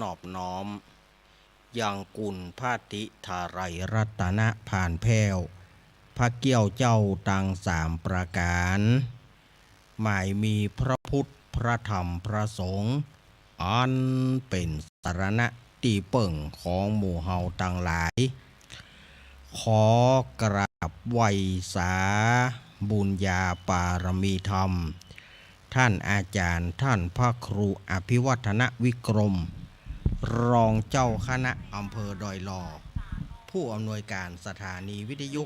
นอบน้อมยังกุลพระติธาไรรัตนะผ่านแพ้วพระเกี้ยวเจ้าตังสามประการหมายมีพระพุทธพระธรรมพระสงฆ์อันเป็นสารณะตีเปิ่งของหมู่เฮาต่างหลายขอกราบไหว้สาบุญญาปารมีธรรมท่านอาจารย์ท่านพระครูอภิวัฒนวิกรมรองเจ้าคณะอำเภอดอยหล่อผู้อำนวยการสถานีวิทยุ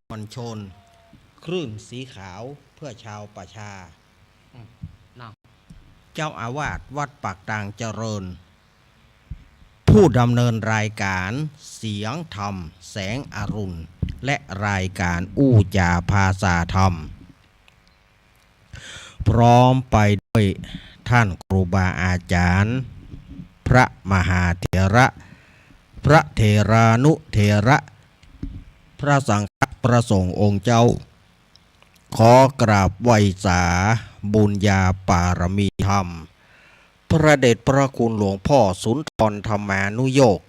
มวลชนคลื่นสีขาวเพื่อชาวประชาเจ้าอาวาสวัดปากตางเจริญผู้ดำเนินรายการเสียงธรรมแสงอรุณและรายการอู้จาภาษาธรรมพร้อมไปด้วยท่านครูบาอาจารย์พระมหาเถระพระเถรานุเถระพระสังฆประสงค์องค์เจ้าขอกราบไหว้สาบุญญาปารมีธรรมพระเดชพระคุณหลวงพ่อสุนทรธรรมานุโยค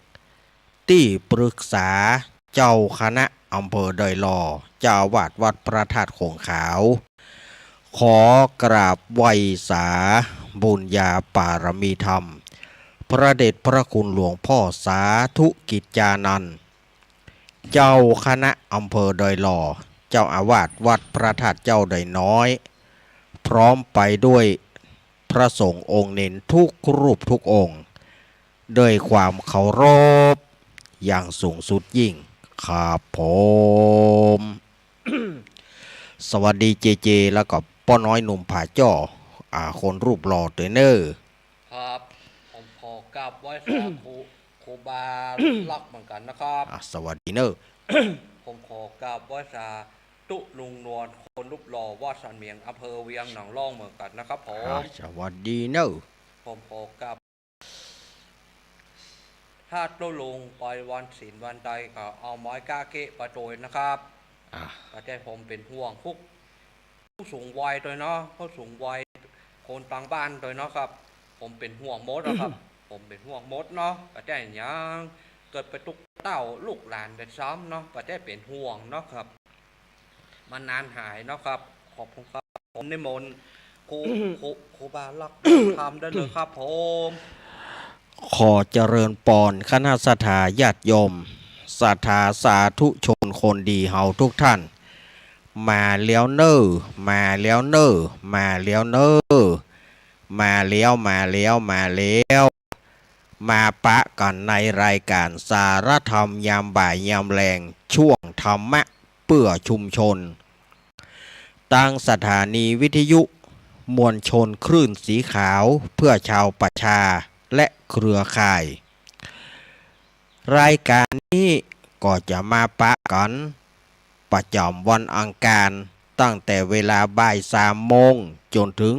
ที่ปรึกษาเจ้าคณะอำเภอดอยหล่อเจ้าวาดวัดพระธาตุโขงขาวขอกราบไหว้สาบุญญาปารมีธรรมพระเดชพระคุณหลวงพ่อสาธุกิจจานันท์เจ้าคณะอำเภอดอยหล่อเจ้าอาวาสวัดพระธาตุเจ้าดอยน้อยพร้อมไปด้วยพระสงฆ์องค์เน้นทุกรูปทุกองค์ด้วยความเคารพอย่างสูงสุดยิ่งครับผม สวัสดีเจเจแล้วก็ป้อน้อยหนุ่มผาจ้อคนรูปหล่อตัวเนอร์ครับผมขอกราบไหว้สาครูบาลักเหมือนกันนะครับสวัสดีเนอร์ ผมขอกราบไหว้สาตุลุงนวลคนรูปหล่อวัดสันเมียงอำเภอเวียงหนองล่องเหมือนกันนะครับผมสวัสดีเนอร์ผมขอกราบถ้าตุลุงไปวันศีลวันใดก็เอาไม้กาเกะประโจยนะครับประเทศผมเป็นห่วงผู้สูงวัยโดยเนาะผู้สูงวัยคนต่างบ้านโดยเนาะครับผมเป็นห่วงมดนะครับ ผมเป็นห่วงมดเนาะประเทศยังเกิดไปตุกเต้าลูกหลานไปซ้ำเนาะประเทศเป็นห่วงเนาะครับมันนานหายเนาะครับขอบคุณครับผมนิมนต์ครูบาลักทำได้เลยครับผมขอเจริญปอนคณะสัทธาญาติโยมศรัทธาสาธุชนคนดีเฮาทุกท่านมาแล้วเนอมาแล้วเนอมาแล้วเนอมาแล้วมาแล้วมาแล้วมาปะกันในรายการสารธรรมยามบ่ายยามแรงช่วงธรรมะเพื่อชุมชนตั้งสถานีวิทยุมวลชนคลื่นสีขาวเพื่อชาวประชาและเครือข่ายรายการนี้ก็จะมาปะกันประจำวันอังคารตั้งแต่เวลาบ่าย3 โมงจนถึง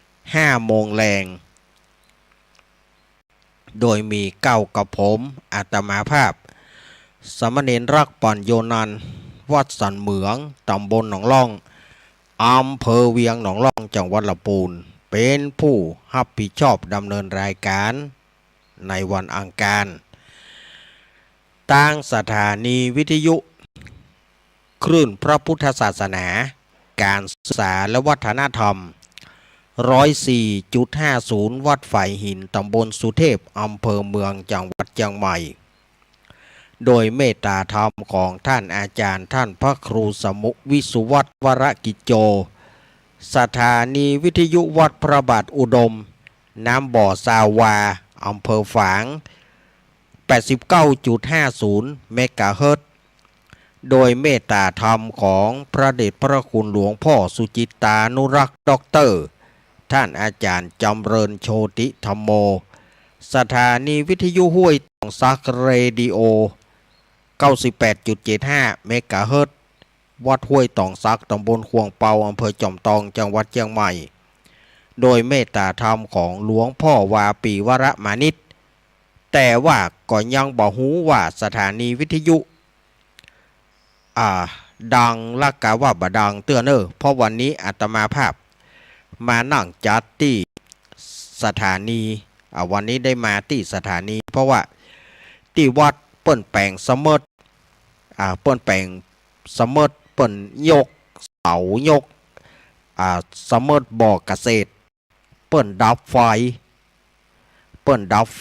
5 โมงแรงโดยมีเก้ากับผมอาตมาภาพสามเณรรักปัญโยนันท์วัดสันเหมืองตำบลหนองล่องอำเภอเวียงหนองล่องจังหวัดลำพูนเป็นผู้รับผิดชอบดำเนินรายการในวันอังคารตั้งสถานีวิทยุคลื่นพระพุทธศาสนาการศึกษาและวัฒนธรรม104.50 วัดฝ่ายหินตำบลสุเทพอำเภอเมืองจังหวัดเชียงใหม่โดยเมตตาธรรมของท่านอาจารย์ท่านพระครูสมุวิสุวัตวรกิจโจสถานีวิทยุวัดพระบาทอุดมน้ำบ่อซาวาอำเภอฝาง 89.50 เมกะเฮิรตซ์โดยเมตตาธรรมของพระเดชพระคุณหลวงพ่อสุจิตานุรักษ์ด็อกเตอร์ท่านอาจารย์จำเริญโชติธรรมโมสถานีวิทยุห้วยตองซักเรดิโอ 98.75 เมกะเฮิรตซ์วัดห้วยตองซักตำบลขวงเปาอำเภอจอมทองจังหวัดเชียงใหม่โดยเมตตาธรรมของหลวงพ่อวาปีวรมานิชแต่ว่าก็ยังบ่ฮู้ว่าสถานีวิทยุดังลักกะว่าบดังเตือนเพราะวันนี้อาตมาภาพมานั่งจัดที่สถานี วันนี้ได้มาที่สถานีเพราะว่าที่วัดเปิ้นแปลงเสมอเปิ้นแปลงเสมอเปิ้นยกเสายกเสมอบ่อเกษตรเปิ้นดับไ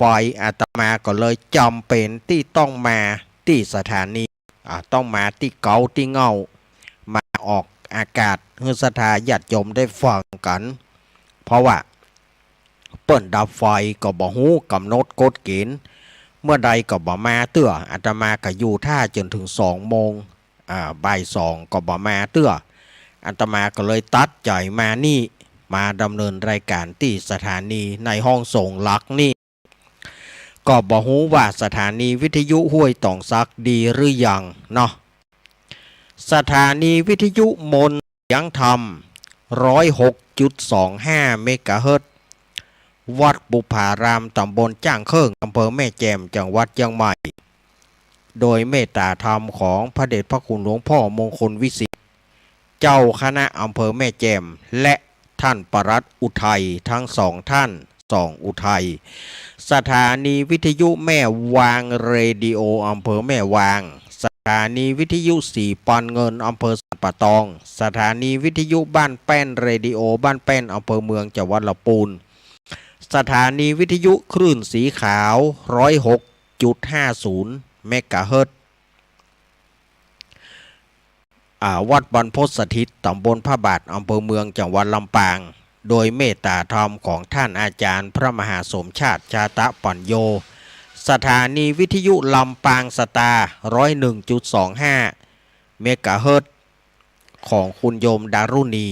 ฟอาตมาก็เลยจำเป็นที่ต้องมาที่สถานีต้องมาที่เกาที่เงามาออกอากาศให้ศรัทธาญาติโยมได้ฟังกันเพราะว่าเปิ้นดับไฟก็บ่ฮู้กำหนดกฎเกณฑ์เมื่อใดก็บ่มาเตื้ออาตมาก็อยู่ท่าจนถึง2 โมงบ่าย 2ก็บ่มาเตื้ออาตมาก็เลยตัดใจมานี่มาดำเนินรายการที่สถานีในห้องส่งหลักนี่ก็บ่ฮู้ว่าสถานีวิทยุห้วยตองซักดีหรือยังเนาะสถานีวิทยุมนต์เสียงธรรม 106.25 เมกะเฮิรตซ์วัดบุพารามตำบลจ้างเคิงอำเภอแม่แจ่มจังหวัดเชียงใหม่โดยเมตตาธรรมของพระเดชพระคุณหลวงพ่อมงคลวิสิทธิ์เจ้าคณะอำเภอแม่แจ่มและท่านปลัดอุทัยทั้ง2 ท่าน2 อุทัยสถานีวิทยุแม่วางเรดิโออำเภอแม่วางสถานีวิทยุ4 ปันเงินอำเภอสันป่าตองสถานีวิทยุบ้านแป้นเรดิโอบ้านแป้นอำเภอเมืองจังหวัดลำพูนสถานีวิทยุคลื่นสีขาว 106.50 เมกะเฮิรตซ์วัดบรรพตสถิตตำบลพระบาทอำเภอเมืองจังหวัดลำปางโดยเมตตาธรรมของท่านอาจารย์พระมหาสมชาติชาตะปัญโยสถานีวิทยุลำปางสตาร์ 101.25 เมกะเฮิรตซ์ของคุณโยมดารุณี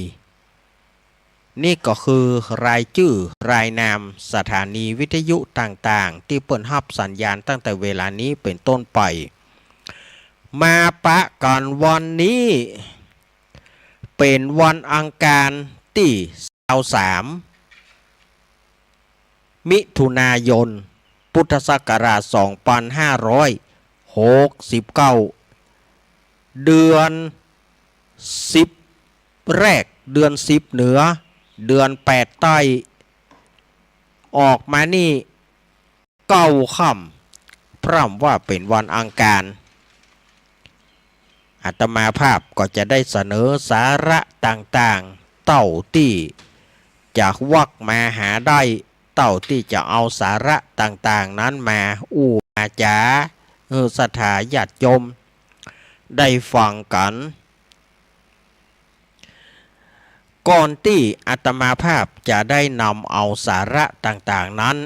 นี่ก็คือรายชื่อรายนามสถานีวิทยุต่างๆที่เปิดรับสัญญาณตั้งแต่เวลานี้เป็นต้นไปมาปะกันวันนี้เป็นวันอังคารที่23 มิถุนายนพุทธศักราช 2569 เดือน10แรกเดือน10เหนือเดือน8ใต้ออกมานี่9 ค่ำพร่ำว่าเป็นวันอังคารอาตมาภาพก็จะได้เสนอสาระต่างๆเต่าที่จะวักมาหาได้เต่าที่จะเอาสาระต่างๆนั้นมามาจาศรัทธาญาติโยมได้ฟังกันก่อนที่อาตมาภาพจะได้นำเอาสาระต่างๆนั้น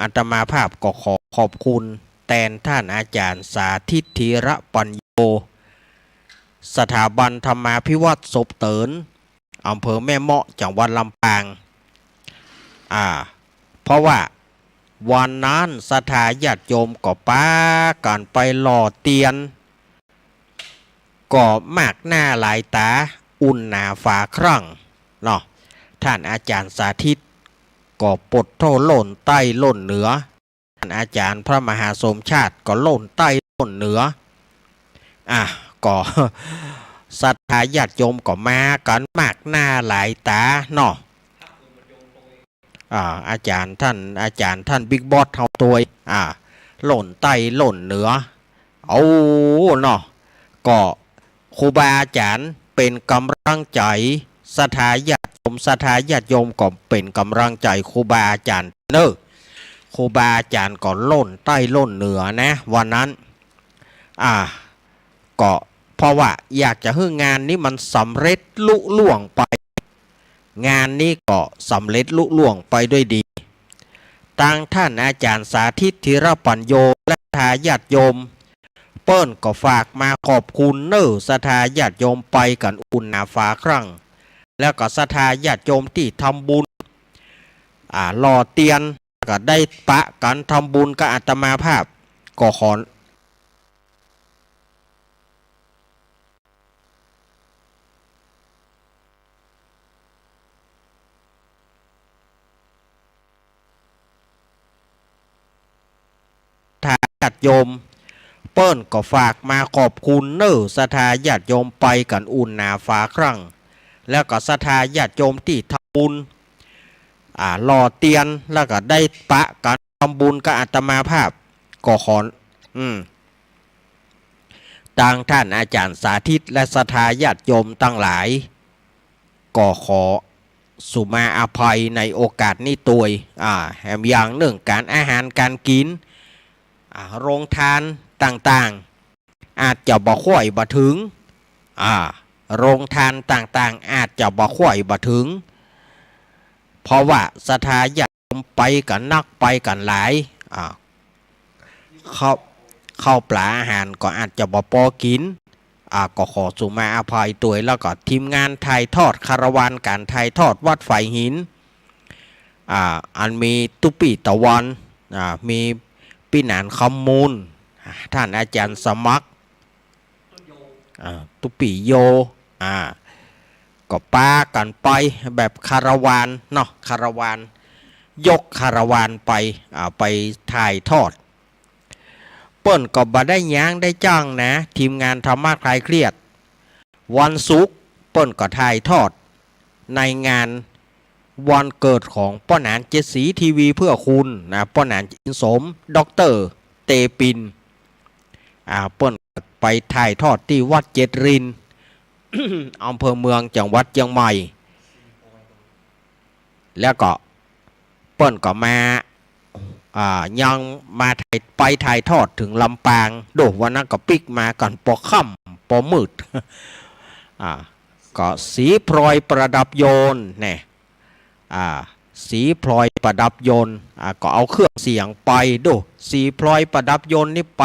อาตมาภาพก็ขอขอบคุณแทนท่านอาจารย์สาธิตธีระปัญโยสถาบันธรรมาภิวัตน์ศพเตินอำเภอแม่เมาะจังหวัดลำปางเพราะว่าวันนั้นศรัทธาญาติโยมก็ป้ากันไปหล่อเตียนก็มากหน้าหลายตาอุ่นหนาฝาครั่งเนาะท่านอาจารย์สาธิตก็ปดโทหล่นใต้หล่นเหนือท่านอาจารย์พระมหาสมชาติก็หล่นใต้หล่นเหนือก็ศรัทธาญาติโยมก็มากันมากหน้าหลายตาเนาะอาจารย์ท่านบิ๊กบอสเท่าตัวหล่นใต้หล่นเหนือเนาะก็ครูบาอาจารย์เป็นกำลังใจศรัทธาญาติโยมก็เป็นกำลังใจครูบาอาจารย์ครูบาอาจารย์ก็หล่นใต้หล่นเหนือนะวันนั้นก็เพราะว่าอยากจะให้งานนี้มันสำเร็จลุล่วงไปงานนี้ก็สำเร็จลุล่วงไปด้วยดีทางท่านอาจารย์สาธิตธีระปัญโยและศรัทธาญาติโยมเปิ้นก็ฝากมาขอบคุณศรัทธาญาติโยมไปกันอุ่นหนาฟ้าครั้งแล้วก็ศรัทธาญาติโยมที่ทำบุญหล่อเตียนก็ได้ปะกันทำบุญกับอาตมาภาพก็ขอญาติโยมเปิ้นก็ฝากมาขอบคุณศรัทธาญาติโยมไปกันอุ่นหนาฟ้าครั้งแล้วก็ศรัทธาญาติโยมที่ทำบุญ รอเตียนแล้วก็ได้ปะกันทำบุญกับอาตมาภาพก็ขอต่างท่านอาจารย์สาธิตและศรัทธาญาติโยมตั้งหลายก็ขอสุมาอภัยในโอกาสนี้ตัวยแถมอย่างหนึ่งการอาหารการกินโรงทานต่างๆอาจจะบ่ค่อยบ่ถึงโรงทานต่างๆอาจจะบ่ค่อยบ่ถึงเพราะว่าศรัทธาญาติโยมไปกันนักไปกันหลายเข้าปลาอาหารก็อาจจะบ่พอกินก็ขอสุมาอภัยตัวแล้วก็ทีมงานถ่ายทอดคาราวานการถ่ายทอดวัดไฟหินอันมีตุปีตะวันมีปีหนานคำมูลท่านอาจารย์สมัครตุปีโยก็ป้ากันไปแบบคาราวานเนาะคาราวานยกคาราวานไปถ่ายทอดเปิ้นก็บ่ได้ย้างได้จ้างนะทีมงานธรรมะคลายเครียดวันศุกร์เปิ้นก็ถ่ายทอดในงานวันเกิดของป้าหนานเจสีทีวีเพื่อคุณนะป้าหนานอินสมด็อกเตอร์เตปินเปิ้นไปถ่ายทอดที่วัดเจ็ดริน อำเภอเมืองจังหวัดเชียงใหม่แล้วก็เปิ้นก็มายังมาไปถ่ายทอดถึงลำปางดูวันนั้นก็ปิกมากันปอค่ำปอมืดก็สีพลอยประดับโยนเนี่ยสีพลอยประดับโยนก็เอาเครื่องเสียงไปดูสีพลอยประดับโยนนี่ไป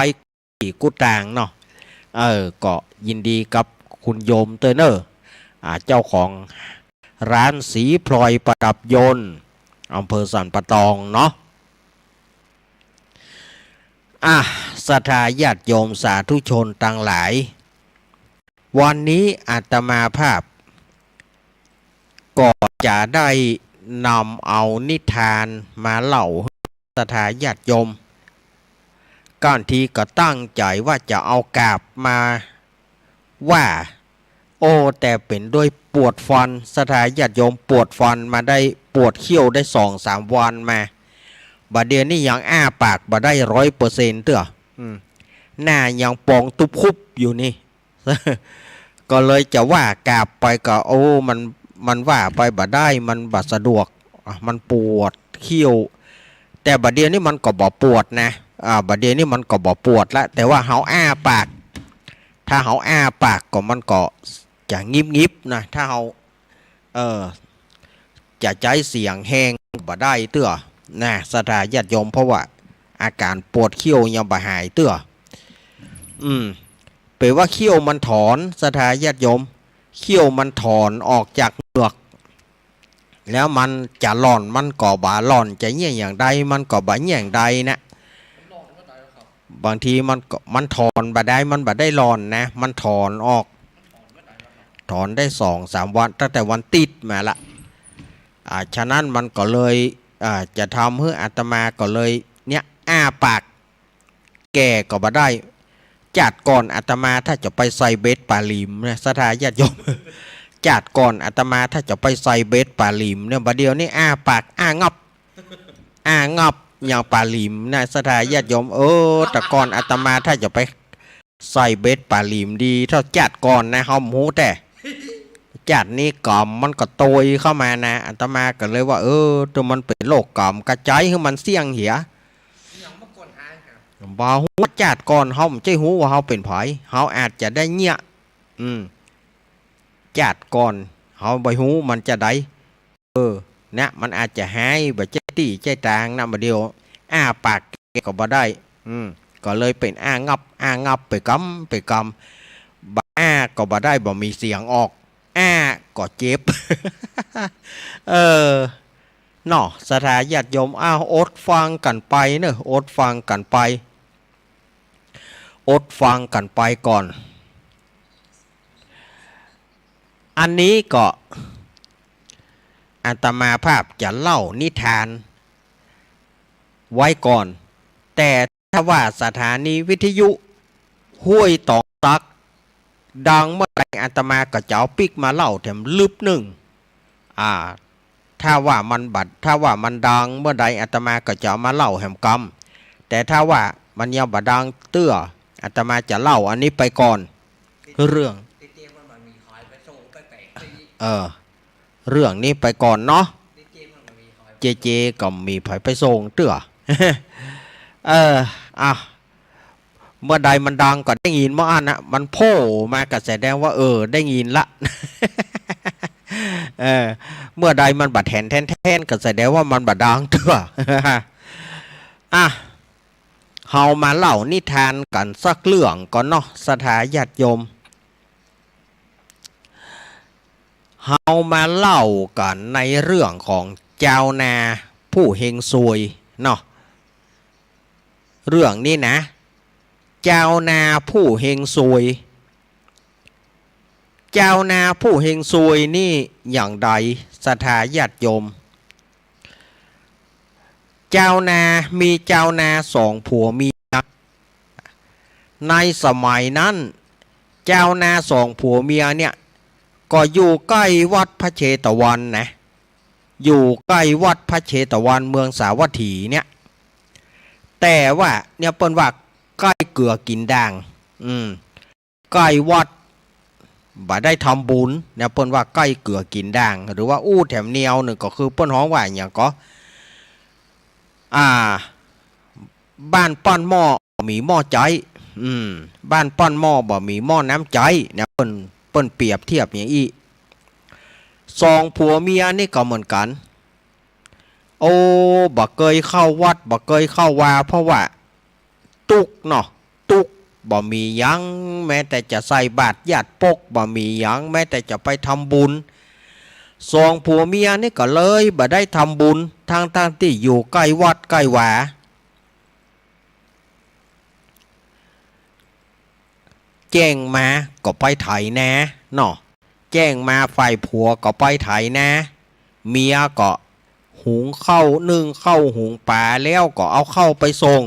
กุฏางเนาะก็ยินดีกับคุณโยมเตอร์เนอร์เจ้าของร้านสีพลอยประดับโยนอำเภอสันปะตองเนาะศรัทธาญาติโยมสาธุชนต่างหลายวันนี้อาตมาภาพก็จะได้นำเอานิทานมาเล่าศรัทธาญาติโยมก่อนทีก็ตั้งใจว่าจะเอากาบมาว่าแต่เป็นด้วยปวดฟันศรัทธาญาติโยมปวดฟันมาได้ปวดเขี้ยวได้2-3 วันมาบัดเดี๋ยวนี้ยังอ้าปากบ่ได้100%เด้อหน้ายังปองตุบคุบอยู่นี่ ก็เลยจะว่ากาบไปก็มันว่าไปบ่ได้มันบ่สะดวกมันปวดเขี้ยวแต่บัดเดี๋ยวนี้มันก็บ่ปวดนะบัดเดี๋ยวนี้มันก็บ่ปวดละแต่ว่าเฮาอ้าปากถ้าเฮาอ้าปากก็มันก็จะงิบๆนะถ้าเฮาจะใจเสียงแห้งบ่ได้เตื้อนะศรัทธาญาติโยมเพราะว่าอาการปวดเขี้ยวยังบ่หายเตื้อแปลว่าเขี้ยวมันถอนศรัทธาญาติโยมเขี้ยวมันถอนออกจากเหงือกแล้วมันจะหล่อนมันก็บ่หล่อนจะเงี้ยอย่างใดมันก็บ่เงี้ยอย่างใดนะบางทีมันถอนบ่ได้มันบ่ได้หล่อนนะมันถอนออกถอนได้2-3 วันตั้งแต่วันติดมาละฉะนั้นมันก็เลยจะทำให้อาตมาก็เลยเนี่ยอ้าปากแก่ก็บ่ได้จัดก่อนอาตมาถ้าจะไปใส่เบสปาลิมนะศรัทธาญาติโยม จัดก่อนอาตมาถ้าจะไปใส่เบสปาลิมเนี่ยบัดเดียวนี่อ้าปากงับอย่างปาลิมนะศรัทธาญาติโยมแต่ก่อนอาตมาถ้าจะไปใส่เบสปาลิมดีเท่าจัดก่อนนะเฮาหูแต่จัดนี่กล่อมมันก็โตยเข้ามานะอาตมาก็เลยว่าตัวมันเป็นโรคกล่อมกระจายให้มันเสี่ยงเหียบ่ฮู้จัดก่อนเฮาไม่ใช่ฮู้ว่าเฮาเป็นไผเฮาอาจจะได้เงี้ยจัดก่อนเฮาบ่ฮู้มันจะได้นะมันอาจจะหายบ่ใจตี้ใจตางนะบ่เดียวอ้าปากก็บ่ได้ก็เลยเป็นงับไปกำบ่อ้าก็บ่ได้บ่มีเสียงออกก็เจ็บ เนาะศรัทธาญาติโยมอดฟังกันไปเนอะอดฟังกันไปก่อนอันนี้ก็อาตมาภาพจะเล่านิทานไว้ก่อนแต่ถ้าว่าสถานีวิทยุห้วยตองตักดังเมื่อไหร่อาตมาก็จะเอาปิกมาเล่าแถมลึบหนึ่ง ถ้าว่ามันดังเมื่อใดอาตมาก็จะมาเล่าแห่งกรรมแต่ถ้าว่ามันยังบ่ดังเตื้ออาตมาจะเล่าอันนี้ไปก่อนเรื่องเรื่องนี้ไปก่อนเนาะเจก็มีไผไปส่งเตื้อเมื่อใดมันดังก็ได้ยินเมื่ออันนะมันโผล่มาก็แสดงว่าได้ยินละ เมื่อใดมันบัดแทนก็แสดงว่ามันบัดดังเตื้อ เฮามาเล่านิทานกันสักเรื่องก่อนเนาะสถาญาติโยมเฮามาเล่ากันในเรื่องของเจ้านาผู้เฮงซวยเนาะเรื่องนี้นะเจ้านาผู้เฮงซวยเจ้านาผู้เฮงซวยนี่อย่างใดสถาญาติโยมเจ้านามีเจ้านาสองผัวเมียในสมัยนั้นเจ้านาสองผัวเมียเนี่ยก็อยู่ใกล้วัดพระเชตวันนะอยู่ใกล้วัดพระเชตวันเมืองสาวัตถีเนี่ยแต่ว่าเนี่ยเปิ้นว่าใกล้เกลือกินด่างใกล้วัดบ่ได้ทำบุญเนี่ยเปิ้นว่าใกล้เกลือกินด่างหรือว่าอู้แถมเนียวหนึ่งก็คือเปิ้นฮ้องว่าอย่างก็บ้านปั้นหม้อมีหม้อใจบ้านปั้นหม้อบ่มีหม้อน้ำใจเนี่ยเปิ้นเปรียบเทียบอย่างอีสองผัวเมียนี่ก็เหมือนกันบ่เคยเข้าวัดบ่เคยเข้าวาเพราะว่าตุกเนาะตุกบ่มียังแม้แต่จะใส่บาตรญาติปกบ่มียังแม้แต่จะไปทำบุญสองผัวเมียนี่ก็เลยบ่ได้ทำบุญทางที่อยู่ใกล้วัดใกล้วาแจ้งมาก็ไปไถนาเนาะแจ้งมาฝ่ายผัวก็ไปไถนาเมียก็หุงข้าวนึ่งข้าวหุงปลาแล้วก็เอาเข้าไปส่ง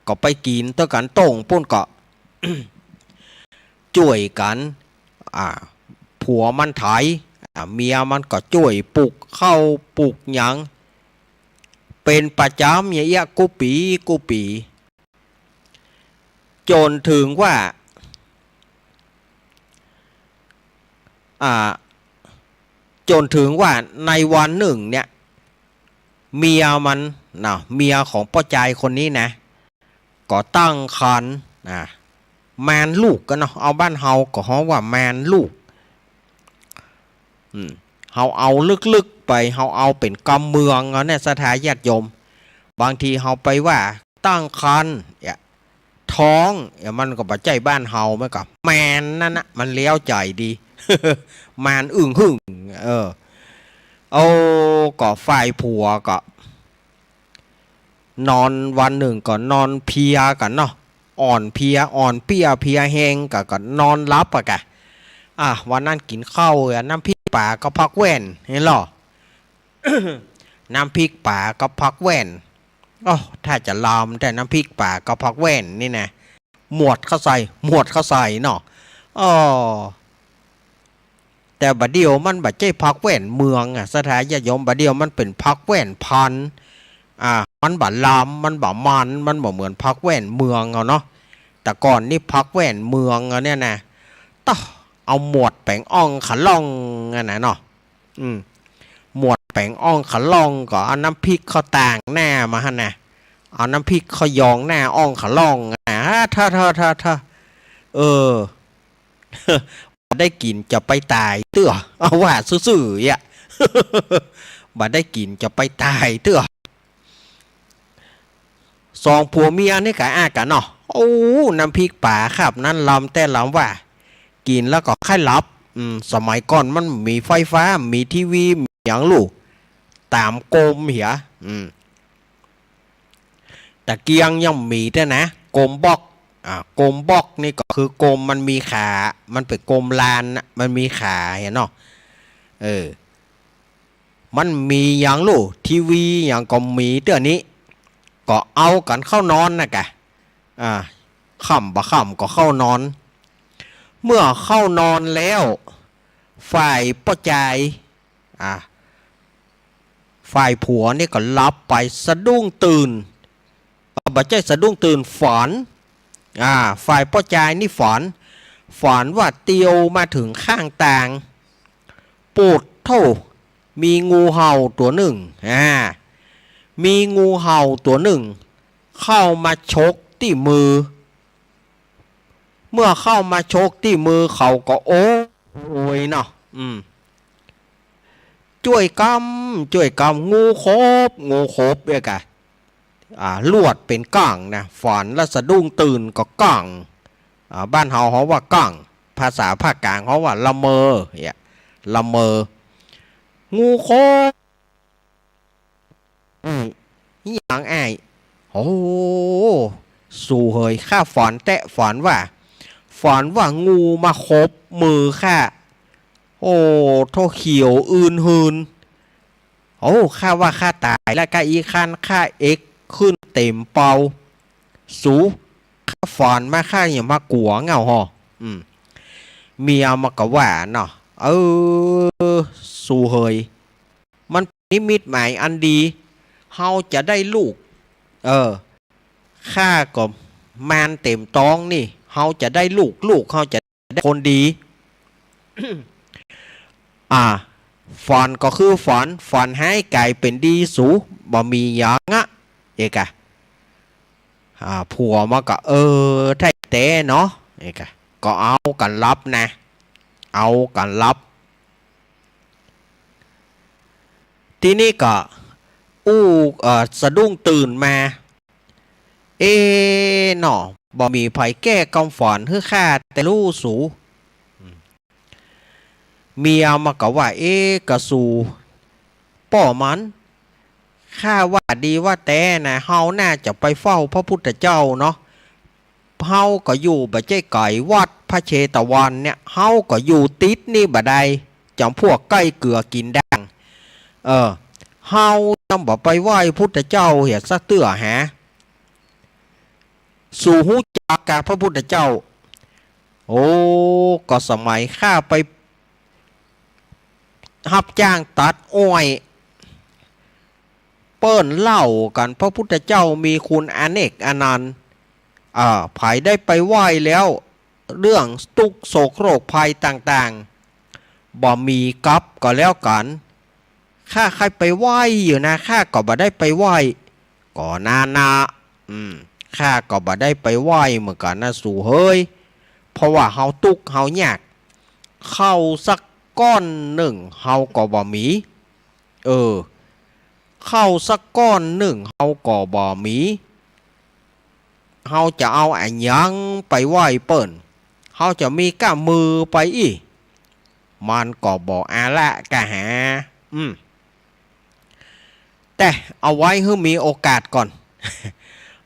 ก็ไปกินตัวกันต้งปุ้นก็ ช่วยกันผัวมันไถเมียมันก็ช่วยปลูกข้าวปลูกหยังเป็นประจำอย่างเงี้ยกูปีจนถึงว่าจนถึงว่าในวันหนึ่งเนี่ยเมียมันเมียของพ่อใจคนนี้นะก็ตั้งครรภ์แมนลูกกันเนาะเอาบ้านเฮาก็ฮ้องว่าแมนลูกเฮาเอาลึกๆไปเฮาเอาเป็นกำเมืองเนี่ยสถาญาติโยมบางทีเฮาไปว่าตั้งครรภ์ท้องมันก็บ่ใจบ้านเฮามั้ยกับแมนนั่นนะมันเลี้ยวใจดี แมนอึ้งหึ่งก็ฝ่ายผัวก็นอนวันหนึ่งก็นอนเพียกันเนาะอ่อนเพียแห้งก็นอนรับกะวันนั้นกินข้าวน้ำพริกป่าก็พักแว่นเห็นหรอ น้ำพริกป่าก็พักแว่นถ้าจะลามแต่น้ำพริกป่าก็พักแว่นนี่นะหมวดเข้าใส่เนาะแต่บัดเดียวมันบัดใจพักแว่นเมืองสถาญาติโยมบัดเดียวมันเป็นพักแว่นพันมันบัดลามมันบัดมันบ่เหมือนพักแว่นเมืองเนาะแต่ก่อนนี่พักแว่นเมืองเนี่ยนะเอาหมวดแปงอ่องขะล่องนะเนาะหมวดแปงอ่องขะล่องก็เอาน้ำพริกข้าวต่างหน้ามาฮะนะเอาน้ำพริกข้าวยองหน้าอ่องขะล่องถ้าได้กินจะไปตายเตื้อเอาว่าซื่อๆอ่ะ บ่ได้กินจะไปตายเตื้อสองผัวเมียนี่กะกันเนาะน้ำพริกป่าครับนั่นลำแต่ลำว่ากินแล้วก็ค่ายหลับสมัยก่อนมันมีไฟฟ้ามีทีวีมีอย่างลูกตามโกมเหียแต่เกียงยังมีด้วยนะโกมบอกโกมบอกนี่ก็คือโกมมันมีขามันเป็นโกมลานมันมีขาเห็นเนาะมันมีอย่างลูกทีวีอย่างก็มีเดี๋ยวนี้ก็เอากันเข้านอนนะกะค่ำก็เข้านอนเมื่อเข้านอนแล้วฝ่ายป้าใจ ฝ่ายผัวนี่ก็รับไปสะดุ้งตื่นบัดใจสะดุ้งตื่นฝันฝ่ายพ่อจายนี่ฝันว่าเตียวมาถึงข้างต่างปูดเท่ามีงูเห่าตัวหนึ่งมีงูเห่าตัวหนึ่งเข้ามาชกที่มือเมื่อเข้ามาชกที่มือเขาก็โอ้ยเนาะช่วยกำงูคบเรียกลวดเป็นก้างนะฝันแล้วสะดุ้งตื่นก็ก้างบ้านเฮาว่าก้างภาษาภาคกลางเขาว่าละเมอละเมองูคบนี่อย่างไอ้โอ้สู่เฮยข้าฝันว่างูมาคบมือข้าโอ้โทเขียวอื่นหืนโอ้ข้าว่าข้าตายแล้วก็อีคันข้าเอ็กขึ้นเต็มเป่าสูข้าฝันมาข้าอย่ามากลัวเงาห่อเมียมากะว่าเนาะสู่เฮยมันนิมิตหมายอันดีเฮาจะได้ลูกข้าก็มานเต็มท้องนี่เฮาจะได้ลูกเฮาจะได้คนดี ฝันก็คือฝันให้ไก่เป็นดีสูบ่มีหยังเอกะผัวมาก็ไทยเตะเนาะเอกะก็เอากันรับนะเอากันรับทีนี้ก็สะดุ้งตื่นมาเนาะบ่มีไผแก้กำฝันคือข้าแต่รู้สูเมียมาก็ว่ากระสูป่อมันข้าว่าดีว่าแต่นะเฮาน่าจะไปเฝ้าพระพุทธเจ้าเนาะเฮาก็อยู่บ่ใจไก่วัดพระเชตวันเนี่ยเฮาก็อยู่ติดนี่บ่ได้จำพวกใกล้เกลือกินด่างเฮาจำบ่ไปไหว้พุทธเจ้าเหียสักเตื้อหาสู่หูจักกับพระพุทธเจ้าโอ้ก็สมัยข้าไปรับจ้างตัดอ้อยเปิ้นเล่ากันพระพุทธเจ้ามีคุณอเนกอนันต์ไผได้ไปไหว้แล้วเรื่องทุกโศกโรคภัยต่างๆบ่มีกับก็แล้วกันข้าใครไปไหว้อยู่นะข้าก็บ่ได้ไปไหว้ก่อนนาข้าก็บ่ได้ไปไหว้เหมือนกันนะสู่เฮ้ยเพราะว่าเฮาตุกเฮายากเข้าสักก้อนหนึ่งเฮาก็บ่มีเข้าสักก้อนหนึ่งเฮาก็บ่มีเฮาจะเอาอันยังไปไหว้เปิ้นเฮาจะมีก้ามือไปมันก็บ่อาละกะหาแต่เอาไว้ให้มีโอกาสก่อน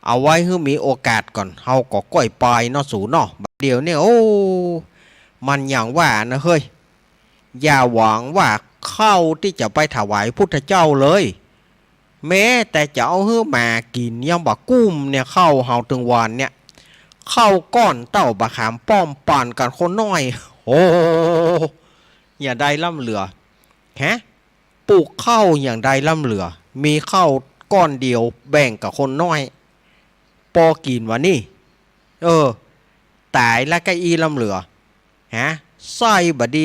เอาไว้ให้มีโอกาสก่อนเฮาก็ก้อยปลายเนาะสูเนาะเดี๋ยวนี้มันอย่างว่านะเฮ้ยอย่าหวังว่าเข้าที่จะไปถวายพุทธเจ้าเลยแม้แต่จะเอาให้มากินยังบักกุ้มเนี่ยเข้าเฮาถึงวันเนี่ยเข้าก้อนเต้าบะขามป้อมป่านกันคนน้อยอย่าได้ล่ำเหลือปลูกข้าวอย่างใดล่ำเหลือมีข้าวก้อนเดียวแบ่งกับคนน้อยปอกินวะนี่ตายแล้วก็อีล่ำเหลือไส้บดี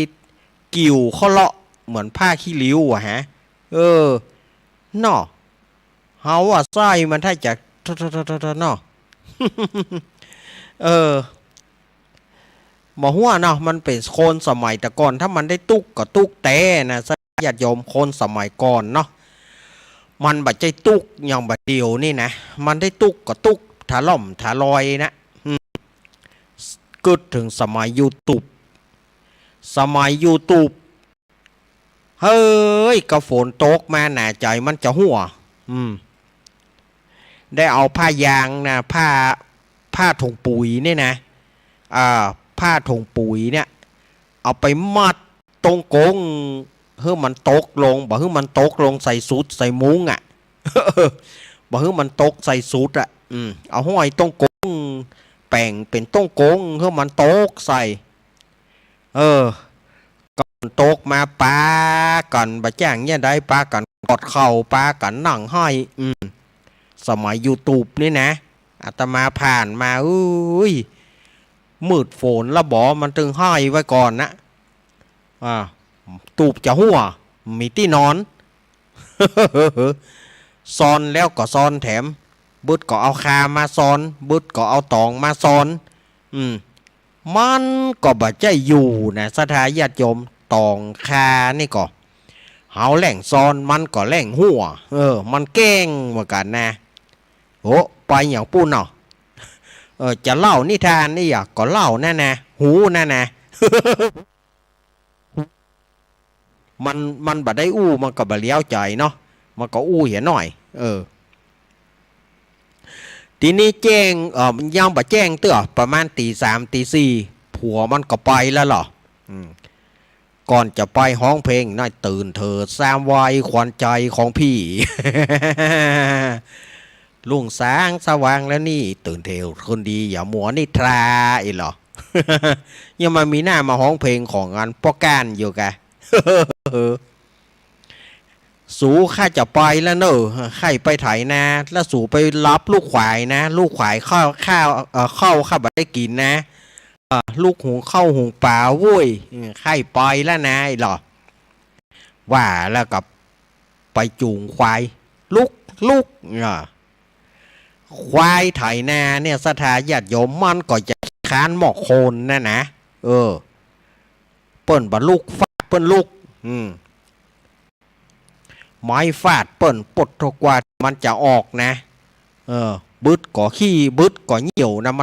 กิ่วเขาเลาะเหมือนผ้าขี้ริ้วเนาะเฮาว่าไส้มันถ้าจะเนาะหมอหัวเนาะมันเป็นคนสมัยแต่ก่อนถ้ามันได้ตุกก็ตุกแต่นะญาติโยมคนสมัยก่อนเนาะมันบัดใจตุกอย่างบัดเดียวนี่นะมันได้ตุกก็ตุกถาล่อมถาลอยนะกึดถึงสมัยYouTubeเฮ้ยกระฝนตกมาหนาใจมันจะหัวได้เอาผ้ายางนะผ้าถุงปุ๋ยนี่นะผ้าถุงปุ๋ยเนี่ยเอาไปมัดตรงกงเฮ้ยมันตกลงบอกเฮ้ยมันตกลงใส่สุดใส่มุ้งบอกเฮ้ยมันตกใส่สุดเอาห้อยตรงกงแป่งเป็นตรงกงเฮ้ยมันตกใส่ก่อนตกมาปลาก่อนบะจ้างเนี่ยได้ปลาก่อน กอดเข่าปากันนั่งห้อยสมัย YouTube นี่นะอาตมาผ่านมาอุ้ยมืดฝนแล้วบอมันตึงห้อยไว้ก่อนนะตูบจะหัวมีที่นอน ซ้อนแล้วก็ซ้อนแถมบึดก็เอาคามาซ้อนบึดก็เอาตองมาซ้อนมันก็บ่ใจอยู่นะสถาญาติโยมตองคานี่ก็เฮาแหล่งซ้อนมันก็แหล่งหัวมันแกล้งเหมือนกันนะโอ้ไปอย่างปูนเนาะจะเล่านิทานนี่อยากก็เล่าแน่นะหูแน่นะ มันบ่ได้อู้มันก็บ่เลี้ยวใจเนาะมันก็อู้เหี้ยหน่อยทีนี้แจ้งยังบ่แจ้งเตื้อประมาณตี 3 ตี 4ผัวมันก็ไปแล้วเหรอก่อนจะไปห้องเพลงน่าตื่นเถิดแซมไวขวัญใจของพี่ ลุงสางสว่างแล้วนี่ตื่นเถวคนดีอย่ามัวนิทราอีหรอ ยังมามีหน้ามาห้องเพลงของงานป้อก้านอยู่กะ สูข้าจะไปแล้วเนอะใครไปไถนาแล้วสูไปรับลูกขวายนะลูกขวายเข้าข้าบ่ได้กินนะลูกหุงเข้าหุงป่าวุ้ยใครไปแล้วนะไอ้หรอว่าแล้วกับไปจูงควายลุกควายไถนาเนี่ยสถาญาติโยมมันก็จะค้านหมอกโคนนะเปิ้นบ่ลูกฟาดเปิ้นลูกไม้ฟาดเปิ้นปดทกว่ามันจะออกนะบึดก่อขี้บึดก่อเหี่ยวนะ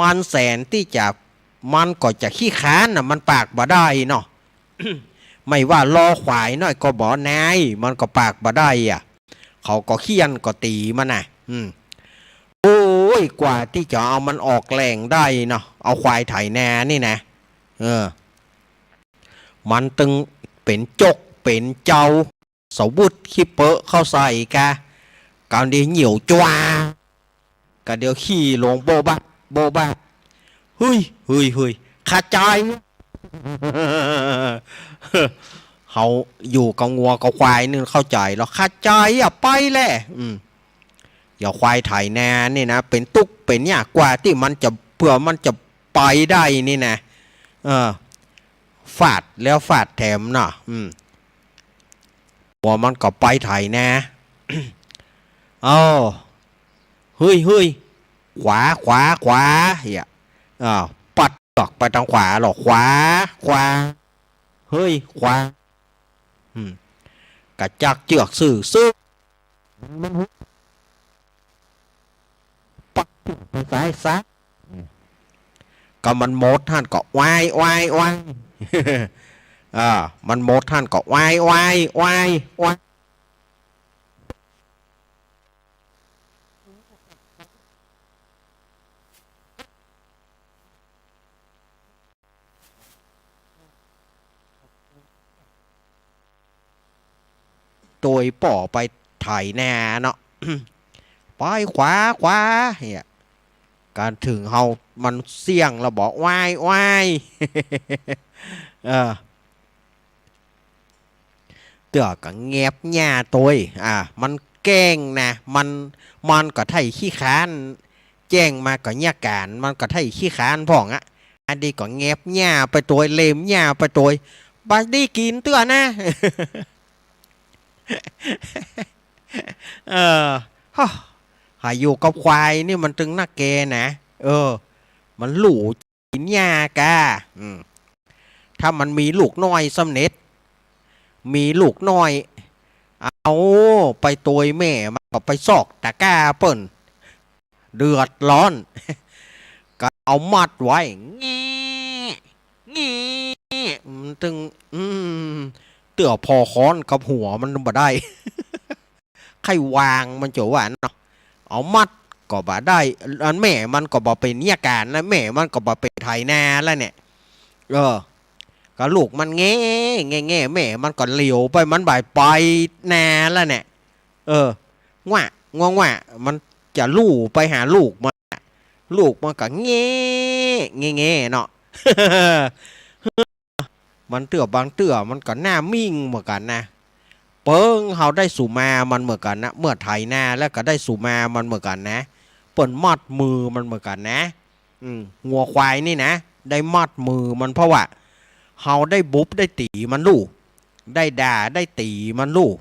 มันแสนที่จะมันก็จะขี้ค้านนะมันปากบ่ได้เนาะ ไม่ว่ารอขวายน้อยก็บ่นายมันก็ปากบ่ได้เขาก็เคียนก็ตีมันน่ะโอ้ยกว่าที่จะเอามันออกแรงได้เนาะเอาควายไถนานี่นะมันตึงเป็นจกเป็นเจ้าสวุดขี้เปอะเข้าใส่กะการเดียวเหนียวจ้ากะเดียวขี้ลงโบบะเฮ้ยขาดใจ เขาอยู่กับงัวกับควายนึงเข้าใจหรอขาดใจไปแหละอย่าควายไถนานี่นะเป็นตุกเป็นยากกว่าที่มันจะเพื่อมันจะไปได้นี่นะฟาดแล้วฟาดแถมเนาะหัวมันก็ไปไถนาเฮ้ยขวาเฮียปัดดอกไปทางขวาหรอขวาเฮ้ยขวากระจักเจือกสื่อมันปัดไปซ้ายซะก็มันโมดท่านก็วายมันโมดท่านก็วายตัวป่อไปไถนาเนาะ ไปขวาเฮียการถึงเฮามันเสี่ยงเราบอกวายเตือก็แงบหญ้าตัวมันแกล้งนะมันก็ไถขี้ค้านแจ้งมาก็หญ้าการมันก็ไถขี้ค้านพ่องอันนี้ก็แงบหญ้าไปตัวเล็มหญ้าไปตัวบ่ได้กินเตือนะ หายอยู่กับควายนี่มันตึงนักแกนะมันหลูกินหญ้ากะถ้ามันมีลูกน้อยสำเร็จมีลูกน้อยเอาไปตัวแม่มันก็ไปซอกตะก้าเปิ้นเดือดร้อน ก็เอามัดไว้งี้ตึงเตื่อพอค้อนกับหัวมันบ่ได้ ใครวางมันจะว่าเนาะเอามัดก็บ่ได้อันแม่มันก็บ่เป็นเนี่ยการแล้วแม่มันก็บ่เป็นไถนาแล้วเนี่ยก็ลูกมันแง่แม่มันก็เหลียวไปมันบ่ายไปนาแล้วเนี่ยง่วงมันจะลู่ไปหาลูกมันก็แง่เนาะ มันเตื่อบางเตื่อมันก็หน้ามิ่งเหมือนกันนะ เปิ้งเฮาได้สู่มามันเหมือนกันนะเมื่อไถนาแล้วก็ได้สู่มามันเหมือนกันนะเปิ้นมัดมือมันเหมือนกันนะงัวควายนี่นะได้มัดมือมันเพราะว่าเฮาได้บุบได้ตีมันลูกได้ด่าได้ตีมันลูก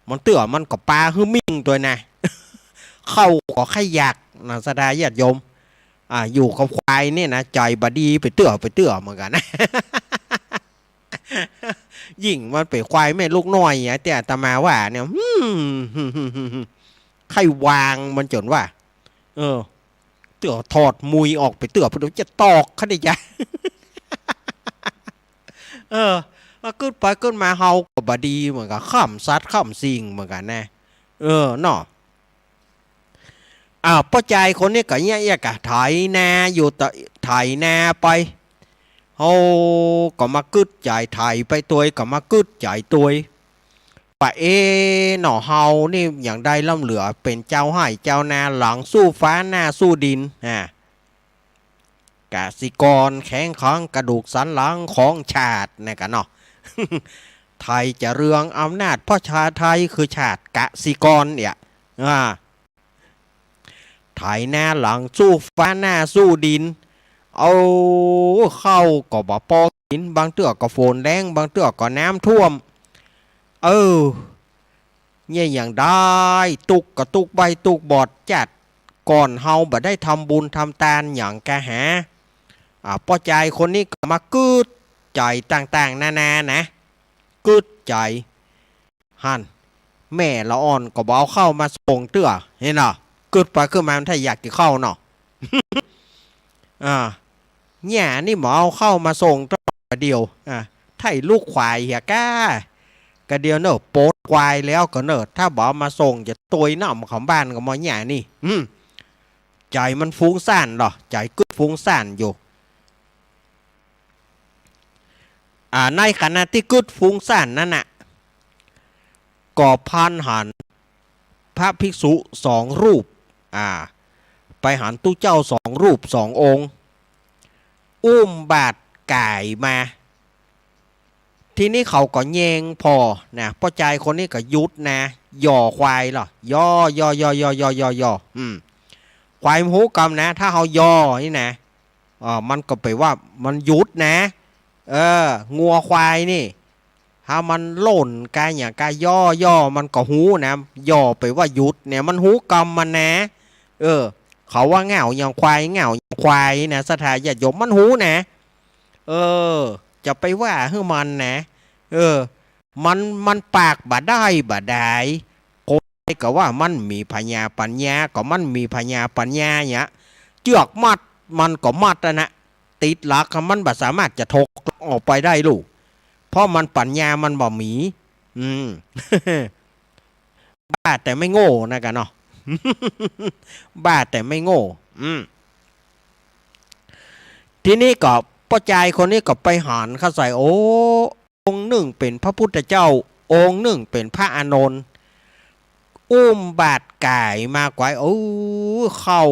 มันเตื่อมันก็ปลาฮือมิ่งตัวนะ เข้าก็ขยักนะสดาญาติโยมอยู่กับควายนี่นะใจบดีไปเตื่อเหมือนกันนะ ยิ่งมันไปควายแม่ลูกน้อยเนี่ยแต่อาตมาว่าเนี่ยใครวางมันจนว่าเตื่อถอดมุยออกไปเตื่อพอดีจะตอกเขาได้จ้ะ ขึ้นไปขึ้นมาเฮาก็บดีเหมือนกันข้ามซัดข้ามซิงเหมือนกันนะเนาะป้าใจคนนี้ก็เนี่ยกะไถนาอยู่ต่อไถนาไปเฮาก็มากึดใจไถไปตัวก็มากึดใจตัวปะหน่อเฮานี่อย่างใดล่ำเหลือเป็นเจ้าให้เจ้านาหลังสู้ฟ้าหน้าสู้ดินกสิกรแข็งขังกระดูกสันหลังของชาตินะกันเนาะ ไทยจะเรืองอำนาจเพราะชาติไทยคือชาติกสิกรเนี่ยไถนาหลังสู้ฟ้าหน้าสู้ดินเอาเข้าก็บ่พอกินบางเตือก็ฝนแรงบางเตือก็น้ำท่วมเนี่ยอย่างได้ตุกกระตุกใบตุกบอดจัดก่อนเฮาบ่ได้ทำบุญทำทานอย่างกะหาป้อใจคนนี้ก็มากึดใจต่างๆนานานะกึดใจหันแม่ละอ่อนก็บ่เอาเข้ามาส่งเตือเห็นเนาะกึดไปขึ้นมาถ้าอยากจะเข้าเนาะ เนี่ยนี่หมอเอาเข้ามาส่งตัวเดียวไถ่ลูกควายเหียก้ากระเดียวเนอะโป๊ดควายแล้วก็เนอะถ้าบอกมาส่งจะตัวน้ำของบ้านกับหมอเนี่ยนี่ใจมันฟุ้งซ่านหรอใจกึดฟุ้งซ่านอยู่ในขณะที่กึดฟุ้งซ่านนั่นน่ะก่อพันหันพระภิกษุ2 รูปไปหันตู้เจ้า2 รูป2 องค์อุ้มบาดไก่มาทีนี้เขาก็แยงพอนะพ่อใจคนนี้ก็ยุดนะย่อควายหรอย่อควายหูกรรมนะถ้าเขาย่อนี่นะมันก็ไปว่ามันยุดนะงัวควายนี่ถ้ามันหล่นกายอย่างกายย่อมันก็หูนะย่อไปว่ายุดเนี่ยมันหูกรรมมันนะเขาว่าเงาอย่างควายเงาอย่างควายนะสถาญาติโยมมันหูนะจะไปว่าให้มันนะมันปากบ่ได้คนก็ว่ามันมีพญาปัญญาก็มันมีพญาปัญญาเนี่ยเจือกมัดมันก็มัดนะติดหลักมันบ่สามารถจะถกออกไปได้ลูกเพราะมันปัญญามันบ่มี บ้าแต่ไม่โง่นะกันเนาะ บ้าแต่ไม่โง่ทีนี้ก็ป้าใจคนนี้ก็ไปหานเข้าใส่องค์หนึ่งเป็นพระพุทธเจ้าองค์หนึ่งเป็นพระอานนท์อุ้มบาดไก่มากไว้เข้า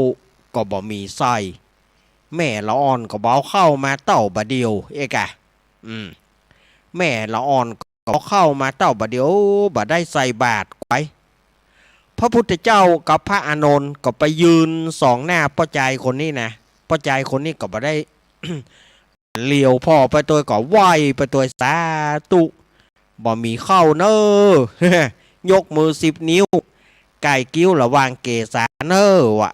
ก็บ่มีใส่แม่ละอ่อนก็บ่เข้ามาเต้าบะเดียวแม่ละอ่อนก็เข้ามาเต้าบะเดียวบ่ได้ใส่บาดไว้พระพุทธเจ้ากับพระอานนท์ก็ไปยืน2 หน้าป้าใจคนนี้นะป้าใจคนนี้ก็บ่ได้ เหลียวพ่อไปตัวก็ไหวไปตัวสาตุบ่มีเข้าเนอยกมือ10 นิ้วไก่กิ้วระวางเกศาเนวะ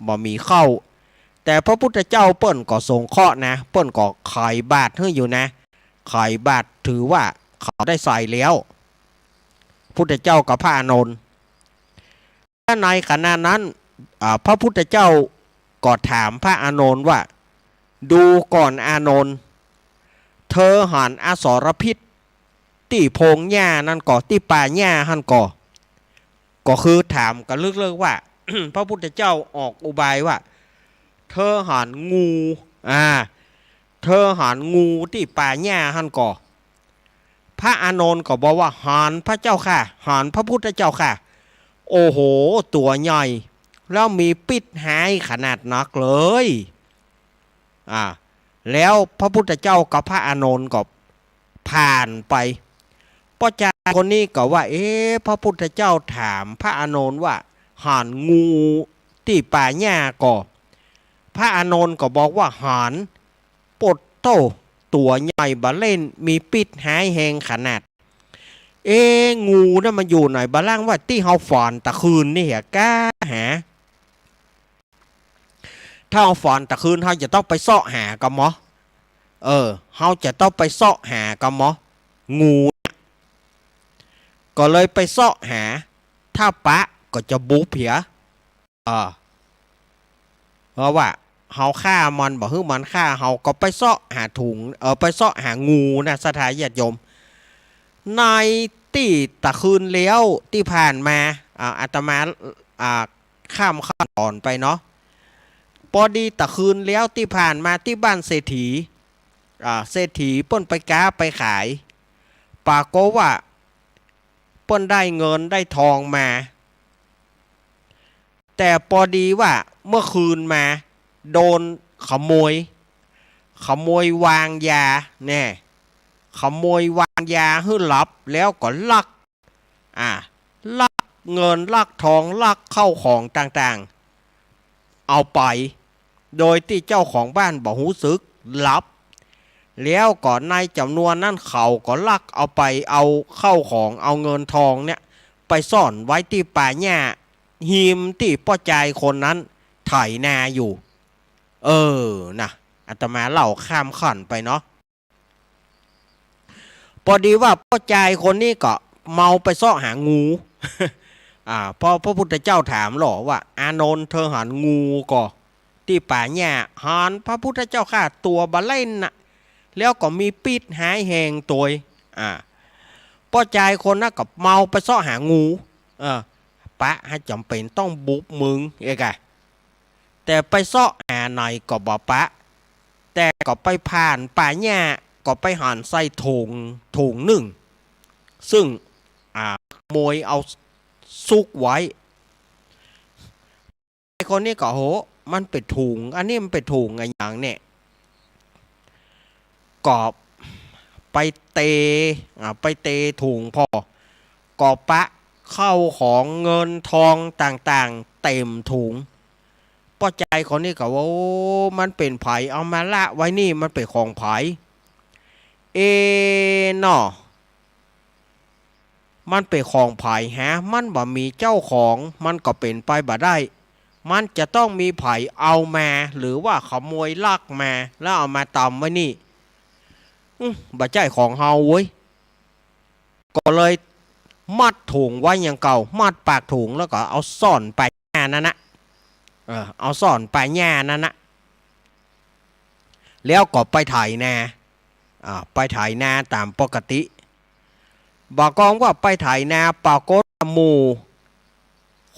บ่มีเข้าแต่พระพุทธเจ้าเปิ้นก็ทรงเคราะห์นะเปิ้นก็ไข่บาทให้อยู่นะไข่บาทถือว่าเขาได้ใส่แล้วพุทธเจ้ากับพระอานนท์ในขณะนั้นพระพุทธเจ้าก็ถามพระอานนท์ว่าดูก่อนอานนท์เธอหันอสรพิษที่พงหญ้านั่นก่อที่ป่าหญ้าหันก็คือถามกันเลิกๆว่า พระพุทธเจ้าออกอุบายว่าเธอหันงูเธอหันงูที่ป่าหญ้าหันพระอานนท์ก็บอกว่าหันพระเจ้าค่ะหันพระพุทธเจ้าค่ะโอ้โหตัวใหญ่แล้วมีปิดหายขนาดนักเลยแล้วพระพุทธเจ้ากับพระอานนท์ก็ผ่านไป พ่อจาคนนี้ก็ว่าพระพุทธเจ้าถามพระอานนท์ว่าหานงูที่ป่าหญ้าก่อพระอานนท์ก็บอกว่าหานปดโตตัวใหญ่บะเล่นมีปิดหายแหงขนาดงูนั่นมันอยู่ไหนบะล่างว่าที่เฮาฝอนตะคืนนี่เหรอกล้าหาถ้าเฮาฝอนตะคืนเฮาจะต้องไปเสาะหากับหมอเฮาจะต้องไปเสาะหากับหมองูก็เลยไปเสาะหาถ้าปะก็จะบุบเหียเพราะว่าเฮาฆ่ามันบอกให้มันฆ่าเฮาก็ไปเสาะหาถุงไปเสาะหางูนะสถานญาติโยมในที่ตะคืนเลี้ยวที่ผ่านมาอาตมาข้ามขั้นตอนไปเนาะพอดีตะคืนเลี้ยวที่ผ่านมาที่บ้านเศรษฐีเศรษฐีเปิ้นไปก้าไปขายปากก็ว่าเปิ้นได้เงินได้ทองมาแต่พอดีว่าเมื่อคืนมาโดนขโมยวางยาเนี่ยขโมยวางยาให้หลับแล้วก็ลักเงินลักทองลักเข้าของต่างๆเอาไปโดยที่เจ้าของบ้านบอกหูซึกลับแล้วก่อนในจำนวนนั้นเขาก็ลักเอาไปเอาเข้าของเอาเงินทองเนี่ยไปซ่อนไว้ที่ป่าหญ้าหิมที่พ่อใจคนนั้นไถนาอยู่นะอาตมาเล่าข้ามขั้นไปเนาะพอดีว่าพ่อใจคนนี้ก็เมาไปซ่อหางูพอพระพุทธเจ้าถามหรอว่าอานนท์เธอหันงูก็ที่ป่าหญ้าหันพระพุทธเจ้าข้าตัวบะเล่นน่ะแล้วก็มีปิดหายแหงตัวพ่อใจคนนั้นก็เมาไปซ่อหางูปะให้จำเป็นต้องบุกมึงแต่ไปซ่อหาไหนก็บ่ปะแต่ก็ไปผ่านป่าหญ้าก็ไปหันใส่ถุงหนึ่งซึ่งมวยเอาซุกไว้ไอ้คนนี้ก็โหมันเป็นถุงอันนี้มันเป็นถุงอะไรอย่างเนี่ยก็ไปเตะถุงพอก็ปะเข้าของเงินทองต่างๆเต็มถุงป้อใจคนนี้ก็ว่ามันเป็นไผเอามาละไว้นี่มันเป็นของไผเนาะมันเป็นของไผมันบ่มีเจ้าของมันก็เป็นไปบ่ได้มันจะต้องมีไผเอามาหรือว่าขโมยลักมาแล้วเอามาตำไว้นี่บ่ใจของเฮาเว้ยก็เลยมัดถุงไว้อย่างเก่ามัดปากถุงแล้วก็เอาซ่อนไปหน้านั่นนะเอาซ่อนไปหน้านั่นนะแล้วก็ไปถ่ายนาตามปกติบอกกองว่าไปถ่ายนาปรากฏหมู่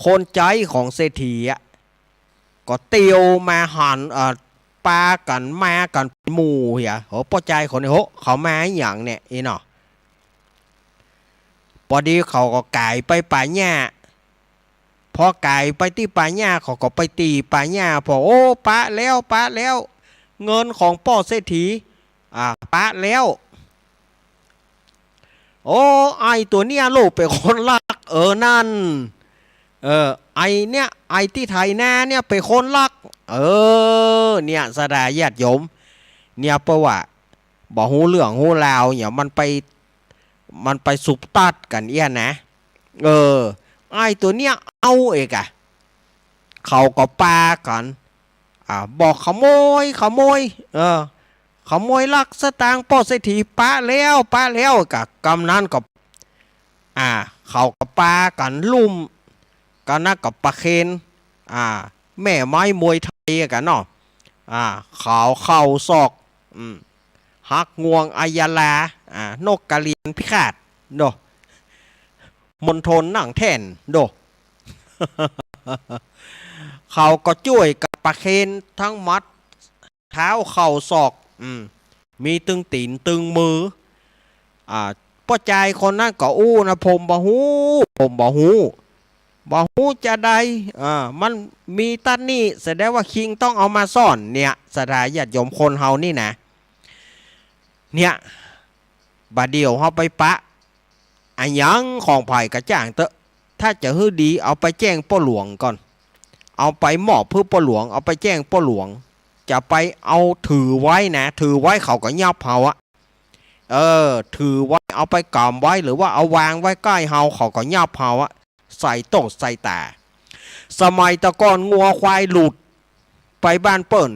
คนใจของเศรษฐีก็เตียวมาหันปากันมากันหมู่เหี้ยโหป้อใจคนนี้โหเขามาอย่างเนี่ยเนาะพอดีเขาก็ไก่ไปป่าหญ้าพอไก่ไปที่ป่าหญ้าเขาก็ไปตีป่าหญ้าพอปะแล้วเงินของพ่อเศรษฐีปะแล้วไอตัวเนี้ยลูกเป็นคนลักนั่นไอเนี้ยไอที่ไทยนาเนี่ยเป็นคนลักเนี่ยสดาญาติโยมเนี่ยเพราะว่าบอกหูเรื่องหูราวเนี่ยมันไปสุบตัดกันนะไอตัวเนี้ยเอาเขาก็ปากันบอกขโมยขโมยลักสตางค์พ่อเศรษฐีปะแล้วกับกำนั้นกับเขาก็ปากันลุ่มกันนะกับปะเคนแม่ไม้มวยไทยกันเนาะเขาเข้าซอกหักงวงอายาลานกกระเรียนพิฆาตโดมณฑลนั่งแท่นโด เขาก็ช่วยกับปะเคนทั้งมัดเท้าเข่าศอกมีตึงตีนตึงมือป้อใจคนนั้นก็นะผมบ่หูจะได้มันมีตั้นนี่แสดงว่าคิงต้องเอามาซ่อนเนี่ยสถานญาติโยมคนเฮานี่นะเนี่ยบาเดียวเฮาไปปะ อันยังของไผ่กระจ่างเตอะถ้าจะฮื้อดีเอาไปแจ้งป้อหลวงก่อนเอาไปมอบเพื่อป้อหลวงเอาไปแจ้งป้อหลวงจะไปเอาถือไว้นะถือไว้เขาก็ยับเฮาอะถือไว้เอาไปกำไว้หรือว่าเอาวางไว้ใกล้เฮาเขาก็ยับเฮาอะใส่โต๊ะใส่ตาสมัยตะก่อนงัวควายหลุดไปบ้านเปิ้น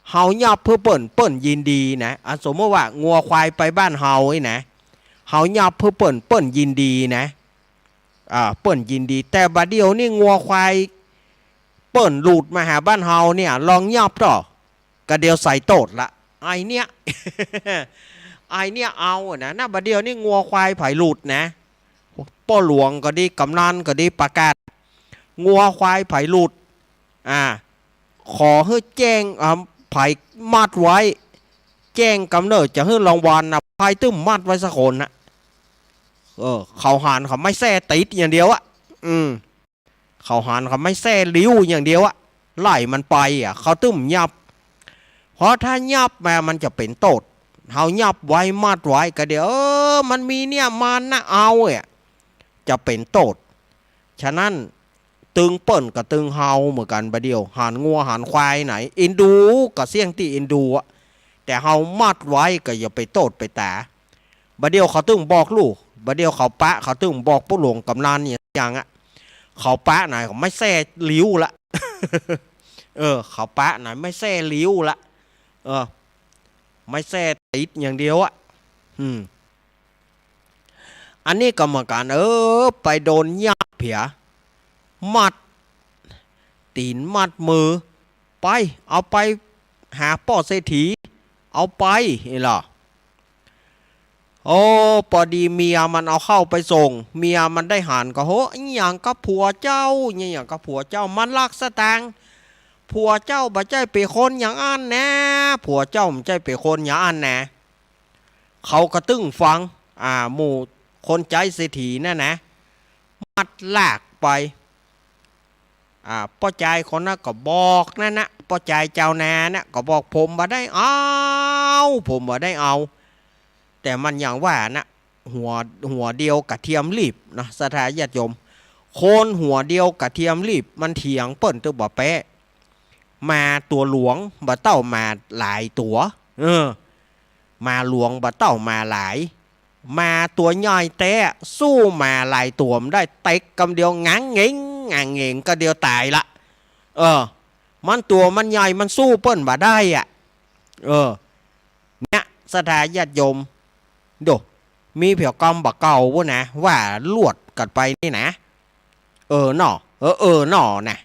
เฮายับเพื่อเปิ้นยินดีนะสมมติว่างัวควายไปบ้านเฮาไอ้นะเฮายับเพื่อเปิ้นยินดีนะเปิ้นยินดีแต่บัดเดียวนี่งัวควายเปิ้นหลุดมาหาบ้านเฮาเนี่ยลองยับต่อกระเดียวใส่โตดละไอเนี้ย ไอเนี้ยเอานะบัดเดียวนี่งัวควายไผ่หลุดนะป้อหลวงก็ดีกำนันก็ดีประกาศงัวควายไผ่หลุดขอให้แจ้งไผ่มัดไว้แจ้งกำเนิดจะให้รางวัลนะไผ่ตึ้มมัดไว้สักคนนะเขาหันเขาไม่แซ่ติดอย่างเดียวอะเขาหันเขาไม่แซ่ลิ้วอย่างเดียวอะไล่มันไปเขาตึ้มยับเพราะถ้ายับมามันจะเป็นโตดเขายับไว้มัดไว้ก็เดี๋ยวมันมีเนี่ยมันนะเอาจะเป็นโตดฉะนั้นตึงเปิ้นกับตึงเฮาเหมือนกันประเดียวหันงัวหันควายไหนอินดูกับเสี่ยงตีอินดูแต่เฮามัดไว้ก็อย่าไปโตดไปตาประเดียวเขาตึงบอกลูกประเดียวเขาปะเขาตึงบอกผู้หลวงกำนันอย่างเขาปะไหนเขาไม่แซ่ลิ้วละ เขาปะไหนไม่แซ่ลิ้วละไม่แซ่ติดอย่างเดียวอันนี้กรรมการไปโดนยับเผียมัดตีนมัดมือไปเอาไปหาป่อเศรษฐีเอาไปนี่หรอพอดีเมียมันเอาเข้าไปส่งเมียมันได้หันก็อย่างกับผัวเจ้าอย่างกับผัวเจ้ามันลักสตางค์ผัวเจ้าบ่ใจเป็นคนอย่างอันนะผัวเจ้ามันใจเป็นคนอย่างอันนะเขาก็ตึ้งฟังหมู่คนใจเศรษฐีนั่นนะมัดลากไปป้อใจคนนั้นก็บอกนั่นนะป้อใจเจ้านานะก็บอกผมบ่ได้ผมบ่ได้เอาแต่มันอย่างว่านะหัวเดียวกระเทียมรีบนะสถาญาติโยมโคนหัวเดียวกระเทียมรีบมันเถียงเปิ้นตัวบ่แปะมาตัวหลวงบ่เต้ามาหลายตัวมาหลวงบ่เต้ามาหลายมาตัวย่อยแต่สู้มาหลายตัวมันได้เต็กกำเดียวง้างเง่งก็เดียวตายละมันตัวมันใหญ่มันสู้เปิ้นบ่ได้เนี่ยสถาญาติโยมดูมีเผียวกำบ่เก่าวะนะว่าลวดกันไปนี่นะหน่อหน่อนะ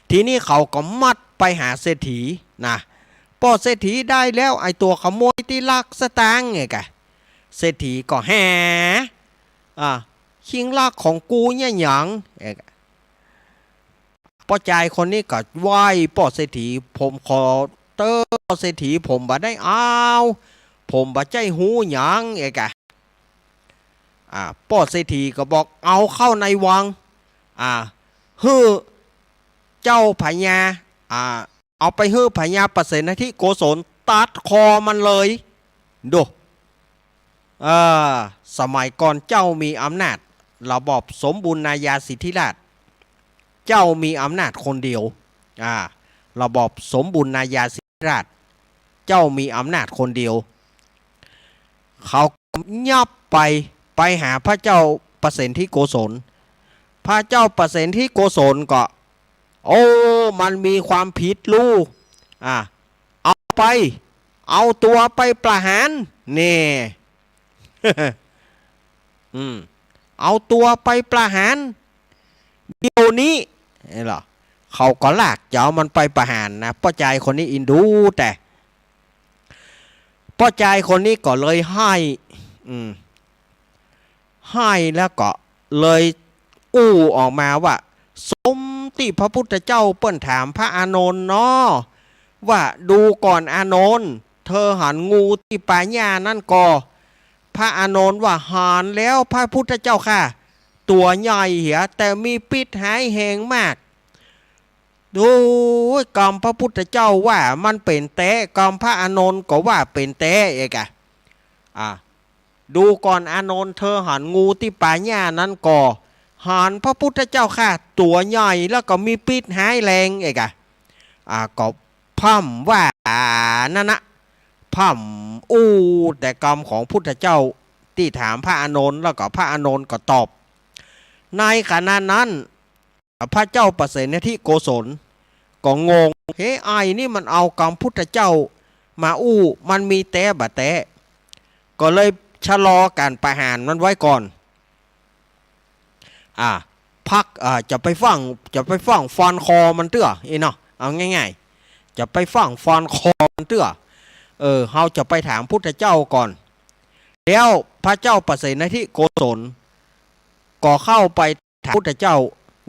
ทีนี้เขาก็มัดไปหาเศรษฐีนะพอเศรษฐีได้แล้วไอตัวขโมยที่ลักสตางค์ไงกะเศรษฐีก็แห่ชิงลักของกูเนี่ยหยังป้อใจคนนี้ก็ไหว้ป้อเศรษฐีผมขอเตอเศรษฐีผมบ่ได้ผมบ่ใจหูหยังป้อเศรษฐีก็บอกเอาเข้าในวังฮือเจ้าพญาเอาไปฮือพญาประเสนที่โกศลตัดคอมันเลยดูสมัยก่อนเจ้ามีอำนาจระบอบสมบูรณาญาสิทธิราชเจ้ามีอำนาจคนเดียวระบอบสมบูรณาญาสิทธิราชเจ้ามีอำนาจคนเดียวเขายับไปหาพระเจ้าประเสนที่โกศลพระเจ้าประเสนที่โกศลก็มันมีความผิดลูกเอาตัวไปประหารนี่ เอาตัวไปประหารเดี๋ยวนี้นี่หรอเขาก็ลากจะเอามันไปประหารนะป้อใจคนนี้อินดูแต่ป้อใจคนนี้ก็เลยให้แล้วก็เลยออกมาว่าสมที่พระพุทธเจ้าเปิ้นถามพระอานนท์เนาะว่าดูก่อนอานนท์เธอหันงูที่ป่าหญ้านั่นก็พระอานนท์ว่าหันแล้วพระพุทธเจ้าค่ะตัวใหญ่เหียแต่มีพิษหายแหงมากดูกรรมพระพุทธเจ้าว่ามันเป็นแต้กรรมพระอานนท์ก็ว่าเป็นแต้ ดูก่อนอานนท์เธอหันงูที่ป่าหญ้านั้นก่อหันพระพุทธเจ้าค่ะตัวใหญ่แล้วก็มีพิษหายแรงเอกก็พ่ำว่านั่นนะพ่ำแต่กรรมของพุทธเจ้าที่ถามพระอานนท์แล้วก็พระอานนท์ก็ตอบในขณะนั้นพระเจ้าประเสนทิโกศลก็งงเฮ้ไอ้นี่มันเอากรรมพุทธเจ้ามามันมีแต่บะแต่ก็เลยชะลอการประหารมันไว้ก่อนพักจะไปฟังฟันคอมันเตื้อเนาะเอาง่ายๆจะไปฟังฟันคอมันเตื้อเราจะไปถามพุทธเจ้าก่อนแล้วพระเจ้าประเสนทิโกศลก็เข้าไปถามพุทธเจ้า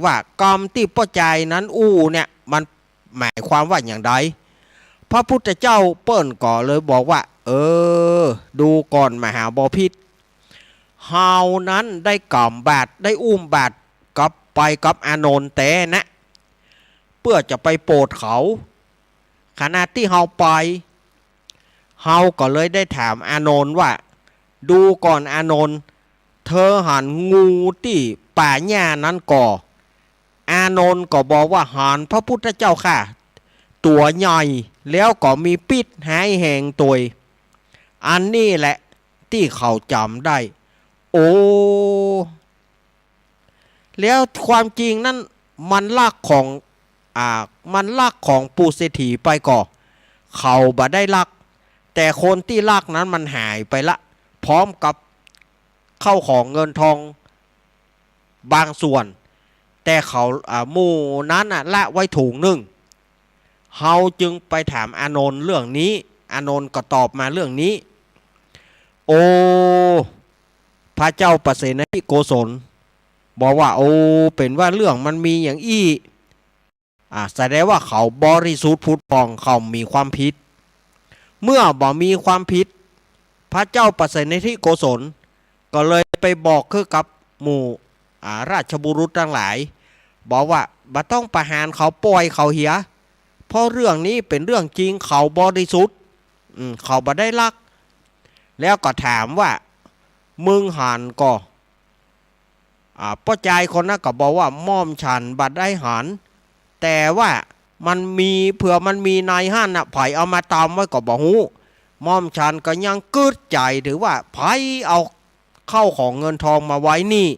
ว่ากรรมที่ป้อใจนั้นเนี่ยมันหมายความว่าอย่างไรพระพุทธเจ้าเปิ้นก่อเลยบอกว่าดูก่อนมหาบพิตรเฮานั้นได้กล่อมบาทได้บาทกับไปกับอานนท์แต่นะเพื่อจะไปโปรดเขาขณะที่เฮาไปเฮาก็เลยได้ถามอานนท์ว่าดูก่อนอานนท์เธอหันงูที่ป่าหญ้านั้นก่ออานนท์ก็บอกว่าหันพระพุทธเจ้าค่ะตัวใหญ่แล้วก็มีพิษหายแหงตัวอันนี้แหละที่เขาจำได้แล้วความจริงนั้นมันลากของปูเศรษฐีไปก่อเขาบ่ได้ลักแต่คนที่ลักนั้นมันหายไปละพร้อมกับเข้าของเงินทองบางส่วนแต่เขาหมู่นั้นละไว้ถุงหนึ่งเฮาจึงไปถามอานนท์เรื่องนี้อานนท์ก็ตอบมาเรื่องนี้พระเจ้าประเสนทิโกศลบอกว่าเป็นว่าเรื่องมันมีอย่างแสดงว่าเขาบริสุทธิ์ผุดผ่องเขามีความผิดเมื่อบ่มีความผิดพระเจ้าประเสนทิโกศลก็เลยไปบอกคือกับหมู่ราชบุรุษทั้งหลายบอกว่าบ่ต้องประหารเขาปล่อยเขาเหียเพราะเรื่องนี้เป็นเรื่องจริงเขาบริสุทธิ์เขาบ่ได้ลักแล้วก็ถามว่ามึงหันก็ป้าใจคนนั้นก็บอกว่าม่อมฉันบัดได้หันแต่ว่ามันมีเผื่อมันมีนายห้านไผเอามาตามไว้ก็บอกฮู้ม่อมฉันก็ยังกึดใจถือว่าไผเอาเข้าของเงินทองมาไว้นี่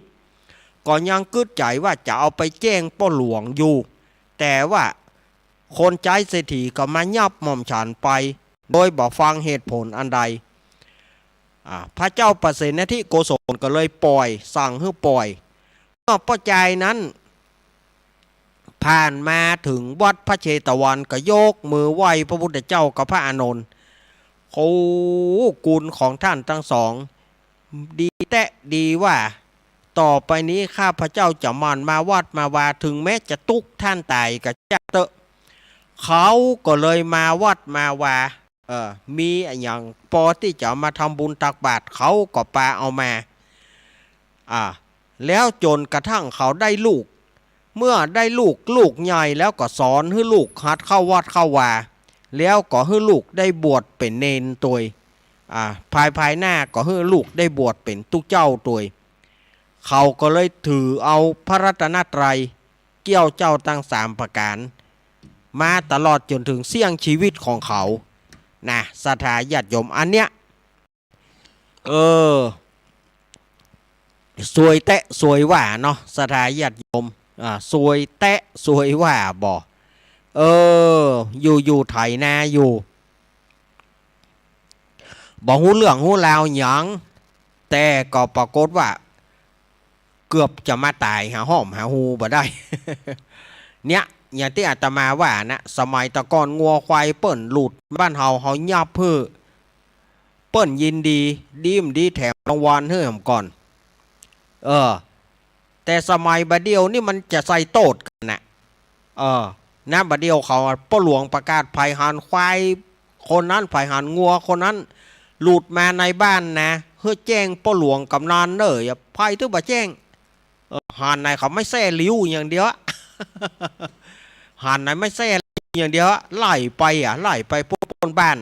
ก็ยังกึดใจว่าจะเอาไปแจ้งป้อหลวงอยู่แต่ว่าคนใจเศรษฐีก็มายับม่อมฉันไปโดยบอกฟังเหตุผลอันใดพระเจ้าประเสนทิโกศลก็เลยปล่อยสั่งให้ปล่อยเมื่อป้อใจนั้นผ่านมาถึงวัดพระเชตวันก็ยกมือไหว้พระพุทธเจ้ากับพระอานนท์กุลของท่านทั้งสองดีแต่ดีว่าต่อไปนี้ข้าพระเจ้าจะมันมาวัดมาวาถึงแม้จะตุกท่านตายกับเจ้าเตอะเขาก็เลยมาวัดมาวามีอย่างปอที่จะมาทำบุญตักบาตรเขาก็ปาเอามาแล้วจนกระทั่งเขาได้ลูกเมื่อได้ลูกใหญ่แล้วก็สอนให้ลูกหัดเข้าวัดเข้าวาแล้วก็ให้ลูกได้บวชเป็นเนนตัวภายหน้าก็ให้ลูกได้บวชเป็นตุเจ้าตัวเขาก็เลยถือเอาพระรัตนตรัยเกี่ยวเจ้าตั้ง3ประการมาตลอดจนถึงเสี่ยงชีวิตของเขานะศรัทธาญาติโยมอันเนี้ยสวยแตะสวยว่าเนาะศรัทธาญาติโยมสวยแตะสวยว่าบ่อยู่ไถนาอยู่บ่ฮู้เรื่องฮู้ราวหยังแต่ก็ปรากฏว่าเกือบจะมาตายหาห้อมหาฮูบ่ได้ เนี่ยอย่างที่อาตมาว่านะสมัยตะก่อนงัวควายเปิ้นหลุดบ้านเฮายับเพื่อเปิ้นยินดีดีแถมรางวัลให้ผมก่อนแต่สมัยบัดเดียวนี่มันจะใส่โตดกันนะนะบัดเดียวเขาป้อหลวงประกาศภัยหันควายคนนั้นภัยหันงัวคนนั้นหลุดมาในบ้านนะเพื่อแจ้งป้อหลวงกำนันอย่าภัยถึงบ่แจ้งหันไหนเขาไม่แซ่ลิ้วอย่างเดียว หันไหนไม่แซ่อย่างเดียวไล่ไปพวกคนบ้าน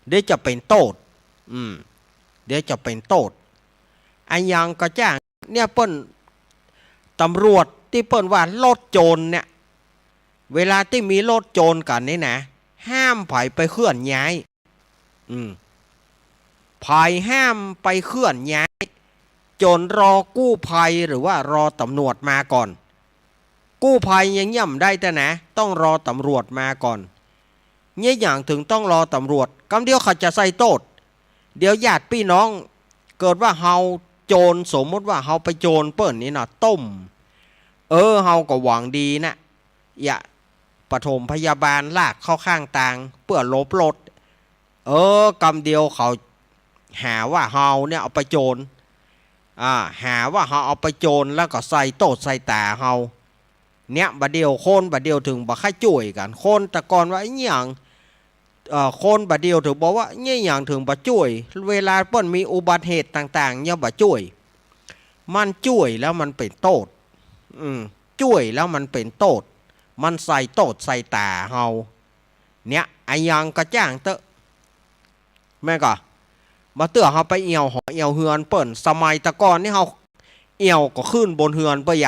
เดี๋ยวจะเป็นโตดเดี๋ยวจะเป็นโตด อันยังก็จ้างเนี่ยเปิ้นตำรวจที่เปิ้นว่าโลดโจรเนี่ยเวลาที่มีโลดโจรกันนี่นะห้ามไผไปเคลื่อนย้ายไผห้ามไปเคลื่อนย้ายจนรอกู้ภัยหรือว่ารอตำรวจมาก่อนกู้ภัยยังย่ำได้แต่นะต้องรอตำรวจมาก่อนเนี่ยอย่างถึงต้องรอตำรวจกำเดียวเขาจะใส่โทษเดี๋ยวญาติพี่น้องเกิดว่าเฮาโจรสมมติว่าเฮาไปโจรเปิ้นนี่นะต้มเฮาก็หวังดีนะอย่าปฐมพยาบาลลากเข้าข้างทางเพื่อลบรถกำเดียวเขาหาว่าเฮาเนี่ยเอาไปโจรหาว่าเฮาเอาไปโจรแล้วก็ใส่โต๊ะใส่ตาเฮาเนี่ยบัดเดียวคนบัดเดียวถึงบ่ค่อยช่วยกันคนแต่ก่อนว่าไอ้หยังคนบัดเดียวถึงบอกว่าเนี่ยอย่างถึงบ่ช่วยเวลาเปิ้นมีอุบัติเหตุต่างๆเนี่ยบ่ช่วยมันช่วยแล้วมันเป็นโทษช่วยแล้วมันเป็นโทษมันใส่โทษใส่ตาเฮาเนี่ยไอ้ยังก็จ้างเตอะแม่ก็มาเตื้อเฮาไปเอี่ยวหอเอี่ยวเฮือนเปิ้นสมัยตะก่อนนี่เฮาเอี่ยวก็ขึ้นบนเฮือนเปิ้น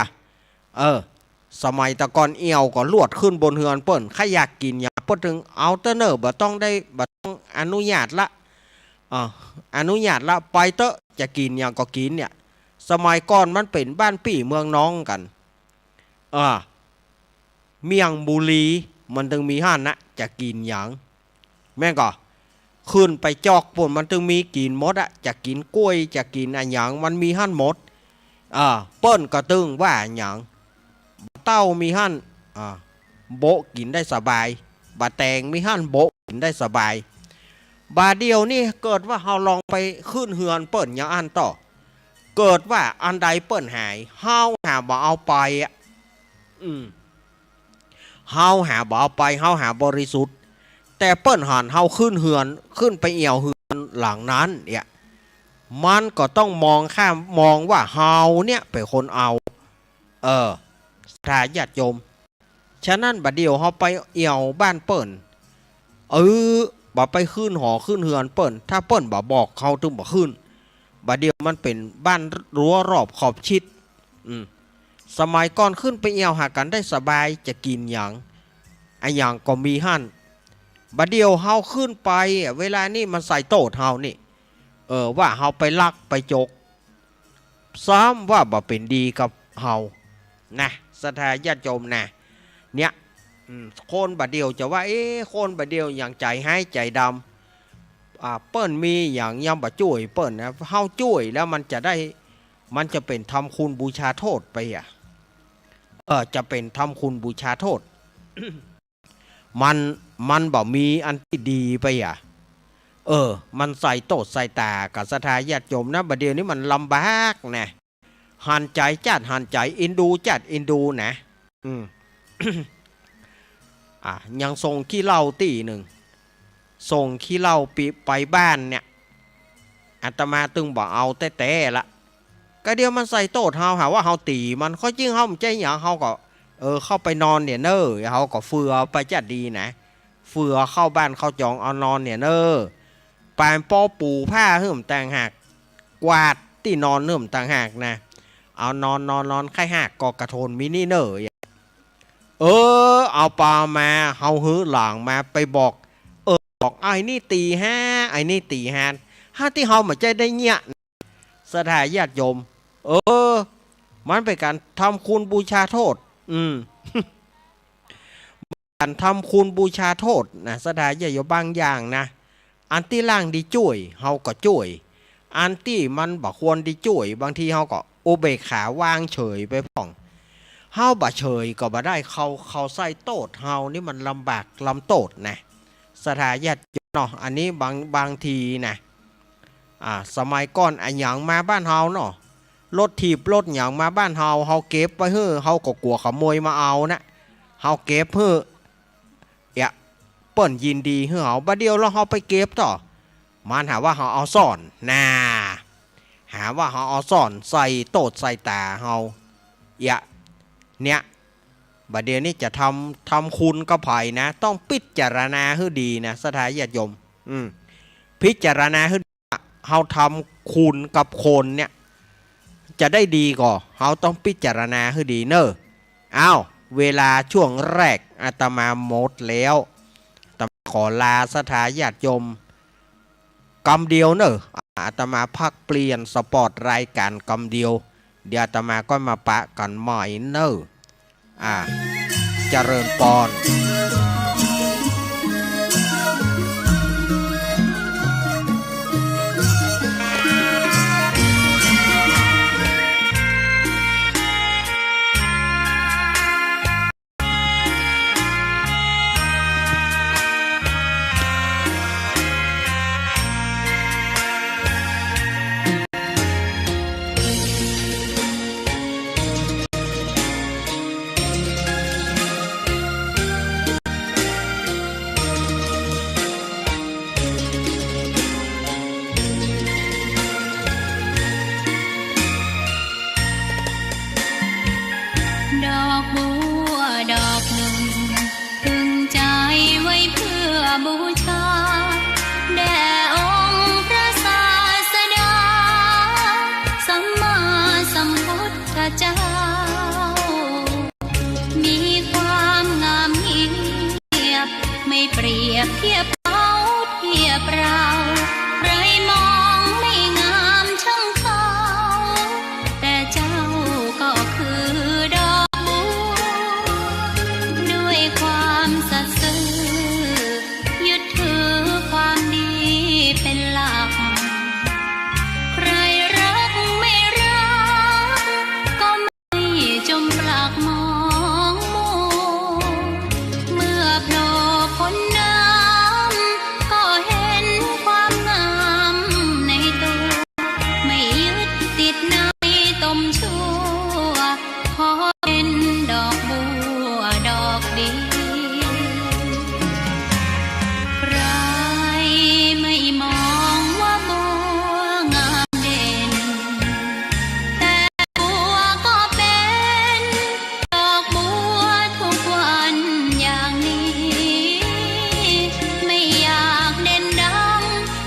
สมัยตะก่อนเอี่ยวก็ลวดขึ้นบนเฮือนเปิ้นใครอยากกินหยังเปิ้นถึงเอาเตอเนอร์บ่ต้องอนุญาตละอนุญาตละไปเตอะจะกินหยังก็กินเนี่ยสมัยก่อนมันเป็นบ้านปี่เมืองน้องกันเมียงบุรีมันถึงมีห้านนะจะกินหยังแม่ก็ขึ้นไปจอกปุ่นมันถึงมีกินหมดจะกินกล้วยจะกินอะไรหยังมันมีห้านหมดเปิ้นก็ตึงว่าหยังเต้ามีหั่นโบกินได้สบายบะแตงมีหั่นโบกินได้สบายบาเดียวนี่เกิดว่าเฮาลองไปขึ้นเฮือนเปิ้นอย่างอันต่อเกิดว่าอันใดเปิ้นหายเฮาหาบ่เอาไปเฮาหาบ่เอาไปเฮาหาบริสุทธิ์แต่เปิ้นหันเฮาขึ้นเฮือนขึ้นไปเอี่ยวเฮือนหลังนั้นเนี่ยมันก็ต้องมองข้ามมองว่าเฮาเนี่ยเป็นคนเอาถ้าญาติโยมฉะนั้นบัดเดียวเฮาไปเอี่ยวบ้านเปิ้นบ่ไปขึ้นหอขึ้นเฮือนเปิ้นถ้าเปิ้นบ่บอกเขาถึงบ่ขึ้นบัดเดียวมันเป็นบ้านรั้วรอบขอบชิดสมัยก่อนขึ้นไปเอี่ยวหากันได้สบายจะกินหยังไอ้หยังก็มีหั่นบัดเดียวเฮาขึ้นไปเวลานี้มันใส่โต๊ะเฮานี่ว่าเฮาไปลักไปจกซ้ำว่าบ่เป็นดีกับเฮานะสถาญาติโยมนะเนี่ยโคนบาเดียวจะว่าโคนบาเดียวอย่างใจให้ใจดำเปิ้นมีอย่างย่ำบะจุ้ยเปิ้นนะเฮาจุ้ยแล้วมันจะได้มันจะเป็นทำคุณบูชาโทษไปจะเป็นทำคุณบูชาโทษ มันบ่มีอันที่ดีไปมันใส่โตดใส่ตากับสถาญาติโยมนะบาเดียวนี้มันลำบากนะหันใจจัดหันใจอินดูจัดอินดูนะยังส่งขี้เหล้าตีหนึ่งส่งขี้เหล้าไปบ้านเนี่ยอาตมาตึงบอกเอาแต่ละก็เดียวมันใส่โต๊ะเฮาหาว่าเฮาตีมันข้อจริงเฮาไม่ใช่หยังเฮาก็เข้าไปนอนเนี่ยเฮาก็เฟือไปจัดดีนะเฟือเข้าบ้านเข้าจองเอานอนเนี่ยปานปอปูผ้าเหิมต่างหากกวาดที่นอนเหิมต่างหากนะเอานอนไข่หักกอกระโทนมินิเอาปลามาเฮาหื้อหลังมาไปบอกบอกไอ้นี่ตีห้าไอ้นี่ตีห้าที่เฮามาใจได้เนี่ยสถาญาติโยมมันเป็นการทำคุณบูชาโทษการทำคุณบูชาโทษนะสถาญาติโยมบางอย่างนะอันที่ล่างดีจุ้ยเฮาก็จุ้ยอันที่มันบ่ควรดีจุ้ยบางทีเฮาก็อุเบกขาวางเฉยไปพ่องเฮาบ่เฉยก็บ่ได้เขาใส่โตดเฮานี่มันลำบากลำโตดนะสถาญาติเนาะอันนี้บางทีนะสมัยก่อนอันหยังมาบ้านเฮาเนาะรถถีบรถหยังมาบ้านเฮาเก็บไว้เฮ้อเฮาก็กลัวขโมยมาเอานะเฮาเก็บเฮ้อเปิ้นยินดีเฮ้อเฮาบัดเดียวแล้วเฮาไปเก็บต่อมันหาว่าเฮาเอาซ่อนหาว่าเฮาเอาซ่อนใส่โตดใส่ตาเฮาเนี่ยบัดเดี๋ยวนี้จะทำคุณกับไผ่นะต้องพิจารณาให้ดีนะสถาญาติโยมพิจารณาให้เฮาทำคุณกับคนเนี่ย จะได้ดีก็เราต้องพิจารณาให้ดีเนอะอ้าวเวลาช่วงแรกอาตมาหมดแล้วอาตมาขอลาสถาญาติโยมกำเดียวเนอะอาตมาพักเปลี่ยนสปอร์ตรายการกำเดียวเดี๋ยวอาตมาก็มาปะกันใหม่เนอะเจริญปอนดอกบัวดอกหนึ่งพึงใจไว้เพื่อบูชาแด่องค์พระศาสดาสัมมาสัมพุทธเจ้ามีความงามเงียบไม่เปรียบเทียบเขาเทียบเราใครมองไม่งามช่างเขาแต่เจ้าก็คือดอกบัวด้วยความสัตย์ซื่อยึดถือความดีเป็นหลักใครรักไม่รักก็ไม่จมปลักมองมัวเมื่อโผล่พ้นน้ำก็เห็นความงามในตัวไม่ยึดติดในตมชั่วขอเป็นดอกบัวดอกดีใครไม่มองว่าบัวงามเด่นแต่บัวก็เป็นดอกบัวทุกวันอย่างนี้ไม่อยากเด่นดัง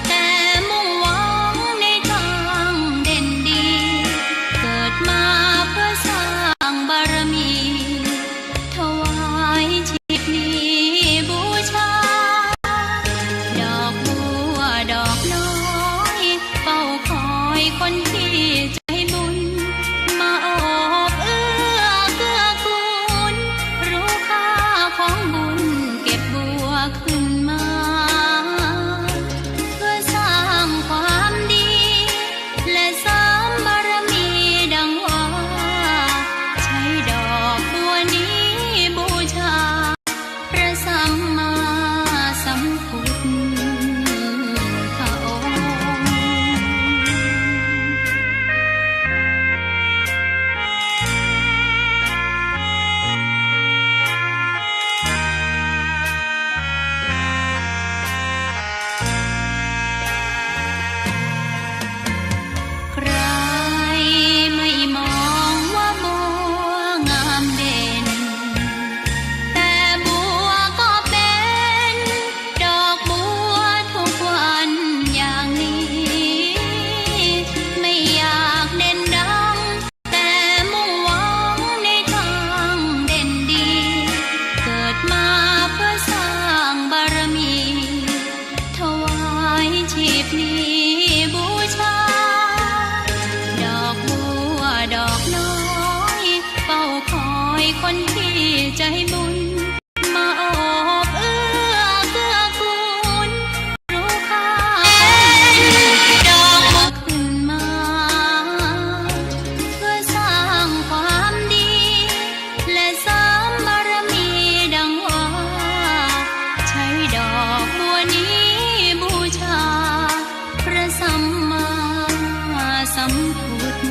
แต่มุ่งหวังในทางเด่นดีเกิดมาเพื่อสร้างบารมีถวายชีพนี้บูชาดอกบัวดอกน้อยเฝ้าคอยคนที่ใจบุญมาโอบเอื้อเกื้อกูลรู้ค่าของบุญเก็บบัวขึ้นมาเพื่อสร้างความดีและเสริมบารมีดังว่าใช้ดอกบัวนี้บูชาพระสัมมาสัมพุทธองค์ ใครไม่มองว่าบัวงามเด่นแต่บัวก็เป็นดอกบัวทุกวันอย่างนี้ไม่อยากเด่นดังแต่มุ่งหวังในทางเด่นดีเกิดมาเพื่อสร้างบารมีถวายชีพนี้บูชาดอกบัวดอกน้อยเฝ้าคอยคนที่ใจบุญมาโอบเอื้อเกื้อกูลรู้ค่าดอกบัวขึ้นมาเพื่อสร้างความดีและเสริมบารมีดังว่าใช้ดอกบัวนี้บูชาพระสัมมาสัมพุทธ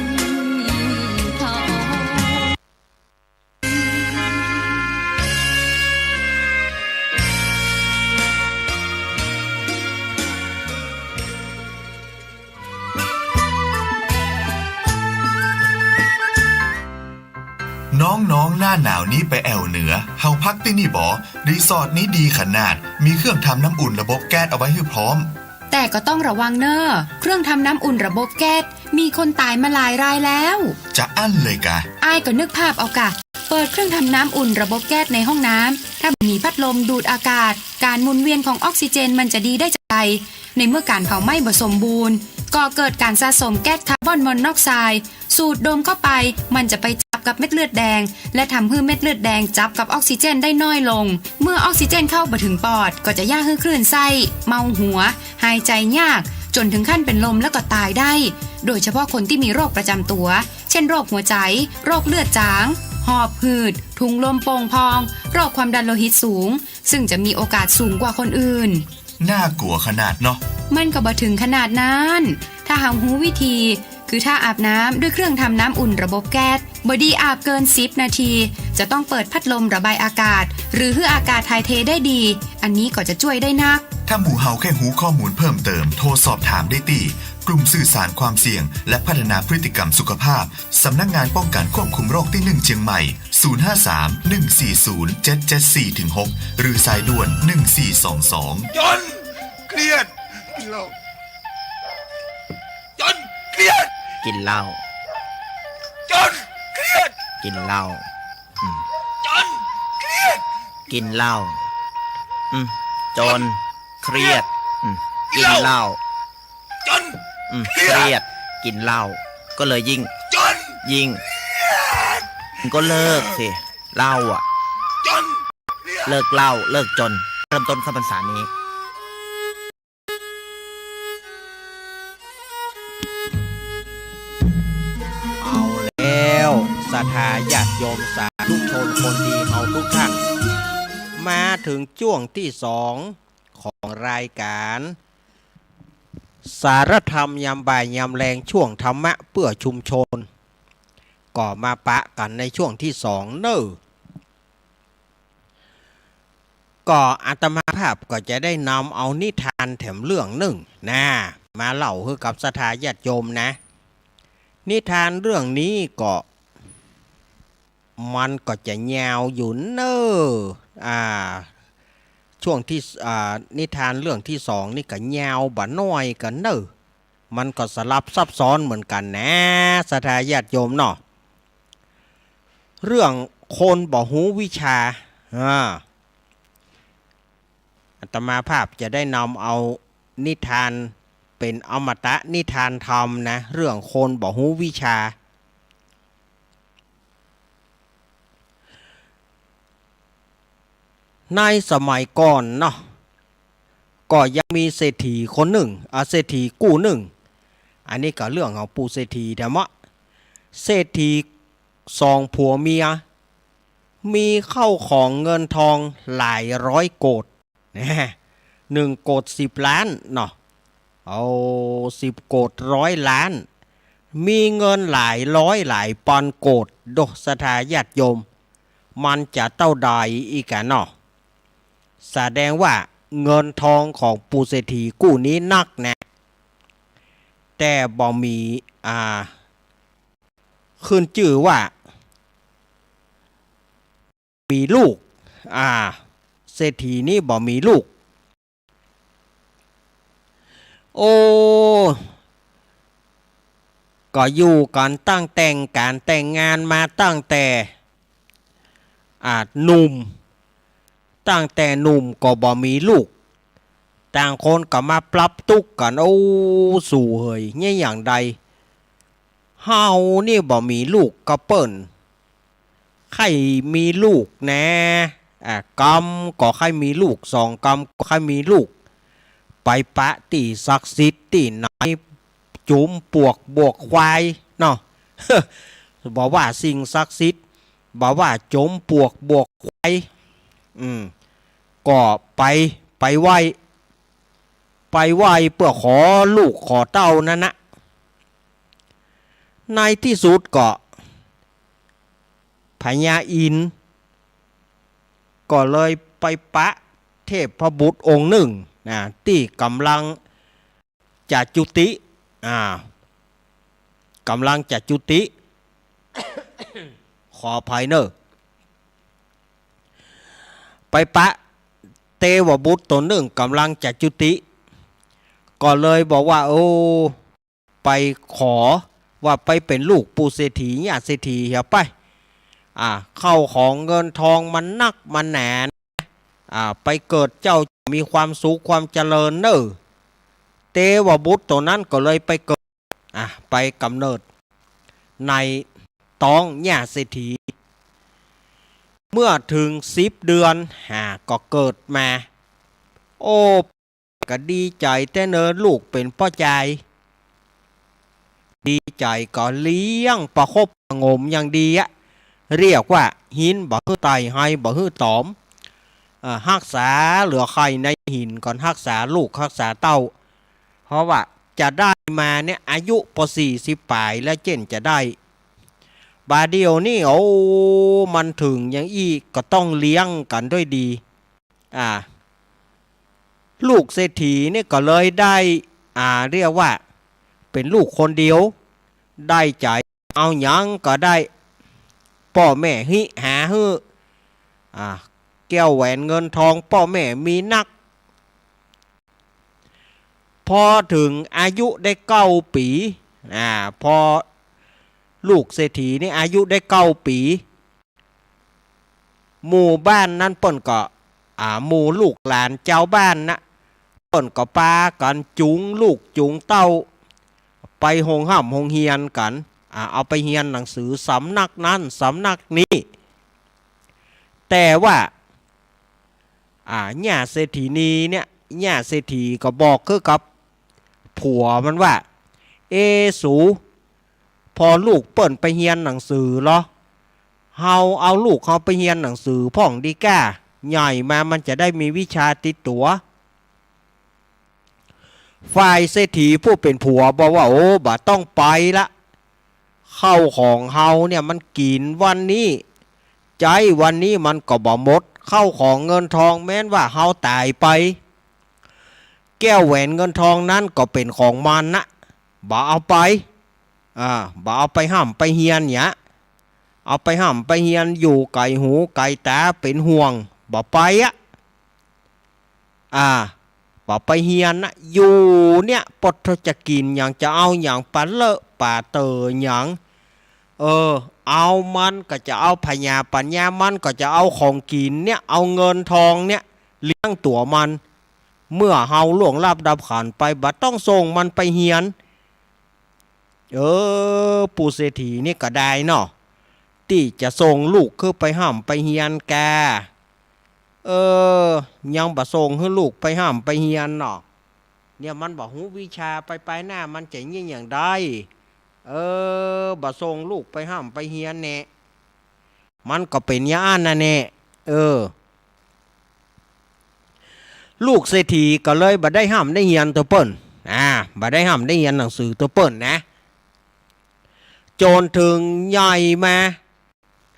องค์ น้องๆหน้าหนาวนี้ไปแอวเหนือเฮาพักที่นี่บ่รีสอร์ทนี้ดีขนาดมีเครื่องทำน้ำอุ่นระบบแก๊สเอาไว้ให้พร้อม แต่ก็ต้องระวังเนอะเครื่องทำน้ำอุ่นระบบแก๊สมีคนตายมาหลายรายแล้ว จะอั้นเลยกะ อ้ายก็นึกภาพเอากะเปิดเครื่องทำน้ำอุ่นระบบแก๊สในห้องน้ำถ้ามีพัดลมดูดอากาศการหมุนเวียนของออกซิเจนมันจะดีได้จังไดในเมื่อการเผาไหม้บ่สมบูรณ์ก็เกิดการสะสมแก๊สคาร์บอนมอนอกไซด์สูดดมเข้าไปมันจะไปจับกับเม็ดเลือดแดงและทำให้เม็ดเลือดแดงจับกับออกซิเจนได้น้อยลงเมื่อออกซิเจนเข้าบ่ถึงปอดก็จะย่าให้คลื่นไส้เมาหัวหายใจยากจนถึงขั้นเป็นลมแล้วก็ตายได้โดยเฉพาะคนที่มีโรคประจำตัวเช่นโรคหัวใจโรคเลือดจางหอบหืดถุงลมโป่งพองโรคความดันโลหิตสูงซึ่งจะมีโอกาสสูงกว่าคนอื่นน่ากลัวขนาดเนาะมันก็บ่ถึงขนาดนั้นถ้าหาหูวิธีคือถ้าอาบน้ำด้วยเครื่องทำน้ำอุ่นระบบแก๊สบอดี้อาบเกิน10นาทีจะต้องเปิดพัดลมระบายอากาศหรือให้อากาศถ่ายเทได้ดีอันนี้ก็จะช่วยได้นักถ้าหมู่เฮาแค่หูข้อมูลเพิ่มเติมโทรสอบถามได้ที่กลุ่มสื่อสารความเสี่ยงและพัฒนาพฤติกรรมสุขภาพสำนักงานป้องกันควบคุมโรคที่1เชียงใหม่053-140-774-6หรือสายด่วน1422จนเครียดกินเหล้าจนเครียดกินเหล้าจนเครียดกินเหล้าจนเครียดกินเหล้าจนเครียดกินเหล้าจนเครียดกินเหล้าก็เลยยิ่งก็เลิกสิเหล้าอ่ะจนเลิกเหล้าเลิกจนเริ่มต้นเข้าพรรษานี้เอาแล้วศรัทธาญาติโยมสาธุชนคนดีเฮาทุกท่านมาถึงช่วงที่2ของรายการสารธรรมยามบ่ายยามแรงช่วงธรรมะเพื่อชุมชนก็มาปะกันในช่วงที่2เนอะก็อาตมาภาพก็จะได้นำเอานิทานแถมเรื่องหนึ่งนะมาเล่าให้กับศรัทธาญาติโยมนะนิทานเรื่องนี้ก็มันก็จะยาวอยู่เนอะช่วงที่นิทานเรื่องที่2นี่ก็ยาวบ่น้อยกันเนอะมันก็สลับซับซ้อนเหมือนกันนะศรัทธาญาติโยมเนาะเรื่องคนบ่ฮู้วิชาอาตมาภาพจะได้นำเอานิทานเป็นอมตะนิทานธรรมนะเรื่องคนบ่ฮู้วิชาในสมัยก่อนเนาะก็ยังมีเศรษฐีคนหนึ่งเศรษฐีกู้หนึ่งอันนี้ก็เรื่องของปู่เศรษฐีแต่ว่าเศรษฐี2ผัวเมียมีเข้าของเงินทองหลายร้อยโกฏ1โกฏ10ล้านเนาะเอา10โกฏ100ล้านมีเงินหลายร้อยหลายพันโกฏดอกศรัทธาญาติโยมมันจะเต้าใดอีกกันเนาะแสดงว่าเงินทองของปู่เศรษฐีกู้นี้นักนะแต่บ่มีขึ้นชื่อว่ามีลูกเศรษฐีนี่บ่มีลูกโอ้ก็อยู่กันตั้งแต่งการแต่งงานมาตั้งแต่หนุ่มตั้งแต่หนุ่มก็บ่มีลูกต่างคนก็มาปรับทุกข์กันโอ้สู่เฮยเนี่ยอย่างใดเฮานี่บ่มีลูกก็เปิ้นใครมีลูกแน่กรรมก็ใครมีลูก2กรรมก็ใครมีลูกไปปะตีศักดิ์สิทธิ์ตีไหนจุมปวกบวกควายเนาะ บอกว่าสิ่งศักดิ์สิทธิ์บอกว่าจมปวกบวกควายก็ไปไหว้เพื่อขอลูกขอเต้านั่นนะในที่สุดก็พญาอินทร์ก็เลยไปปะเทพบุตรองค์หนึ่งที่กำลังจะจุติกำลังจะจุติ ขออภัยเนอะไปปะเทวบุตรตัวหนึ่งกำลังจะจุติ ก็เลยบอกว่าโอ้ไปขอว่าไปเป็นลูกปู่เศรษฐีญาติเศรษฐีเหี่ยไปเข้าของเงินทองมันนักมันแหนไปเกิดเจ้ามีความสุขความเจริญเนอเทวบุตรตัวนั้นก็เลยไปเกิดไปกำเนิดในท้องญาติเศรษฐีเมื่อถึง10 เดือนก็เกิดมาโอ้ก็ดีใจแต่เนินลูกเป็นพ่อใจดีใจก็เลี้ยงประคบประงมอย่างดีเรียกว่าหินบ่ฮื้อไตให้บ่ฮื้อตอมรักษาเหลือใครในหินก่อนรักษาลูกรักษาเต้าเพราะว่าจะได้มาเนี่ยอายุพอ40 ปลายแล้วเจนจะได้บาเดียวนี่โอ้มันถึงอย่างอีก็ต้องเลี้ยงกันด้วยดีลูกเศรษฐีนี่ก็เลยได้เรียกว่าเป็นลูกคนเดียวได้ใจเอาหยังก็ได้พ่อแม่หาฮื้อแก้วแหวนเงินทองพ่อแม่มีนักพอถึงอายุได้9 ปีพอลูกเศรษฐีนี่อายุได้9 ปีหมู่บ้านนั้นเปิ้นก็หมู่ลูกหลานเจ้าบ้านนะเปิ้นก็ปากันจุงลูกจุงเต้าไปโรงห้ำโรงเรียนกันเอาไปเรียนหนังสือสำนักนั้นสำนักนี้แต่ว่าญาติเศรษฐีนีเนี่ยญาติเศรษฐีก็บอกคือกับผัวมันว่าสูพอลูกเปิ้นไปเรียนหนังสือเหรอเฮาเอาลูกเขาไปเรียนหนังสือพ่องดีก้าใหญ่มามันจะได้มีวิชาติดตัวฝ่ายเศรษฐีผู้เป็นผัวบอกว่าโอ้บ่ต้องไปละเข้าของเฮาเนี่ยมันกินวันนี้ใจวันนี้มันก็บ่หมดเข้าของเงินทองแม้นว่าเฮาตายไปแก้วแหวนเงินทองนั้นก็เป็นของมันนะบ่เอาไปบ่เอาไปห้ำไปเฮียนเนี่ยเอาไปห้ำไปเฮียนอยู่ไก่หูไก่ตาเป็นห่วงบ่ไปบ่ไปเฮียนนะอยู่เนี่ยปดจะกินอย่างจะเอาอย่างปลาเลอะปลาเตออย่างเอามันก็จะเอาพญาปัญญามันก็จะเอาของกินเนี่ยเอาเงินทองเนี่ยเลี้ยงตัวมันเมื่อเฮาล่วงลับดับขันไปบัดต้องส่งมันไปเฮียนปู่เศรษฐีนี่ก็ได้เนาะที่จะส่งลูกคือไปห้ำไปเฮียนแกยังบ่ส่งให้ลูกไปห้ำไปเฮียนเนาะเนี่ยมันบ่ฮู้วิชาไปหน้ามันจะยิ่งอย่างใดบ่ส่งลูกไปห้ำไปเฮียนแน่มันก็เป็นย่านน่ะแน่ลูกเศรษฐีก็เลยบ่ได้ห้ำได้เฮียนตัวเปิ้นบ่ได้ห้ำได้เฮียนหนังสือตัวเปิ้นนะจนถึงใหญ่มา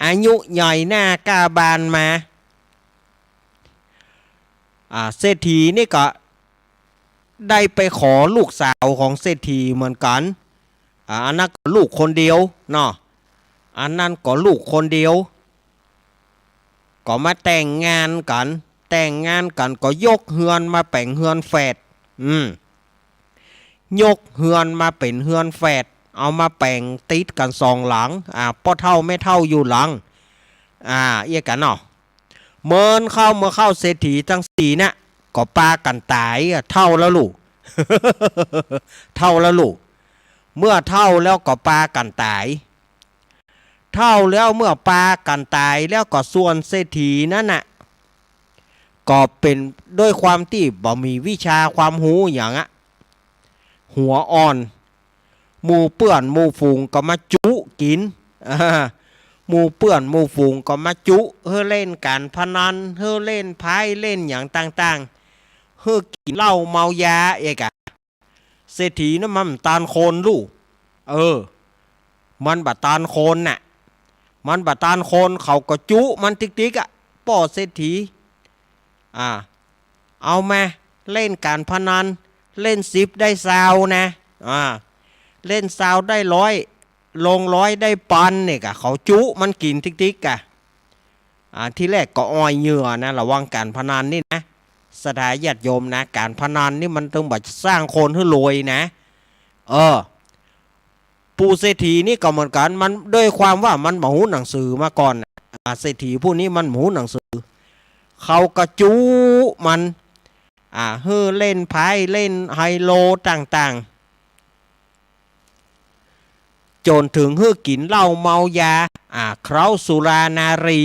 อายุใหญ่หน้ากาบานมาเศรษฐีนี่ก็ได้ไปขอลูกสาวของเศรษฐีเหมือนกันอันนั้นก็ลูกคนเดียวเนาะอันนั้นก็ลูกคนเดียวก็มาแต่งงานกันก็ยกเฮือนมาแต่งเฮือนแฝดยกเฮือนมาเป็นเฮือนแฝดเอามาแปลงติดกัน2 หลังพ่อเท่าไม่เท่าอยู่หลังเอียกันเนาะเมื่อเข้าเศรษฐีทั้ง4เนี่ยก็ปากันตายเท่าแล้วลูก เท่าแล้วลูกเมื่อเท่าแล้วก็ปากันตายเท่าแล้วเมื่อปากันตายแล้วก็ส่วนเศรษฐีนั่นน่ะก็เป็นด้วยความที่บ่มีวิชาความรู้อย่างหัวอ่อนหมู่เปื้อนหมู่ฝูงก็มาจุกินหมู่เปื้อนหมู่ฝูงก็มาจุเล่นการพนันเล่นไพ่เล่นอย่างต่างๆกินเหล้าเมายาเศรษฐีนั้นมันตาลโคนลูกมันบะตาลโคนน่ะมันบะตาลโคนเขาก็จุมันติ๊กป่อเศรษฐีเอามาเล่นการพนันเล่น10ได้20นะเล่น20ได้100ลง100ได้ปันเนี่ยเขาจุมันกินติ๊กที่แรกก็อ้อยเหยื่อนะระวังการพนันนี่นะ สถาญาติโยมนะการพนันนี่มันต้องแบบสร้างคนให้รวยนะปูเศรษฐีนี่ก็เหมือนกันมันด้วยความว่ามันหมูหนังสือมาก่อนเศรษฐีผู้นี้มันหมูหนังสือเขากระจูมันเฮ้อเล่นไพ่เล่นไฮโลต่างๆจนถึงเฮ้อกินเหล้าเมายาเคล้าสุรานารี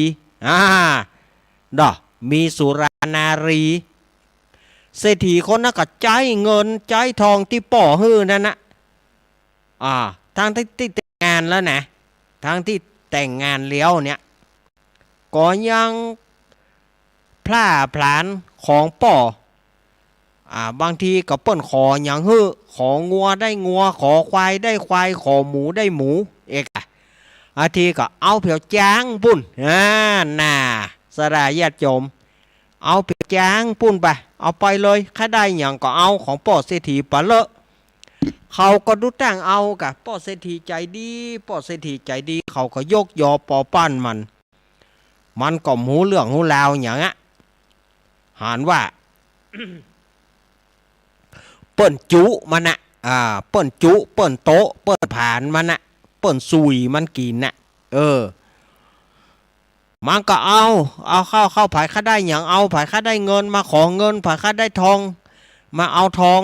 มีสุรานารีเศรษฐีคนนั้นก็ใจเงินใจทองที่ป่อฮื้อนั่นนะทั้งที่แต่งงานแล้วนะทั้งที่แต่งงานเลี้ยวเนี่ยก็ยังพล่าพลานของป่อบางทีก็เปิ้นขออย่างฮื้อของงัวได้งัวขอควายได้ควายขอหมูได้หมูอาทีก็เอาเผียวจ้างปุ่นน่าสระญาติโยมเอาเผียวจ้างปุ่นไปเอาไปเลยถ้าได้อย่างก็เอาของป่อเศรษฐีปะเลอะเขาก็ดูตั้งเอากะป่อเศรษฐีใจดีป่อเศรษฐีใจดีเขาก็ยกยอปอปั้นมันก็หูเรื่องหูราวอย่างหานว่า เปิ้นจุมันเปิ้นจุเปิ้นโต๊ะเปิ้นผ่านมันเปิ้นซุยมันกินมันก็เอาเข้าผายข้าได้อย่างเอาผายข้าได้เงินมาขอเงินผายข้าได้ทองมาเอาทอง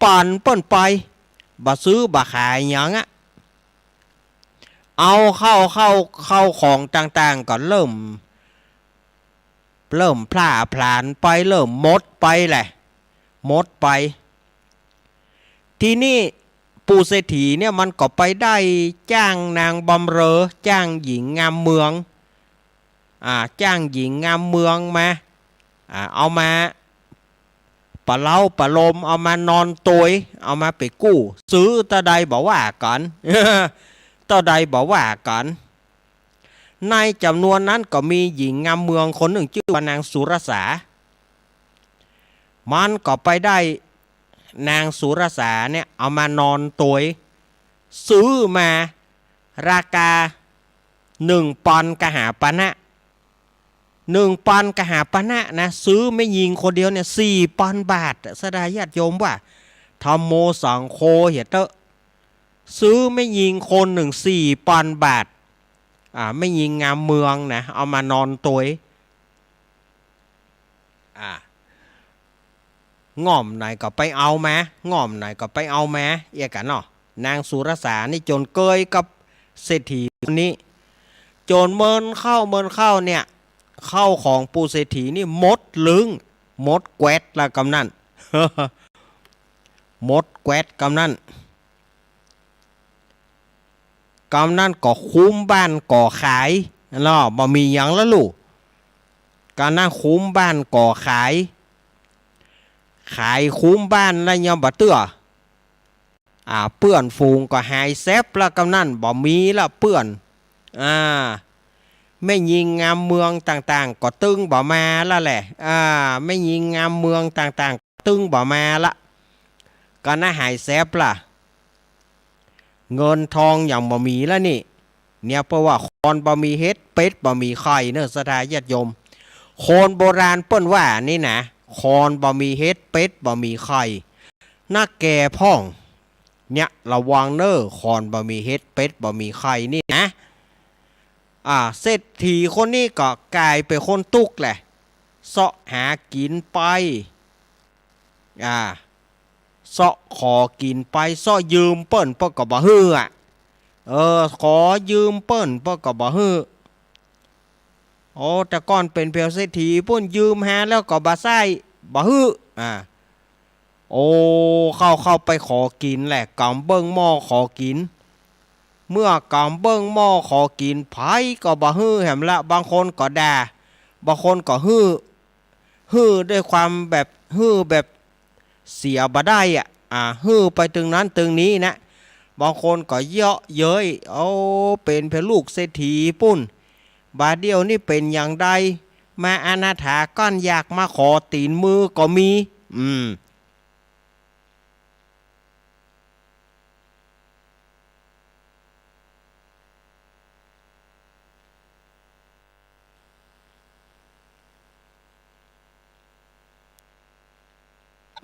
ปั่นเปิ้นไปบ่ซื้อบ่ขายอย่างเอาเข้าของต่างๆก็เริ่มพล่าพลานไปเริ่มหมดไปแหละหมดไปทีนี้ปูเศรษฐีเนี่ยมันก็ไปได้จ้างนางบำเรอจ้างหญิงงามเมืองจ้างหญิงงามเมืองมาเอามาปะเล้าปะลมเอามานอนตัวเอามาไปกู้ซื้อตะใดบอกว่ากันตะใดบอกว่ากันในจำนวนนั้นก็มีหญิงงามเมืองคนหนึ่งชื่อว่านางสุรสามันก็ไปได้นางสุรสาเนี่ยเอามานอนตัวซื้อมาราคา1 ปอนด์กะหาปะนะ1 ปอนด์กะหาปะนะนะซื้อไม่ยิงคนเดียวเนี่ย4 ปอนด์บาทสดาญาติโยมว่าธรรมโมสังโฆเหตุซื้อไม่ยิงคนหนึ่ง4 ปอนด์บาทไม่ยิงงามเมืองนะเอามานอนตัวง่อมไหนก็ไปเอามาง่อมไหนก็ไปเอามากันเนาะนางสุรสานี่จนเกยกับเศรษฐีนี้จนเมินเข้าเนี่ยเข้าของปูเศรษฐีนี่มดลึงมดแกวดละกำนั่น มดแกวดกำนั่นก็คุ้มบ้านก่อขายเนาะบ่มีหยังแล้วลูกการนั่งคุ้มบ้านก่อขายคุ้มบ้านแล้วยังบ่เตื้อเปื้อนฟูงก็หายแซบแล้วกำนั่นบ่มีละเปื้อนไม่ยิงงามเมืองต่างๆก็ตึงบ่มาละแหละไม่ยิงงามเมืองต่างๆตึงบ่มาละก็น่าหายแซบล่ะเงินทองอย่างบ่มีแล้วนี่เนี่ยเพราะว่าคนบ่มีเฮ็ดเป็ดบ่มีไข่เนอะสถาญาติโยมคนโบราณเปิ้นว่านี่นะคนบ่มีเฮ็ดเป็ดบ่มีไข่น่าแก่พ่องเนี่ยระวังเนอะคนบ่มีเฮ็ดเป็ดบ่มีไข่นี่นะเศรษฐีคนนี้ก็กลายเป็นคนตุกแหละเสาะหากินไปเสาะขอกินไปเสาะยืมเปิ้นเปิ้นก็บ่ฮื้อขอยืมเปิ้นเปิ้นก็บ่ฮื้อแต่ก่อนเป็นเพียวเศรษฐีปุ้นยืมหาแล้วก็บ่ใส่บ่ฮื้อเข้าไปขอกินแหละกำเบิ้งหม้อขอกินเมื่อกำเบิ้งหม้อขอกินไผก็บ่ฮื้อแหมละบางคนก็ด่าบางคนก็ฮื้อด้วยความแบบฮื้อแบบเสียบ่ได้ฮื้อไปตึงนั้นตึงนี้นะบางคนก็เยาะเย้ยเป็นเพียลูกเศรษฐีปุ้นบาดเดียวนี่เป็นอย่างใดมาอนาถาก้อนอยากมาขอตีนมือก็มี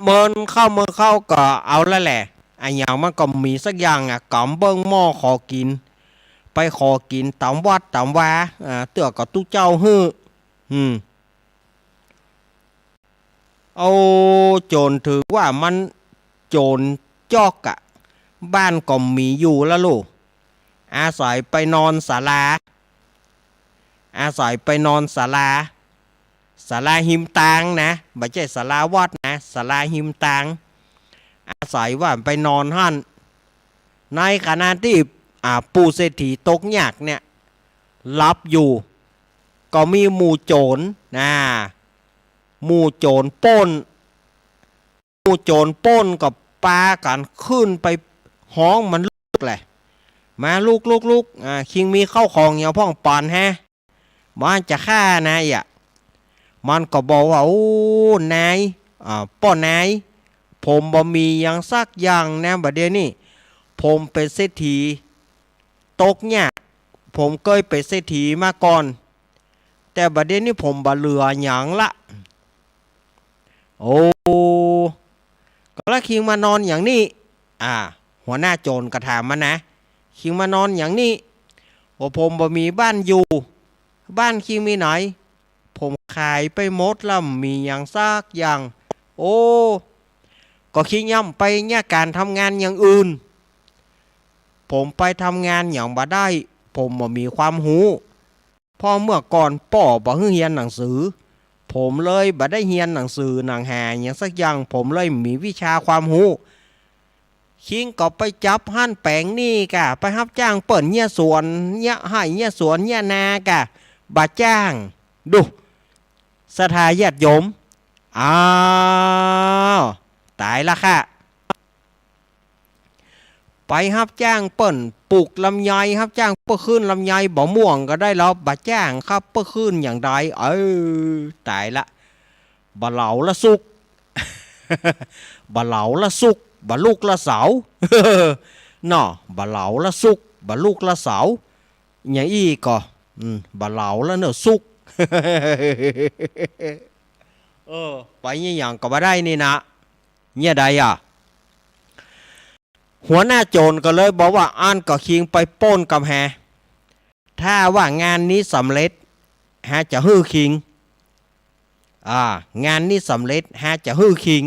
เมินเข้าก็เอาแล้วแหละไอ้อย่างมันก็มีสักอย่างอ่ะกำเบิ้งหม้อขอกินไปขอกินตามวัดตามวาเตือก็ตู้เจ้าฮื้อเอาโจรถือว่ามันโจรจอกอะบ้านก็มีอยู่แล้วลูกอาศัยไปนอนศาลาหิมตางนะไม่ใช่ศาลาวัดนะศาลาหิมตางอาศัยว่าไปนอนหั่นในขณะที่ปู่เศรษฐีตกยากเนี่ยรับอยู่ก็มีหมู่โจรหมู่โจรป้นกับปลากันขึ้นไปห้องมันลูกแหละมาลูกคิงมีเข้าของอย่าพ่องปอนฮะมันจะฆ่านายอ่ะมันก็บอกว่าโอ้นายป้อนายผมบ่มีอย่างสักอย่างนะบัดเดี๋ยวนี้ผมเป็นเศรษฐีตกเนี่ยผมเคยเป็นเศรษฐีมาก่อนแต่บัดเดี๋ยวนี้ผมบ่เหลือหยังละโอ้ก็แล้วคิงมานอนอย่างนี้หัวหน้าโจรกระถามมันนะคิงมานอนอย่างนี้ว่าผมบ่มีบ้านอยู่บ้านคิงมีไหนผมขายไปหมดแล้วมีอย่างซากอย่างโอ้ก็คิงย่ำไปเนี่ยการทำงานอย่างอื่นผมไปทำงานอย่างบ่ได้ผมบ่มีความรู้พอเมื่อก่อนป่อบ่เรียนหนังสือผมเลยบ่ได้เรียนหนังสือหนังหาอย่างสักอย่างผมเลยมีวิชาความรู้คิงก็ไปจับหั่นแปลงนี่กะไปรับจ้างเปิ่นเนี่ยสวนเนี่ยให้เนี่ยสวนเนี่ยนากะบ่จ้างดูสถาญาติโยมตายละค่ะไปรับจ้างเปิ่นปลูกลำไยรับจ้างเพื่อขึ้นลำไยบ่ม่วงก็ได้แล้วบ่จ้างครับเพื่อขึ้นอย่างใดตายละบ่เหลาละสุก บ่เหลาละสุกบ่ลูกละเสา เนาะบ่เหลาละสุกบ่ลูกละเสาอย่างอี้ก็บ่เหลาละเนอะสุก ไปเนี่ยอย่างก็บ่ได้นี่นะเนี่ยใดหัวหน้าโจรก็เลยบอกว่าอันก็คิงไปป้นกับแฮถ้าว่างานนี้สำเร็จจะฮื้อคิงงานนี้สำเร็จจะฮื้อคิง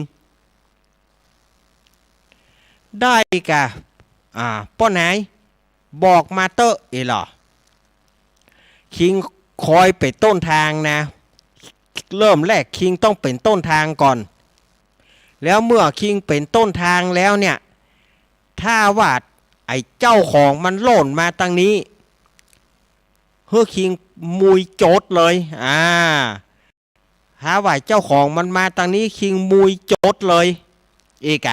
ได้กะป้อนไหนบอกมาเตอะหรอคิงคอยไปต้นทางนะเริ่มแรกคิงต้องเป็นต้นทางก่อนแล้วเมื่อคิงเป็นต้นทางแล้วเนี่ยถ้าว่าไอ้เจ้าของมันโล่นมาตั้งนี้เฮ้อคิงมุยโจดเลยถ้าว่าเจ้าของมันมาตั้งนี้คิงมุยโจดเลยอีก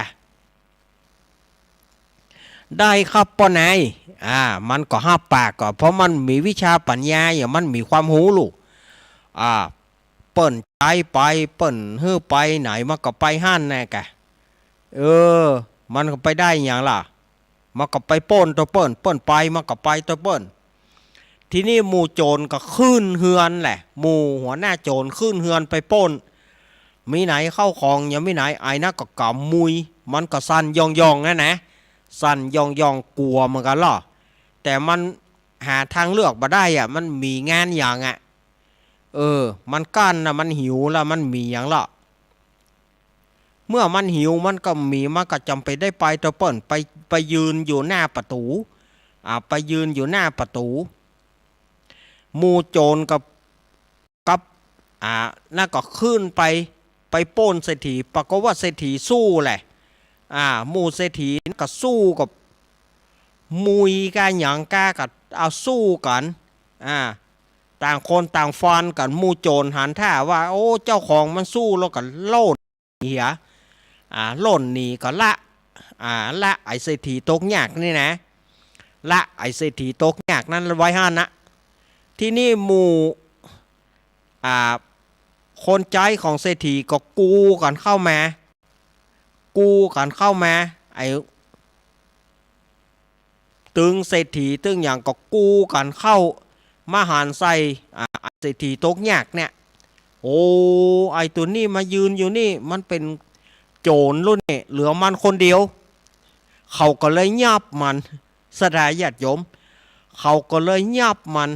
ได้ครับป้อนายมันก็ห้าปากก่อนเพราะมันมีวิชาปัญญาอย่างมันมีความรู้ลูกเปิ้นใจไปเปิ้นเฮ้อไปไหนมันก็ไปห้านแน่กะมันก็ไปได้อย่างล่ะมันก็ไปป้นตัวเปิ้นไปมันก็ไปตัวเปิ้นทีนี้หมู่โจรก็ขึ้นเฮือนแหละหมู่หัวหน้าโจรขึ้นเฮือนไปป้นมีไหนเข้าของยังไม่ไหนไอ้นักก็กำมุยมันก็สั่นยองนะสั่นยองกลัวเหมือนกันล่ะแต่มันหาทางเลือกมาได้มันมีงานอย่างมันกั้นนะมันหิวแล้วมันมีอย่างละเมื่อมันหิวมันก็มีมันก็จำไปได้ไปตัวเปิ้นไปยืนอยู่หน้าประตูไปยืนอยู่หน้าประตูหมู่โจรกับน่าก็ขึ้นไปโป้นเศรษฐีปรากฏว่าเศรษฐีสู้แหละหมู่เศรษฐีก็สู้กับมุยกันอย่างกากับเอาสู้กันต่างคนต่างฟันกันหมู่โจรหันท่าว่าโอ้เจ้าของมันสู้แล้วก็โลดเหี้ยโล่นหนีก็ละไอ้เศรษฐีตกยากนี่นะละไอ้เศรษฐีตกยากนั้นไว้ห้านะที่นี่หมู่คนใจของเศรษฐีก็กู้กันเข้ามาไอ้ตึงเศรษฐีตึงอย่างก็กู้กันเข้ามาหารใส่เศรษฐีตกยากเนี่ยโอ้ไอ้ตัวนี้มายืนอยู่นี่มันเป็น โจรรุ่นนี้เหลือมันคนเดียวเขาก็เลยยับมันสดายญาติโยมเขาก็เลยยับมัน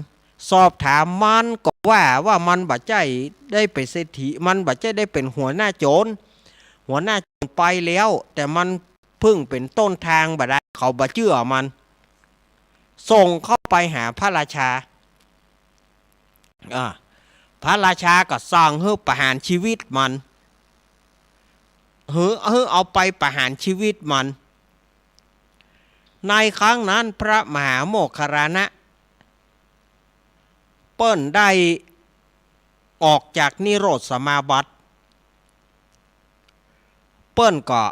สอบถามมันก็ว่ามันบัดใจได้เป็นเศรษฐีมันบัดใจได้เป็นหัวหน้าโจรไปแล้วแต่มันเพิ่งเป็นต้นทางบัดได้เขาบัดเชื่อมันส่งเข้าไปหาพระราชาพระราชาก็สั่งให้ประหารชีวิตมันเอาไปประหารชีวิตมันในครั้งนั้นพระมหาโมคคัลลานะเปิ้นได้ออกจากนิโรธสมาบัติเปิ้นก็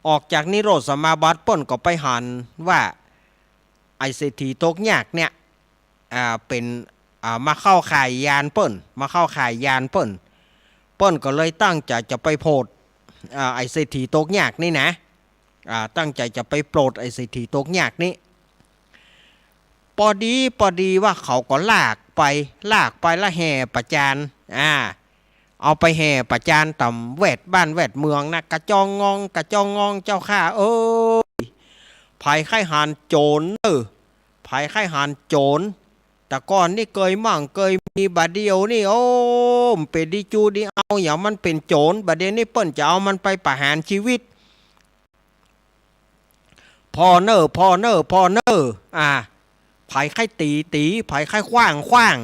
ออกจากนิโรธสมาบัติเปิ้นก็ไปหันว่าไอเศรษฐีตกยากเนี่ยเป็นมาเข้าข่ายยานเปิ้นก็เลยตั้งใจจะไปโพดไอเศรษฐีตกยากนี่นะตั้งใจจะไปโปรดไอเศรษฐีตกยากนี่พอดีว่าเขาก็ลากไปละแห่ประจานเอาไปแห่ประจานต่ำแวดบ้านแวดเมืองนะกระจองงองเจ้าข้าภัยไข้หานโจรภัยไข้หานโจรแต่ก่อนนี่เคยมีบาดเดียวนี่เป็นดีจูดีเอาอย่างมันเป็นโจรบาดเดียวนี่เปิ้นจะเอามันไปประหารชีวิตพอเนอภัยไข้ตีภัยไข้ขว้าง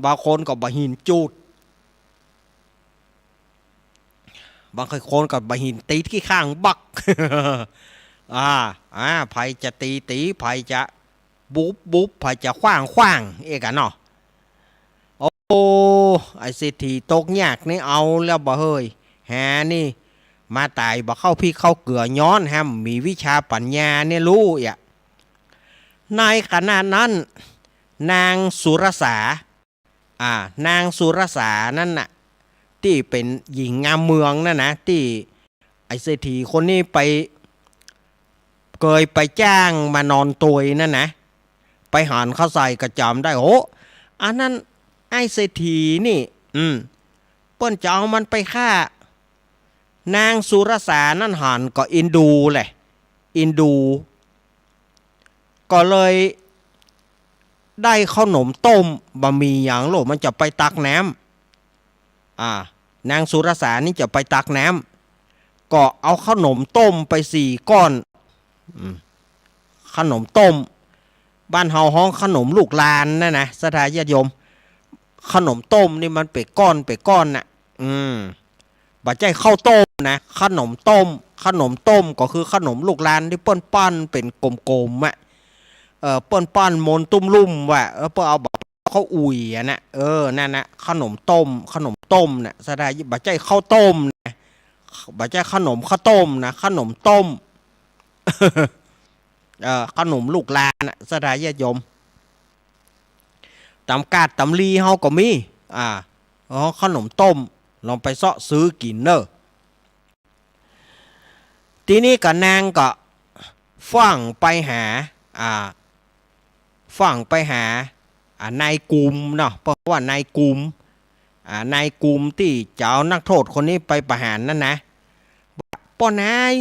บางคนก็บะหินจูดบางคนก็บะหินตีที่ข้างบักภัยจะตีภัยจะบุบภัยจะขว้างเอกะเนาะไอเศรษฐีตกยากนี่เอาแล้วบ่เฮ้ยแฮนี่มาตายบ่เข้าพี่เข้าเกลือย้อนแฮมมีวิชาปัญญาเนี่ยรู้ในขณะนั้นนางสุรสานั่นน่ะที่เป็นหญิงงามเมืองนั่นนะที่ไอเศรษฐีคนนี้เคยไปจ้างมานอนตัวยนั่นนะไปหันเข้าใส่กระจำได้อันนั้นไอเศรษฐีนี่เปิ้นจะเอามันไปฆ่านางสุรสานั่นหันก็อินดูก็เลยได้ขนมต้มบะหมี่อย่างโลมันจะไปตักน้ำนางสุรสานี่จะไปตักน้ำก็เอาขนมต้มไป4 ก้อนขนมต้มบ้านเฮาห้องขนมลูกลานนั่นนะสถาญาติโยมขนมต้มนี่มันเป็นก้อนน่ะบัดใจข้าวต้มนะขนมต้มก็คือขนมลูกลานที่เปิ้นปั้นเป็นกลมๆเปิ้นปั้นมนตุ้มลุ่มว่ะเปิ้นเอาแบบข้าวอุ่ยนะนั่นนะขนมต้มน่ะสถาบัดใจข้าวต้มนะบัดใจขนมข้าวต้มนะขนมต้ม ขนมลูกลานนะสถาญาติโยมตำกาดตำลีเฮาก็มีขนมต้มลองไปเสาะซื้อกินเนอะทีนี้ก็นางก็ฟังไปหานายกุมเนาะเพราะว่านายกุมที่จะเอานักโทษคนนี้ไปประหารนั่นนะป้อนาย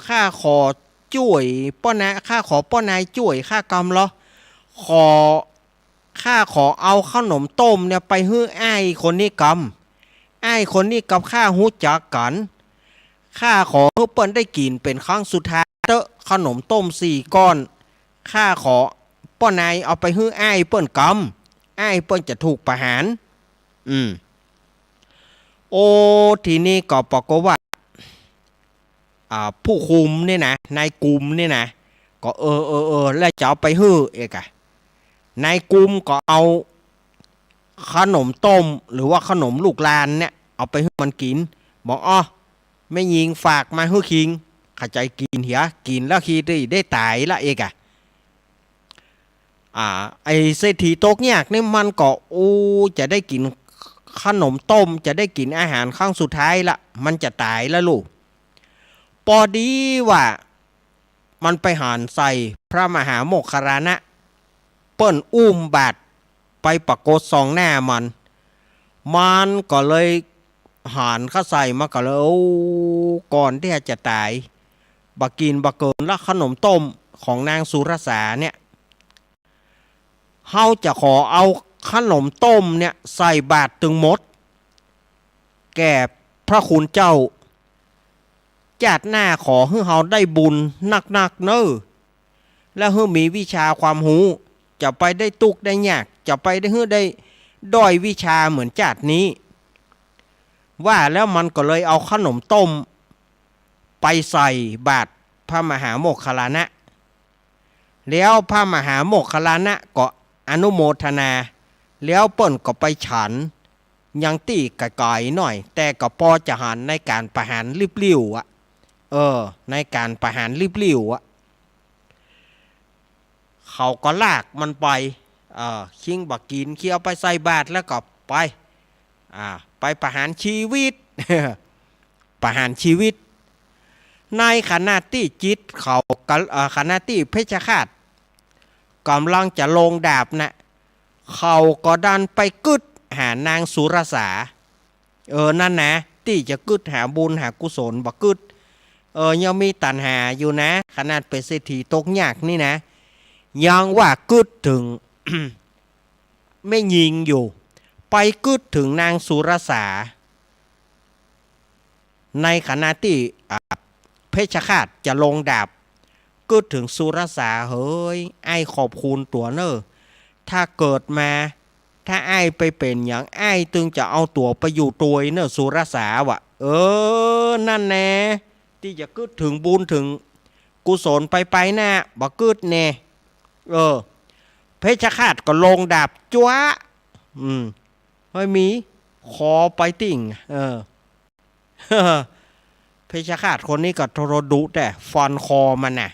ข้าขอช่วยป้อนายข้าขอป้อนายช่วยข้ากำเหรอข้าขอเอาขนมต้มเนี่ยไปให้อ้ายคนนี้กำข้าหูจักกันข้าขอให้เปิ้นได้กินเป็นครั้งสุดท้ายขนมต้ม4 ก้อนข้าขอป้อนายเอาไปให้อ้ายเปิ้นกำอ้ายเปิ้นจะถูกประหารทีนี้ก็ปรากฏว่าผู้คุมนี่นะนายกุมนี่นะก็แล้วจะเอาไปให้นายกุมก็เอาขนมต้มหรือว่าขนมลูกลานเนี่ยเอาไปให้มันกินบอกไม่ยิงฝากมาให้คิงข้าใจกินกินแล้วคีได้ตายละไอเศรษฐีตกยากนี่มันก็จะได้กินขนมต้มจะได้กินอาหารครั้งสุดท้ายละมันจะตายแล้วลูกพอดีว่ามันไปหันใส่พระมหาโมคคัลลานะเปิ้นอุ้มบาดไปปรากฏ2 หน้ามัน มันก็เลยหานเข้าใส่มาก็เลยก่อนที่จะตายบักกินบักเกินแล้วขนมต้มของนางสุรสาเนี่ยเฮาจะขอเอาขนมต้มเนี่ยใส่บาตรตึงหมดแก่พระคุณเจ้าจัดหน้าขอให้เฮาได้บุญนักๆเนอแล้วให้มีวิชาความรู้จะไปได้ตุกได้ยากจะไปได้ให้ได้ด้อยวิชาเหมือนจัดนี้ว่าแล้วมันก็เลยเอาขนมต้มไปใส่บาตรพระมหาโมคคัลลานะแล้วพระมหาโมคคัลลานะก็อนุโมทนาแล้วเปิ้นก็ไปฉันยังตีไกลๆหน่อยแต่ก็พอจะหันในการประหารริบลิ่วอ่ะในการประหารริบลิ่วอ่ะเขาก็ลากมันไปคิงบักกินเคี้ยวไปใส่บาตรแล้วก็ไปประหารชีวิต ประหารชีวิตในขณะที่จิตเขาขณะที่เพชฌฆาตกำลังจะลงดาบนะเขาก็ดันไปกึดหานางสุรสานั่นนะที่จะกึดหาบุญหากุศลบักกึดยังมีตัณหาอยู่นะขนาดเป็นเศรษฐีตกยากนี่นะยังว่ากึดถึง ไม่ยิงอยู่ไปกึดถึงนางสุรสาในขณะที่เพชฌฆาตจะลงดาบกึดถึงสุรสาเฮ้ยไอ้ขอบคุณตัวเนอถ้าเกิดมาถ้าไอ้ไปเป็นอย่างไอ้ตึงจะเอาตัวไปอยู่ตัวเนอสุรสาวะนั่นแน่ที่จะกึดถึงบุญถึงกุศลไปหน้าบักกึดแน่เพชฌฆาตก็ลงดาบจ้วะเฮ้ยมีคอไปติ่งเพชฌฆาตคนนี้ก็ทรดุแต่ฟันคอมันน่ะ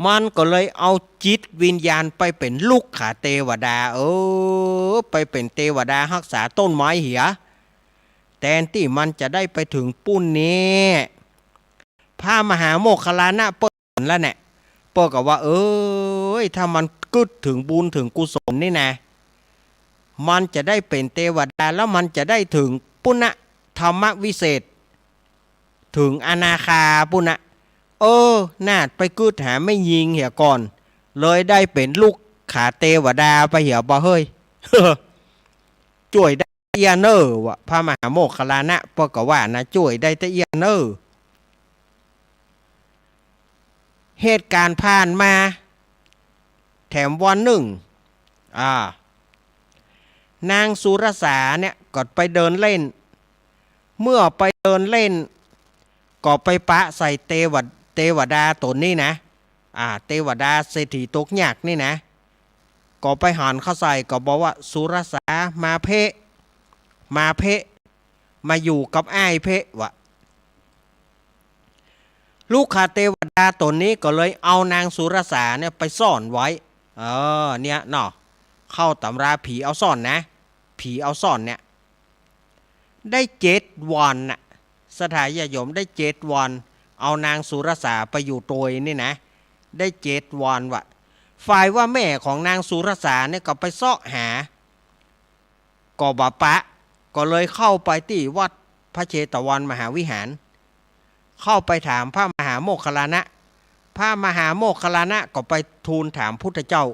มันก็เลยเอาจิตวิญญาณไปเป็นลูกขาเทวดาไปเป็นเทวดารักษาต้นไม้เหียแทนที่มันจะได้ไปถึงปุ้นนี้พระมหาโมคคัลลานะเปิดแล้วเนี่ยเปิดกับว่าถ้ามันกึดถึงบุญถึงกุศลนี่นะมันจะได้เป็นเทวดาแล้วมันจะได้ถึงปุณณธรรมวิเศษถึงอนาคาปุณณะนาดไปกึดหาไม่ยิงเหี่ยก่อนเลยได้เป็นลูกขาเทวดาไปเหี่ยบ่เฮ้ย ช่วยได้เอียเนอร์วะพระมหาโมคคัลลานะเปิดกับว่านะช่วยได้แต่เอียเนอร์เหตุการณ์ผ่านมาแถมวันหนึ่งนางสุรสาเนี่ยก็ไปเดินเล่นเมื่อไปเดินเล่นก็ไปปะใส่เทวดาตนนี้นะเทวดาเศรษฐีตกยากนี่นะก็ไปหันเข้าใส่ก็บอกว่าสุรสามาเพะมาอยู่กับอ้ายเพะวะลูกขาเทวดาตนนี้ก็เลยเอานางสุรสาเนี่ยไปซ่อนไว้เนี่ยเนาะเข้าตำราผีเอาซ่อนนะผีเอาซ่อนเนี่ยได้7 วันน่ะสถานญาโยมได้7 วันเอานางสุรสาไปอยู่ตัวนี่นะได้7 วันวะฝ่ายว่าแม่ของนางสุรสาเนี่ยก็ไปเสาะหาก็บปะก็เลยเข้าไปที่วัดพระเชตวันมหาวิหารเข้าไปถามพระมหาโมคคัลลานะพระมหาโมคคัลลานะก็ไปทูลถามพุทธเจ้า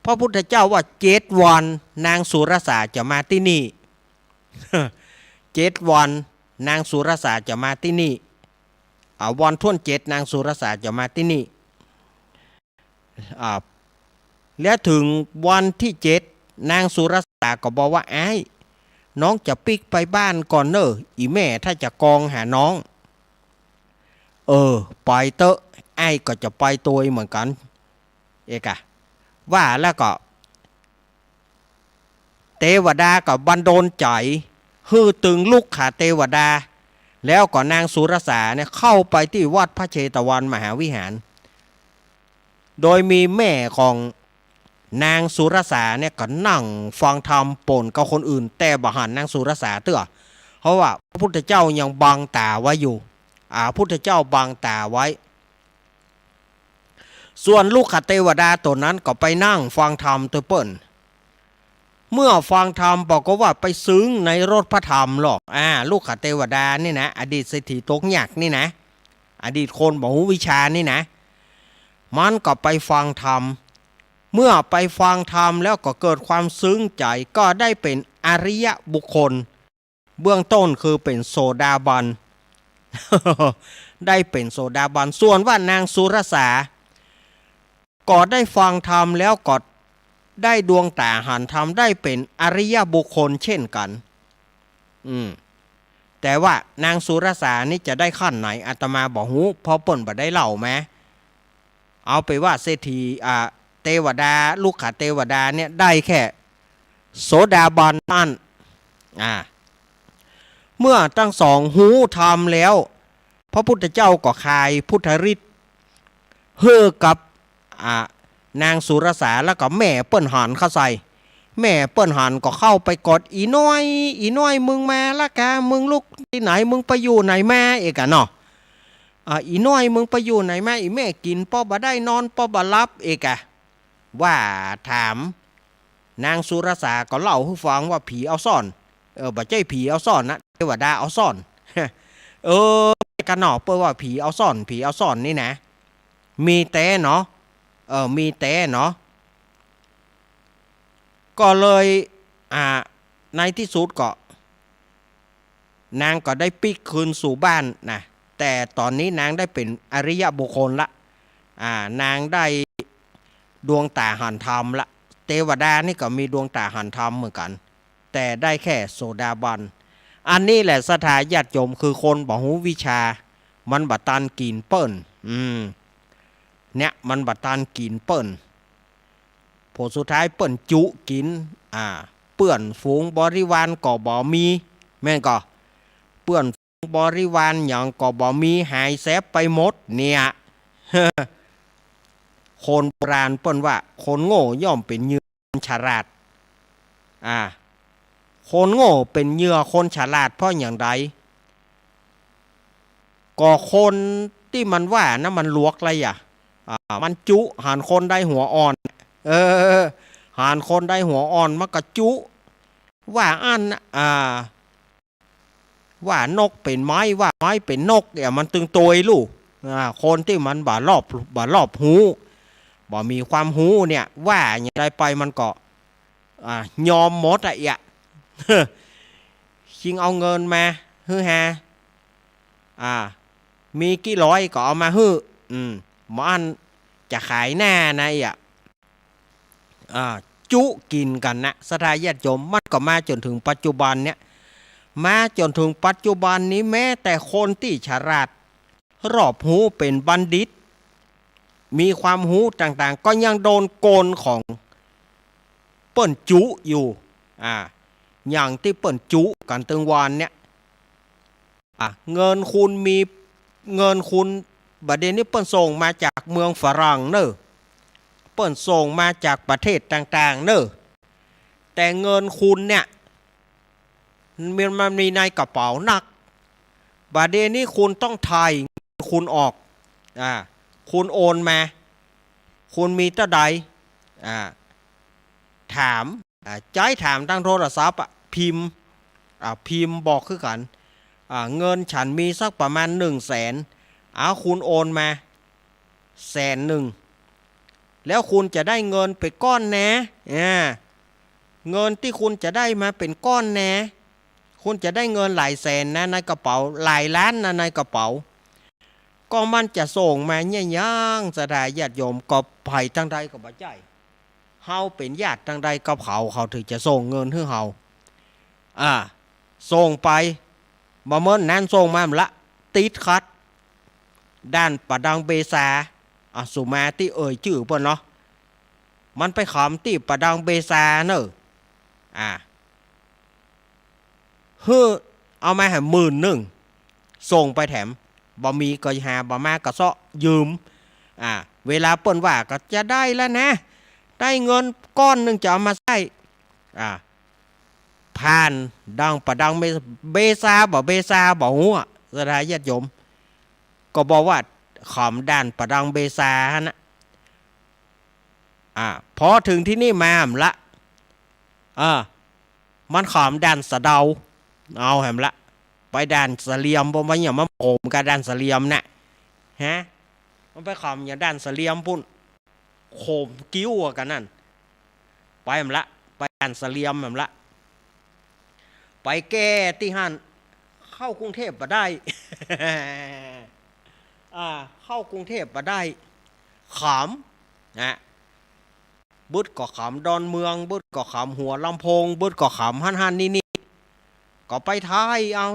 พระพุทธเจ้าว่า7 วันนางสุรสาจะมาที่นี่ 7 วันนางสุรสาจะมาที่นี่วันท่วน7นางสุรสาจะมาที่นี่แล้วถึงวันที่7นางสุรสาก็บอกว่าไอ้น้องจะปิกไปบ้านก่อนเนอะอีแม่ถ้าจะกองหาน้องไปเตอะไอ้ก็จะไปตัวเหมือนกันว่าแล้วก็เทวดาก็บันดาลใจฮือตึงลูกขาเทวดาแล้วก็นางสุรสาเนี่ยเข้าไปที่วัดพระเชตวันมหาวิหารโดยมีแม่ของนางสุรสาเนี่ยก็นั่งฟังธรรมปนกับคนอื่นแต่บ่หันนางสุรสาเตื้อเพราะว่าพระพุทธเจ้ายังบังตาไว้อยู่พุทธเจ้าบังตาไว้ส่วนลูกขเทวดาตัวนั้นก็ไปนั่งฟังธรรมตัวเปิ้น เมื่อฟังธรรมบอกก็ว่าไปซึ้งในรถพระธรรมหรอกลูกขเทวดานี่นะอดีตเศรษฐีตกหยักนี่นะอดีตคนบอกหูวิชานี่นะมันก็ไปฟังธรรมเมื่อไปฟังธรรมแล้วก็เกิดความซึ้งใจก็ได้เป็นอริยบุคคลเบื้องต้นคือเป็นโสดาบัน ได้เป็นโสดาบันส่วนว่านางสุรสาก็ได้ฟังธรรมแล้วก็ได้ดวงตาหันธรรมได้เป็นอริยบุคคลเช่นกันแต่ว่านางสุรสานี่จะได้ขั้นไหนอาตมาบอกหูพอเปิ่นบ่ได้เล่าไหมเอาไปว่าเศรษฐีเทวดาลูกขเทวดาเนี่ยได้แค่โสดาบันนั่นเมื่อทั้งสองหูธรรมแล้วพระพุทธเจ้าก็คายพุทธฤทธิ์เฮือกับนางสุรสาแล้วก็แม่เปิ้นหันเข้าใส่แม่เปิ้นหันก็เข้าไปกดอีน้อยมึงมาละกะมึงลูกที่ไหนมึงไปอยู่ไหนแม่เอกะเนาะอีน้อยมึงไปอยู่ไหนแม่อีแม่กินป้อบ่ได้นอนป้อบ่รับเอกะว่าถามนางสุรสาก็เล่าให้ฟังว่าผีเอาซ่อนบ่ใช่ผีเอาซ่อนนะเทวดาเอาซ่อน กันเนาะเปิ้นว่าผีเอาซ่อนนี่นะมีแต่เนาะมีแต่เนาะก็เลยในที่สุดก็นางก็ได้ปิกคืนสู่บ้านนะแต่ตอนนี้นางได้เป็นอริยบุคคลละนางได้ดวงตาหันธรรมละเทวดานี่ก็มีดวงตาหันธรรมเหมือนกันแต่ได้แค่โสดาบันอันนี้แหละสถาญาติโยมคือคนบ่หูวิชามันบัตันกินเปิ้นเนี่ยมันบัตันกินเปิ้นผลสุดท้ายเปิ้นจุกินเปื่อนฝูงบริวารก็บ่มีแม่นก็เปื่อนฝูงบริวารหยังก็บ่มีหายแซบไปหมดเนี่ย คนโบราณเปิ้นว่าคนโง่ย่อมเป็นเหยื่อคนฉลาดคนโง่เป็นเหยื่อคนฉลาดเพราะอย่างใดก็คนที่มันว่านะมันลวกอะไรมันจุหันคนได้หัวอ่อนหันคนได้หัวอ่อนมันก็จุว่าว่านกเป็นไม้ว่าไม้เป็นนกเนี่ยมันตึงตัวลูกคนที่มันบ่รอบหูบ่มีความหูเนี่ยว่าอย่างไรไปมันก็ยอมหมดชิงเอาเงินมาฮือฮามีกี่ร้อยก็เอามาฮื้อมันจะขายหน้านะจุกินกันนะสถาญาติโยมมันก็มาจนถึงปัจจุบันเนี่ยมาจนถึงปัจจุบันนี้แม้แต่คนที่ฉลาดรอบหูเป็นบัณฑิตมีความหูต่างๆก็ยังโดนโกนของเปิ้นจุอยู่อย่างที่เปิ้นจุกันตึงวานเนี่ยเงินคุณมีเงินคุณบัดเดี๋ยวนี้เปิ้นส่งมาจากเมืองฝรั่งเนอะเปิ้นส่งมาจากประเทศต่างๆเนอะแต่เงินคุณเนี่ยมันมีในกระเป๋าหนักบัดเดี๋ยวนี้คุณต้องถ่ายคุณออกคุณโอนมาคุณมีเท่าใดถามใจถามทางโทรศัพท์พิมพ์บอกคือกันเงินฉันมีสักประมาณ100,000คุณโอนมา100,000แล้วคุณจะได้เงินไปก้อนแน่เงินที่คุณจะได้มาเป็นก้อนแน่คุณจะได้เงินหลายแสนนะในกระเป๋าหลายล้านนะในกระเป๋าก็มันจะส่งมาเนี่ยยังสถาญาติโยมก็ไผ่ทางใดก็บ่ใจเฮาเป็นญาติทางใดก็เขาถึงจะส่งเงินให้เฮาส่งไปบ่เหมือนนั้นส่งมาละติดขัดด้านปะดังเบซาสุมาที่ชื่อเพิ่นเนาะมันไปขำที่ปะดังเบซาเนอะเอามาให้10,000ส่งไปแถมบ่มีก็หาบ่มาก็เซาะยืมเวลาเปิ้นว่าก็จะได้แล้วนะได้เงินก้อนนึงจะเอามาใช้ผ่านดังปะดังเบซาบ่ฮู้สถาญาติโยมก็บอกว่าขำด้านปะดังเบซานะพอถึงที่นี่มาละ มันขามดันสะเดาเอาแหมละไปดันสะเลียมบ่มาอย่างมาโอมกับดันสะเลียมน่ะฮะมันไปขามอย่างดันสะเลียมพุ่นโขมกิ้วกันนั่นไปแหมละไปดันสะเลียมแหมละไปแก้ที่หันเข้ากรุงเทพมาได้ เข้ากรุงเทพมาได้ขามนะบึดก็ขามดอนเมืองบึดก็ขามหัวลำโพงบึดก็ขามฮั่นนี่ก็ไปท้ายเอา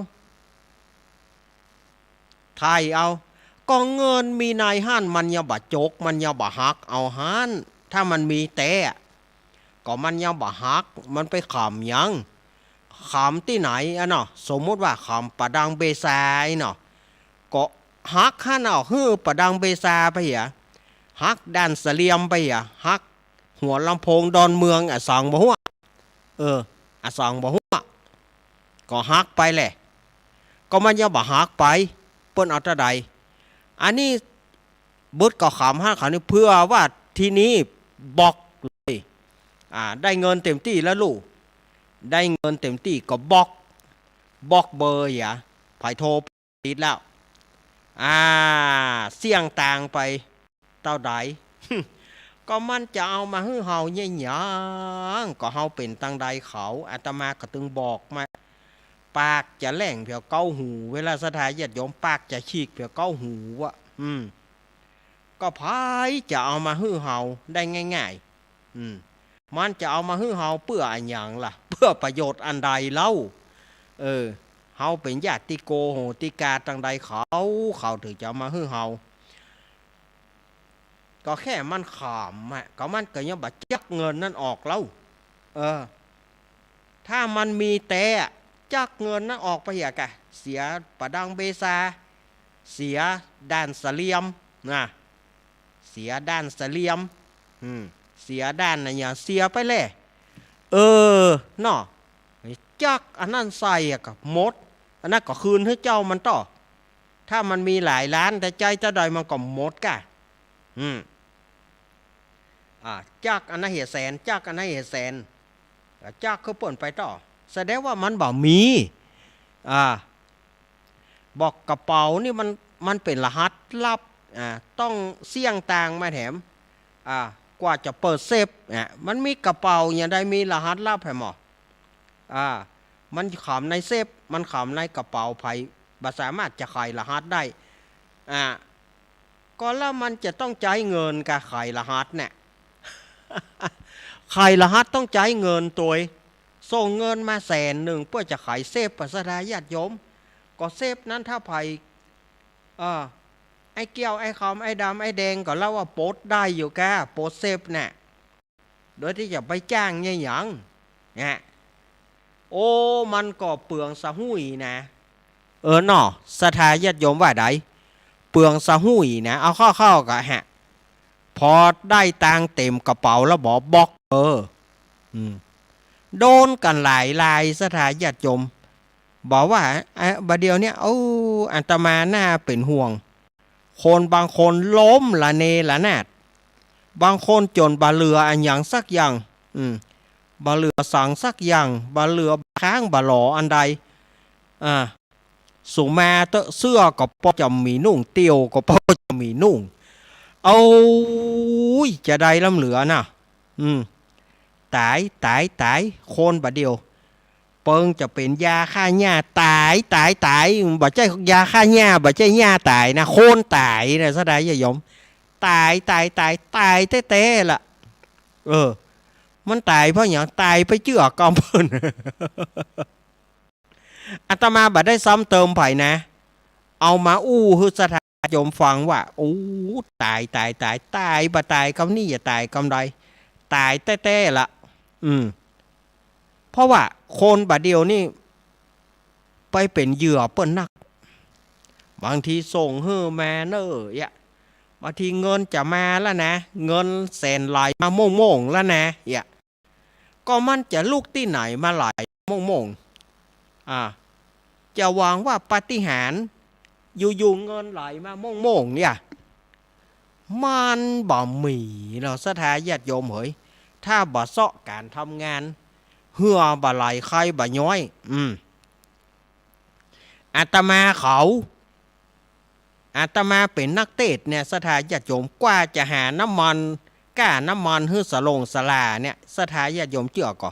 ก็เงินมีนายฮั่นมันยาบะจกมันยาบะฮักเอาฮั่นถ้ามันมีแต่ก็มันยาบะฮักมันไปขามยังขามที่ไหนอะเนาะสมมติว่าขามปะดังเบซาเนาะก็ฮักฮั่นเอาฮื้อปะดังเบซาไปเหรอฮักดันสะเลียมไปเหรอฮักหัวลำโพงดอนเมืองสองบ่หัวสองบ่หัวก็ฮักไปแหละก็มันยังบ่ฮักไปเปิ้นเอาแต่ใดอันนี้บึดก็ขำฮักเขานี่เพื่อว่าทีนี้บอกเลยได้เงินเต็มที่แล้วลูกได้เงินเต็มที่ก็บอกเบอร์อย่าไผโทรติดแล้วเสี่ยงต่างไปเต้าใด ก็มันจะเอามาฮื้อเฮาเนี่ยหยังก็เฮาเป็นตังใดเขาอาตมาก็ตึงบอกมาปากจะแหล่งเพียวเก้าหูเวลาสถาญาติโยมปากจะฉีกเพียวเก้าหูวะก็พายจะเอามาฮื้อเฮาได้ง่ายๆมันจะเอามาฮื้อเฮาเพื่ออันหยังล่ะเพื่อประโยชน์อันใดเล่าเฮาเป็นญาติโกโหติกาตังใดเขาถึงจะมาฮื้อเฮาก็แค่มันขามก็มันก็ยังบัดจักเงินนั่นออกแล้วถ้ามันมีแต่จักเงินนั่นออกไปอย่ากะเสียปะดังเบซาเสียด้านสะเลียมนะเสียด้านสะเลียมเสียด้านอะไรเสียไปเลยเนาะจักอันนั้นใส่กับมดอันนั้นก็คืนให้เจ้ามันต่อถ้ามันมีหลายล้านแต่ใจจะได้มันก็หมดกะจักอันนั้นเหตุแสนจักอันนั้นเหตุแสนจักเขาเปิดไปต่อแสดงว่ามันบ่มีบอกกระเป๋านี่มันเป็นรหัสลับต้องเสี่ยงต่างมาแถมกว่าจะเปิดเซฟมันมีกระเป๋าอย่างใดมีรหัสลับให้หมอมันขำในเซฟมันขำในกระเป๋าไผ่บ่สามารถจะไขรหัสได้ก็แล้วมันจะต้องจ่ายเงินกับไขรหัสเนี่ย ไขรหัสต้องจ่ายเงินตัวส่งเงินมา100,000เพื่อจะไขเซฟปัสดาญาติโยมก็เซฟนั้นถ้าไผ่ไอ้เกี้ยวไอ้คำไอ้ดำไอ้แดงก็เล่าว่าโพสได้อยู่แกโพสเซฟเนี่ยโดยที่จะไปจ้างเนี่ยหยังเนี่ยโอ้มันก็เปลืองสะหุ้ยนะเนาะสถาญาติโยมว่าใดเปลืองสะหุ้ยนะเอาเข้ากันพอได้ตังเต็มกระเป๋าแล้วบอกโดนกันหลายสถาญาติโยมบอกว่าบัดเดียวเนี่ยอาตมาหน้าเป็นห่วงคนบางคนล้มละเนละนาดบางคนจนบาเรืออันอย่างสักอย่างบาเรือสั่งสักอย่างบาเรือค้างบาหลออันใดสูมาเตเสื้อก็พอจะมีนุ่งเตียวก็พอจะมีนุ่งจะได้ล้ำเหลือน่ะตายคนบาเดียวเปิงจะเป็นยาฆ่าหญ้าตายบ่ใช่ยาฆ่าหญ้าบ่ใช่หญ้าตายนะโคนตายนะซะได้อย่ายมตายเต้ๆล่ะมันตายเพราะอย่างตายไปเจือกอมเพิ่น อาตมาบ่ได้ซ้ำเติมไผ่นะเอามาคือสถาโยมฟังว่าตายบ่ตายกำนี่อย่าตายกำใดตายเต้ๆล่ะเพราะว่าคนบาเดียวนี่ไปเป็นเหยื่อเปิ้นนักบางทีส่งแมนบางทีเงินจะมาแล้วนะเงินแสนไหลมาโม่งแล้วนะก็มันจะลูกที่ไหนมาไหลโม่งจะหวังว่าปาฏิหาริย์อยู่เงินไหลมาโม่งเนี่ยมันบ่มีเราสถาญาติโยมเฮ้ยถ้าบ่เซาะการทำงาน เหือบะไหลไข่บะย้อยอาตมาเป็นนักเทศเนี่ยสถาญาติโยมกว่าจะหาน้ำมันก้าน้ำมันฮื้อสลงสลาเนี่ยสถาญาติโยมเจือก็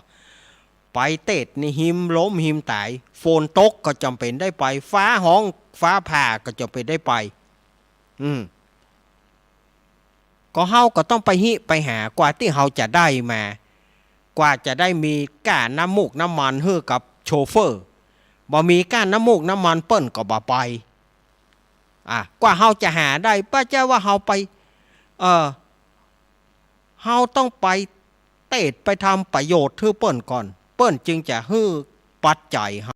ไปเทศนี่หิมล้มหิมตายฝนตกก็จำเป็นได้ไปฟ้าห้องฟ้าผ่าก็จำเป็นได้ไปก็เฮาก็ต้องไปไปหากว่าที่เฮาจะได้มากว่าจะได้มีก้าน้ำมูกน้ำมันฮื้อกับโชเฟอร์บ่มีก้าน้ำมูกน้ำมันเปิ้นก็บ่ไปกว่าเฮาจะหาได้ป้าเจ้าว่าเฮาไปเฮาต้องไปเตะไปทำประโยชน์ให้เปิ้นก่อนเปิ้นจึงจะฮื้อปัจจัยเฮา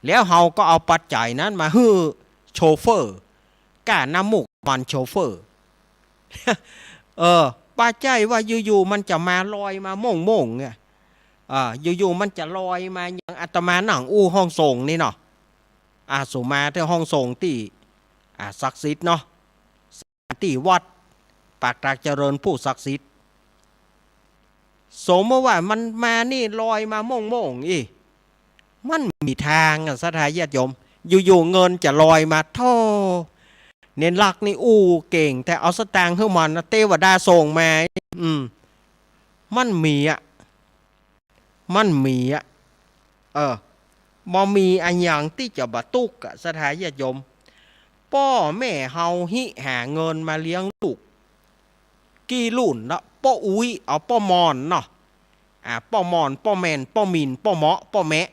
แล้วเฮาก็เอาปัจจัยนั้นมาฮื้อโชเฟอร์ก้าน้ำมูกมันโชเฟอร์ป้าใจว่าอยู่ๆมันจะมาลอยมาโม่งเนี่ยอยู่ๆมันจะลอยมาอย่างอาตมาหนังอู้ห้องส่งนี่เนาะสุมาที่ห้องส่งที่ศักดิ์สิทธิ์เนาะที่วัดปากตากเจริญผู้ศักดิ์สิทธิ์สมมติว่ามันมานี่ลอยมาโม่งมันมีทางสถาญาติโยมอยู่ๆเงินจะลอยมาท่อเน้นลักนี่อู้เก่งแต่เอาสตางค์ให้มันเทวดาส่งมามันมีบ่มีอันอย่างที่จะบะตุกสถาญาติโยมพ่อแม่เฮาหาเงินมาเลี้ยงลูกกี่รุ่นละป้ออุ้ยเอาป้อมอนเนาะป้อมอนป้อแมนป้อมินป้อเหมาะป้อแมะ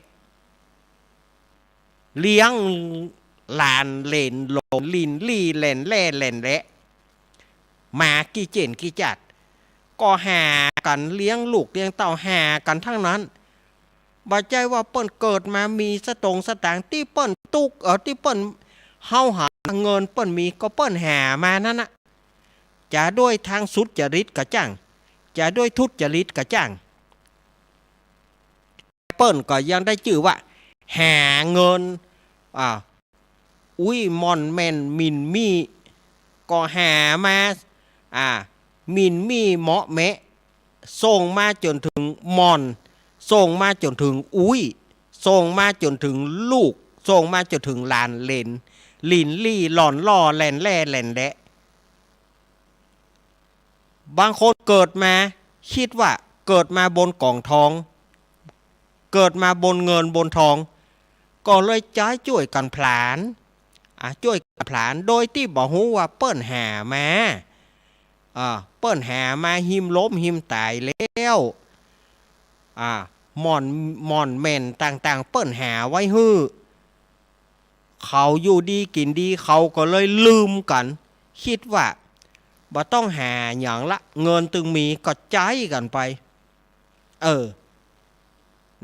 เลี้ยงหลานเลนโลลินลี่เลนแล่เลนแระมากี่เจนกี่จัดก็หากันเลี้ยงลูกเลี้ยงเต่าหากันทั้งนั้นบ่ใจว่าเปิ้นเกิดมามีสตางค์ที่เปิ้นตุกที่เปิ้นเฮาหาเงินเปิ้นมีก็เปิ้นหามานั่นน่ะจะด้วยทางสุจริตก็จ้างจะด้วยทุจริตก็จ้างเปิ้นก็ยังได้ชื่อว่าหาเงินมอนแมนมินมีก็หามามินมีเหมาะแมะส่งมาจนถึงมอนส่งมาจนถึงส่งมาจนถึงลูกส่งมาจนถึงลานเลนลินลี่หล่อนล่อแลนแล่แลนแดะบางคนเกิดมาคิดว่าเกิดมาบนกล่องทองเกิดมาบนเงินบนทองก็เลยจ้ายช่วยกันผลาญช่วยกันผลาญโดยที่บอกฮู้ว่าเปิ้นหามาเปิ้นหามาหิมล้มหิมตายแล้วหม่อนแม่นต่างๆเปิ้นหาไว้ฮื้อเขาอยู่ดีกินดีเขาก็เลยลืมกันคิดว่าบ่ต้องหาอย่างละเงินตึงมีก็ใจกันไป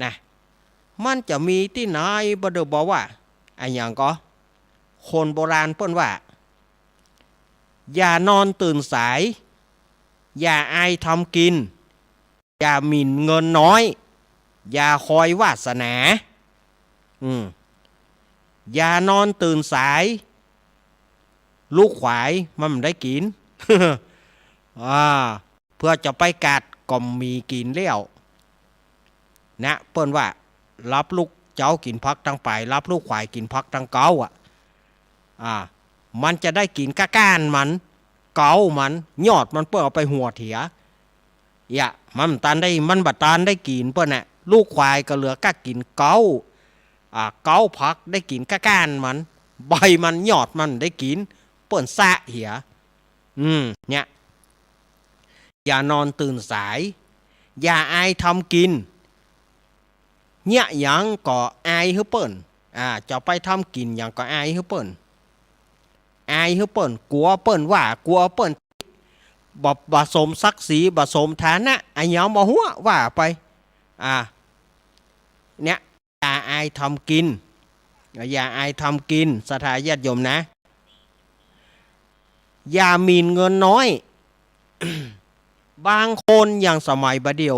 นะมันจะมีที่ไหนบ่ได้บอกว่าอย่างก็คนโบราณเปิ้นว่าอย่านอนตื่นสายอย่าอายทำกินอย่าหมิ่นเงินน้อยอย่าคอยวาสนาอย่านอนตื่นสายลูกขวายมันได้กิน เพื่อจะไปกัดก็มีกินแล้วนะเปิ้นว่ารับลูกเจ้ากินพักทั้งไปรับลูกขวายกินพักทั้งเก้ามันจะได้กินก้านมันเกามันยอดมันเปิ้นเอาไปหัวเถียมันตันได้มันบัดตันได้กินเปิ้นน่ะลูกควายก็เหลือก้ากินเกาพักได้กินก้านมันใบมันยอดมันได้กินเปิ้นซะเหียเนี่ยอย่านอนตื่นสายอย่าอายทำกินเนี่ยยังก็อายให้เปิ้นจะไปทำกินอย่างก็อายให้เปิ้นกลัวเปิ้นว่ากลัวเปิ้นบ่สมศักดิ์ศรีบ่สมฐานะอันยังบ่ฮู้ว่าไปเนี่ยอย่าอายทำกินอย่าอายทำกินสถาญาติโยมนะอย่าหมิ่นเงินน้อย บางคนอย่างสมัยบะเดียว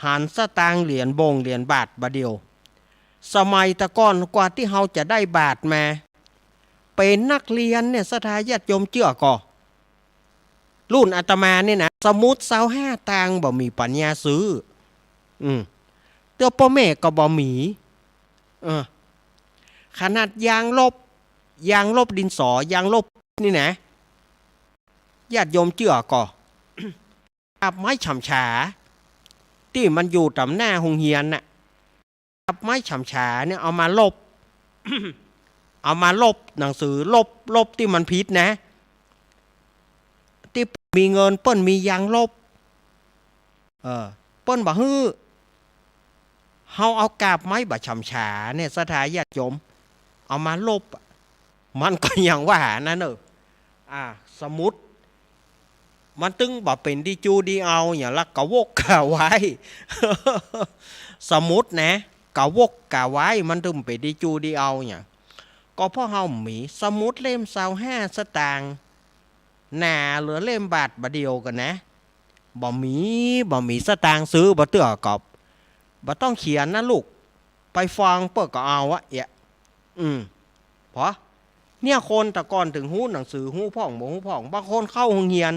หันสตางค์เหรียญบงเหรียญบาทบะเดียวสมัยตะก่อนกว่าที่เฮาจะได้บาทมาเป็นนักเรียนเนี่ยสถาญาติโยมเชื่อก่อรุ่นอาตมาเนี่ยนะสมุด25 ตังค์บ่มีปัญญาซื้อ เตื้อพ่อแม่ก็บ่มีขนาดยางลบดินสอยางลบนี่นะญาติโยมเจือก่อ กับไม้ฉ่ำฉาที่มันอยู่ต่ำหน้าหงเฮียนน่ะกับไม้ฉ่ำฉาเนี่ยเอามาลบ เอามาลบหนังสือลบที่มันผิดนะที่มีเงินเปิ้นมียางลบเปิ้นบ่ฮื้อเฮาเอากาบไม้บะฉ่ำฉาเนี่ยสถาญาติโยมเอามาลบมันก็ยังว่านั่นสมุดมันตึงบ่เป็นดีจูดีเอาอย่างละกะวกกะไว้ สมุดนะกะวกกะไว้มันตึงเป็นดีจูดีเอาอย่างก็เพราะเฮามีสมุดเล่ม25 สตางค์หน้าเหลือเล่มบาทบาเดียวกันนะบ่มีสตางค์ซื้อบ่เตื้อกอบบ่ต้องเขียนนะลูกไปฟังเปิ้นก็เอาเพราะเนี่ยคนแต่ก่อนถึงฮู้หนังสือฮู้พ่องบ่ฮู้พ่องบางคนเข้าโรงเรียน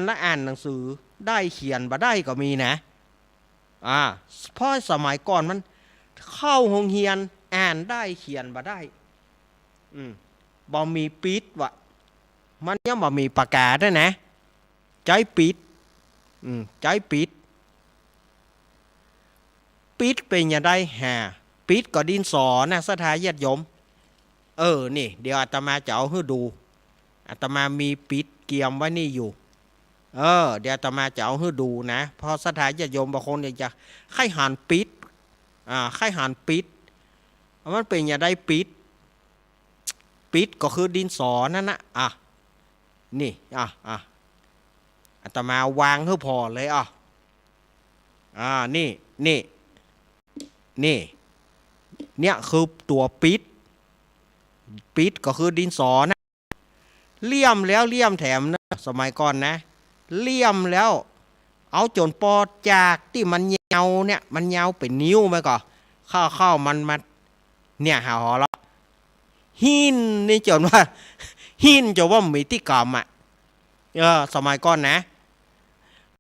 แล้วอ่านหนังสือได้เขียนบ่ได้ก็มีนะเพราะสมัยก่อนมันเข้าโรงเรียนอ่านได้เขียนบ่ได้บ่มีปิดวะมันยังบ่มีปากกาด้วยนะใจปิดใจปิดเป็นอย่างไรปิดก็ดินสอนะสถาญาติโยมนี่เดี๋ยวอาตมาจะเอาให้ดูอาตมามีปิดเกียมไว้นี่อยู่เดี๋ยวอาตมาจะเอาให้ดูนะเพราะสถาญาติโยมบางคนอยากจะไข่หันปิดไข่หันปิดมันเป็นอย่างไรปิดก็คือดินสอนั่นนะนี่อาตมาวางให้พอเลยนี่เนี่ยคือตัวปิดก็คือดินสอนะเลี่ยมแล้วเลี่ยมแถมนะสมัยก่อนนะเลี่ยมแล้วเอาจนปอจากที่มันยาวเนี่ยมันยาวเป็นนิ้วไหมก่อเข้ามันมาเนี่ยหาหอแล้วหินนี่จนว่าหินจะว่ามีที่กรรมสมัยก่อนนะ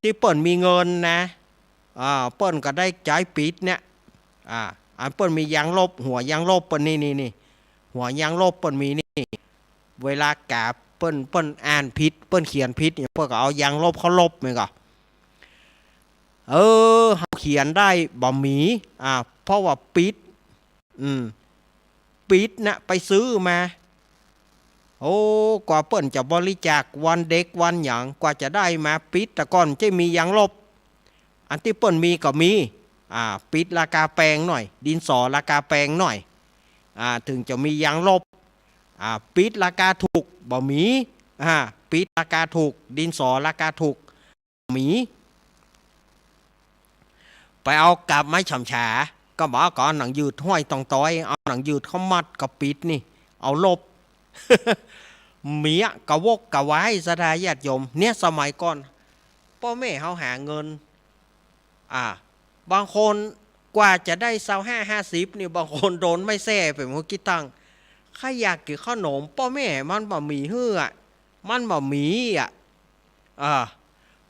ที่เปิ้นมีเงินนะเปิ้นก็ได้จ่ายปิดเนี่ยอันเปิ้นมียางลบหัวยางลบเปิ้นนี่หัวยางลบเปิ้นมีนี่เวลากาเปิ้นอ่านผิดเปิ้นเขียนผิดเนี่ยเปิ้นก็เอายางลบเขาลบมั้ยก็เฮาเขียนได้บ่มีเพราะว่าปิดนะไปซื้อมากว่าเปิ้นจะบริจาควันเด็กวันหยังกว่าจะได้มาปิดแต่ก่อนจะมียางลบอันที่เปิ้นมีก็มีปิดราคาแพงหน่อยดินสอราคาแพงหน่อยถึงจะมียางลบปิดราคาถูกบ่มีปิดราคาถูกดินสอราคาถูกมีไปเอากับไม้ฉ่ำฉาก็บอกก่อนหนังยืดห้อยตองต้อยเอาหนังยืดเขามัดกับปิดนี่เอาลบ เมียกะวกกะไว้สถาญาติโยมเนี่ยสมัยก่อนพ่อแม่เขาหาเงินบางคนกว่าจะได้25-50นี่บางคนโดนไม่แซ่ไปหมดกี่ตังใครอยากกินขนมพ่อแม่มันบ่มีเฮือมันบ่มี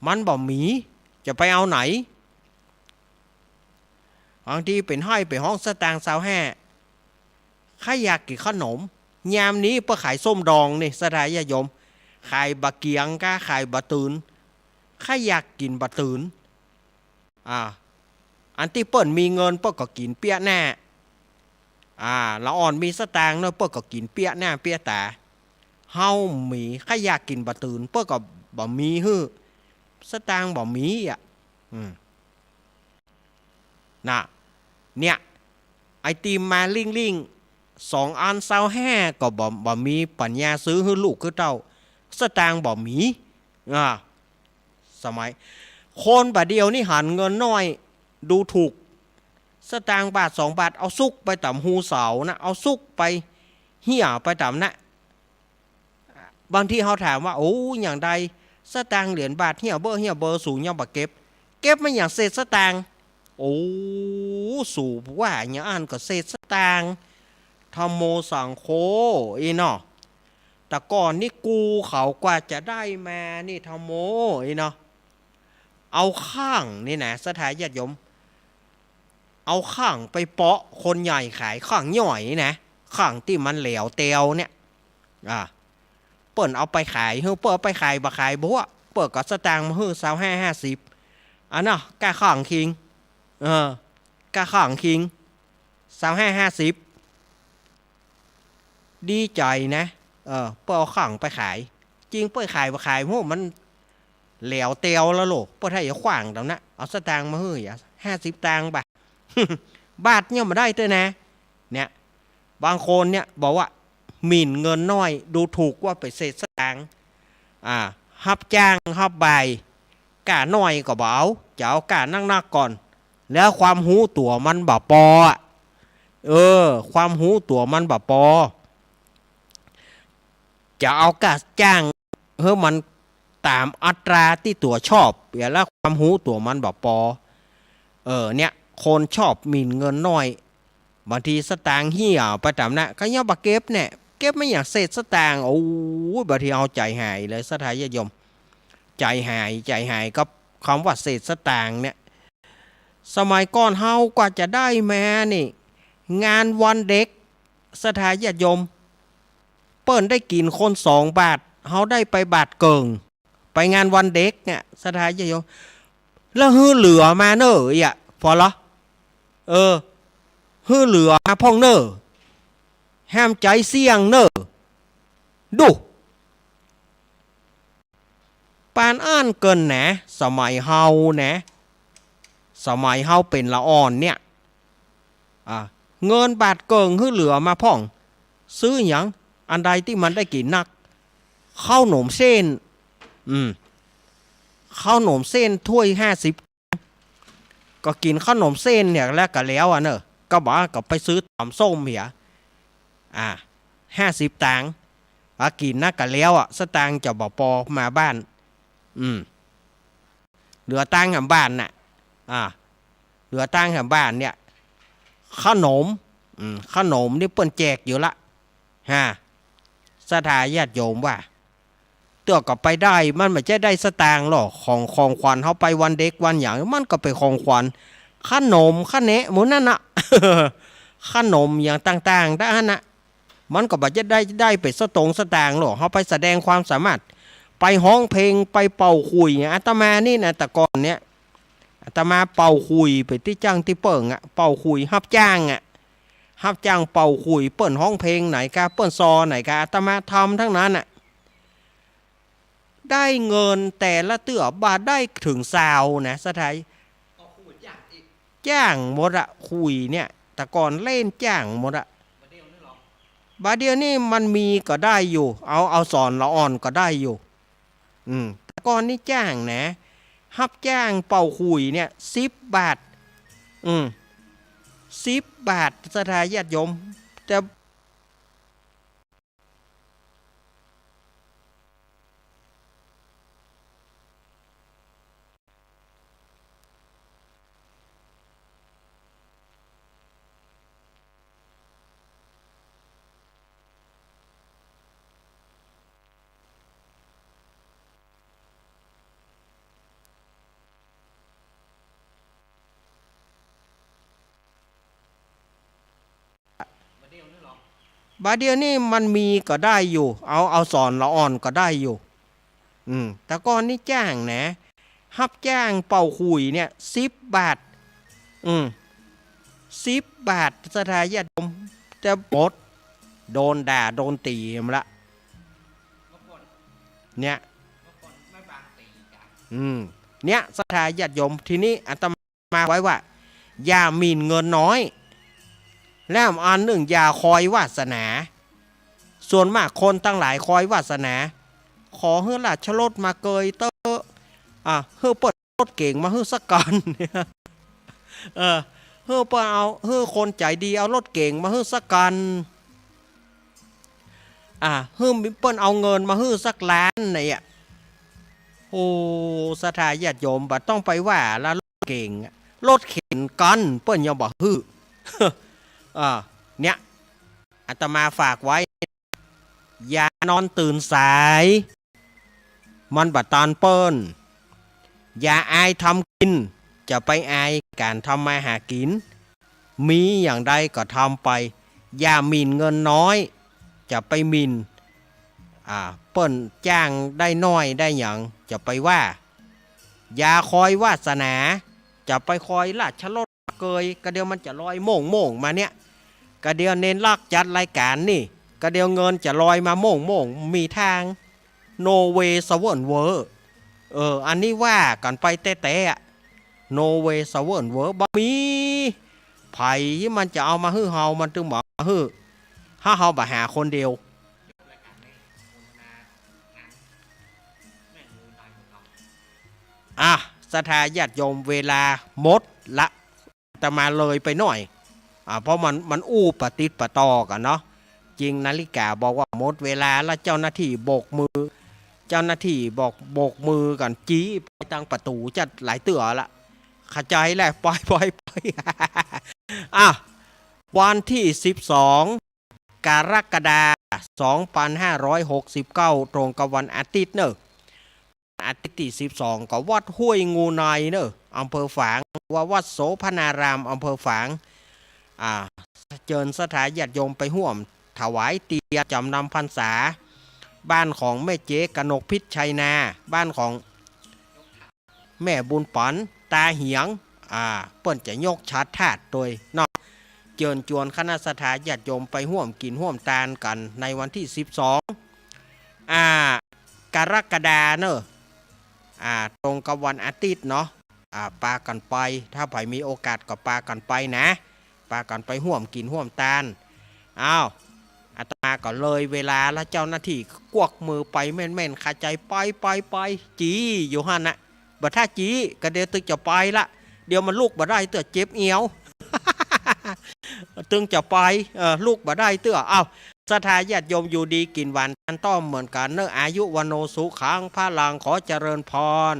มันบ่มีจะไปเอาไหนบางทีเป็นห้อยไปห้องสตางค์25ใครอยากกินขนมยามนี้เพื่อขายส้มดองนี่สถาญาติโยมขายบะเกียงก็ขายบะตืนใครอยากกินบะตืนอันที่เปิ้นมีเงินเปิ้นก็กินเปี้ยแน่ละอ่อนมีสตางค์เนาะเปิ้นก็กินเปี้ยแน่เปี้ยตาเฮามีใครอยากกินบะตืนเปิ้นก็บ่มีฮื้อสตางค์บ่มีเนี่ยไอติมมาลิง2 อัน25ก็บ่มีปัญญาซื้อให้ลูกคือเต้าสตางค์บ่มีสมัยคนบาทเดียวนี่หันเงินน้อยดูถูกสตางค์บาท2 บาทเอาซุกไปต่ำหูเสานะเอาซุกไปเหี้ยไปต่ำนะบางทีเขาถามว่าโอ้อย่างใดสตางค์เหรียญบาทเหี้ยเบอร์สูงยังบ่เก็บมันอย่างเศษสตางค์โอ้สูบว่าอย่างอันก็เศษสตางค์ธรรมโมสังโฆเนาะแต่ก่อนนี่กูเขากว่าจะได้มานี่ธรรมโมเนาะเอาข้างนี่นะสถาญาติโยม เอาข้างไปเปาะคนใหญ่ขายข้างหน่อยนะข้างที่มันเหลวเตียวเนี่ยเปิ่นเอาไปขายเฮ้เปิ่นเอาไปขายบ่ขายบัวเปิ่นก็สตางค์มาเฮ้25-50อันน่ะกะข้างคิงกะข้างคิง25-50ดีใจนะเปิ่นเอาข้างไปขายจริงเปิ่นขายบ่ขายโหมันเหลวเตียวแล้วโลกเปิ่นให้อย่าขวางตรงนั้นเอาสตางค์มาเฮ้ย50ตังค์บาท บาทเนี่ยมาได้เต้นะเนี่ยบางคนเนี่ยบอกว่าหมิ่นเงินน้อยดูถูกว่าไปเศษสตางค์ฮับจ้างฮับใบกะน้อยก็บ่เอาจะเอากะนักก่อนแล้วความหูตัวมันบ่ปอความหูตัวมันบ่ปอจะเอากะจ้างเฮ้มันตามอัตราที่ตัวชอบแล้วความหูตัวมันบ่ปอเนี่ยคนชอบหมิ่นเงินน้อยบางทีสตางค์เหี้ยประจำนะก็ย่อบักเก็บเนี่ยเก็บไม่อยากเศษสตางค์โอ้ยบางทีเอาใจหายเลยสถานยมใจหายก็คำว่าเศษสตางค์เนี่ยสมัยก่อนเฮากว่าจะได้แม่นี่งานวันเด็กสถานยมเปิ้นได้กินคน2 บาทเฮาได้ไปบาทเกิงไปงานวันเด็กเนี่ยสถานยมแล้วฮื้อเหลือมาเนอะพอละฮื้อเหลือมาพ่องเนอห้ามใจเสี่ยงเนอดูปานอ่านเกินนะสมัยเฮานะสมัยเฮาเป็นละอ่อนเนี่ยเงินบาทเกิงฮื้อเหลือมาพ่องซื้ออย่างอันใดที่มันได้กินนักข้าวหนมเส้นข้าวหนมเส้นถ้วย50ก็กินขนมเส้นเนี่ยแล้วก็แล้วเนอะก็บอกก็ไปซื้อตำส้มเหีย50 ตังค์กินนะก็แล้วสตางค์จะบอกปอมาบ้านเหลือตังค์แห่งบ้านน่ะเหลือตังค์แห่งบ้านเนี่ยขนมนี่เปิ้นแจกอยู่ละสถานญาติโยมว่าเตือก็ไปได้มันไม่ใช่ได้สตางค์หรอกของขวัญเขาไปวันเด็กวันอย่างมันก็ไปของขวัญขนมขะเนะหมูนั่นน่ะ ขนมอย่างต่างๆได้นะ มันก็บ่จะได้ไปสตางค์หรอกเขาไปแสดงความสามารถไปฮ้องเพลงไปเป่าคุยอาตมานี่นะแต่ก่อนเนี้ยอาตมาเป่าคุยไปที่จ้างที่เปิ่งเป่าคุยรับจ้างรับจ้างเป่าคุยเปิ้นฮ้องเพลงไหนกะเปิ้นซอไหนกะอาตมาทำทั้งนั้นได้เงินแต่ละเตื้อบาทได้ถึง20นะสถายจ้างหมดคุยเนี่ยแต่ก่อนเล่นจ้างหมดบาเดียวนี่มันมีก็ได้อยู่เอาสอนละอ่อนก็ได้อยู่แต่ก่อนนี่จ้างนะฮับจ้างเป่าคุยเนี่ย10 บาท10 บาทสถานญาติโยมแต่บาเดียวนี่มันมีก็ได้อยู่เอาสอนละอ่อนก็ได้อยู่แต่ก่อนนี่จ้างนะฮับจ้างเป่าคุยเนี่ย10 บาท10 บาทสถานญาติโยมจะหมดโดนด่าโดนตีมาละเนี่ยเนี่ยสถานญาติโยมทีนี้อาตมาไว้ว่าอย่าหมิ่นเงินน้อยแล้วอันหนึ่งอย่าคอยวาสนาส่วนมากคนตั้งหลายคอยวาสนาขอเฮือราชรถมาเกยเตอเฮือเปิดรถเก่งมาเฮือสักกันเฮือเปิดเอาเฮือคนใจดีเอารถเก่งมาเฮือสักกันเฮือเปิ้นเอาเงินมาเฮือสักล้านเนี่ยโอ้สถานญาติโยมบัดต้องไปว่าแล้วรถเก่งรถเข็นกันเปิ้นยังบอกฮือเนี่ยอาตมาฝากไว้อย่านอนตื่นสายมันบัดตอนเปิ้นอย่าอายทำกินจะไปอายการทำมาหากิน มีอย่างใดก็ทำไปอย่าหมิ่นเงินน้อยจะไปหมิ่นเปิ้นจ้างได้น้อยได้อย่างจะไปว่าอย่าคอยวาสนาจะไปคอยลาดชะลดเกยกระเดียวมันจะลอยโม่งมาเนี่ยกระเดียวเน้นลักจัดรายการนี่กระเดียวเงินจะลอยมาโม่งมีทางโนเวสเวิร์นเวอร์อันนี้ว่ากันไปแต่โนเวสเวิร์นเวอร์บ่มีไผ่ที่มันจะเอามาฮื้อเฮามันจึงบอกฮื้อถ้าเฮาบ่หาคนเดียวสถาญาติโยมเวลาหมดละแต่มาเลยไปหน่อยเพราะมันอู้ปฏิดปะตอกันเนาะจริงนาฬิกาบอกว่าหมดเวลาแล้วเจ้าหน้าที่โบกมือเจ้าหน้าที่บอกโบกมือกันจี้ไปทางประตูจัดหลายเตือละขจายแหละปล่อยวันที่12กรกฎาคม2569ตรงกับวันอาทิตย์เนอะอาทิตย์ที่12ก็วัดห้วยงูในเนอะอำเภอฝางว่าวัดโสพนารามอำเภอฝางเจิญสถาญาติโยมไปห่วมถวายเตียจำนำพรรษาบ้านของแม่เจ๊กนกพิษชัยนาบ้านของแม่บุญปันตาเหียงเปิ้นจะยกชาร์จถาดโดยเนาะเจิญจวนคณะสถาญาติโยมไปห่วมกินห่วมทานกันในวันที่12กรกฎาคมเนอะตรงกับวันอาทิตย์เนาะปากันไปถ้าใครมีโอกาสก็ปากันไปนะปากันไปห่วมกินห่วมทานอาตมาก็เลยเวลาแล้วเจ้าหน้าที่กวักมือไปแม่นขาใจไปจีอยู่หันนะบัดถ้าจีก็เดี๋ยวตึกจะไปละเดี๋ยวมันลูกบ่ได้เตื้อเจ็บเอว ตึงจะไปลูกบ่ได้เตื้อสถาญาติโยมอยู่ดีกินหวานกันต้อมเหมือนกันเนอะอายุวันโนสุขังพระลังขอเจริญพร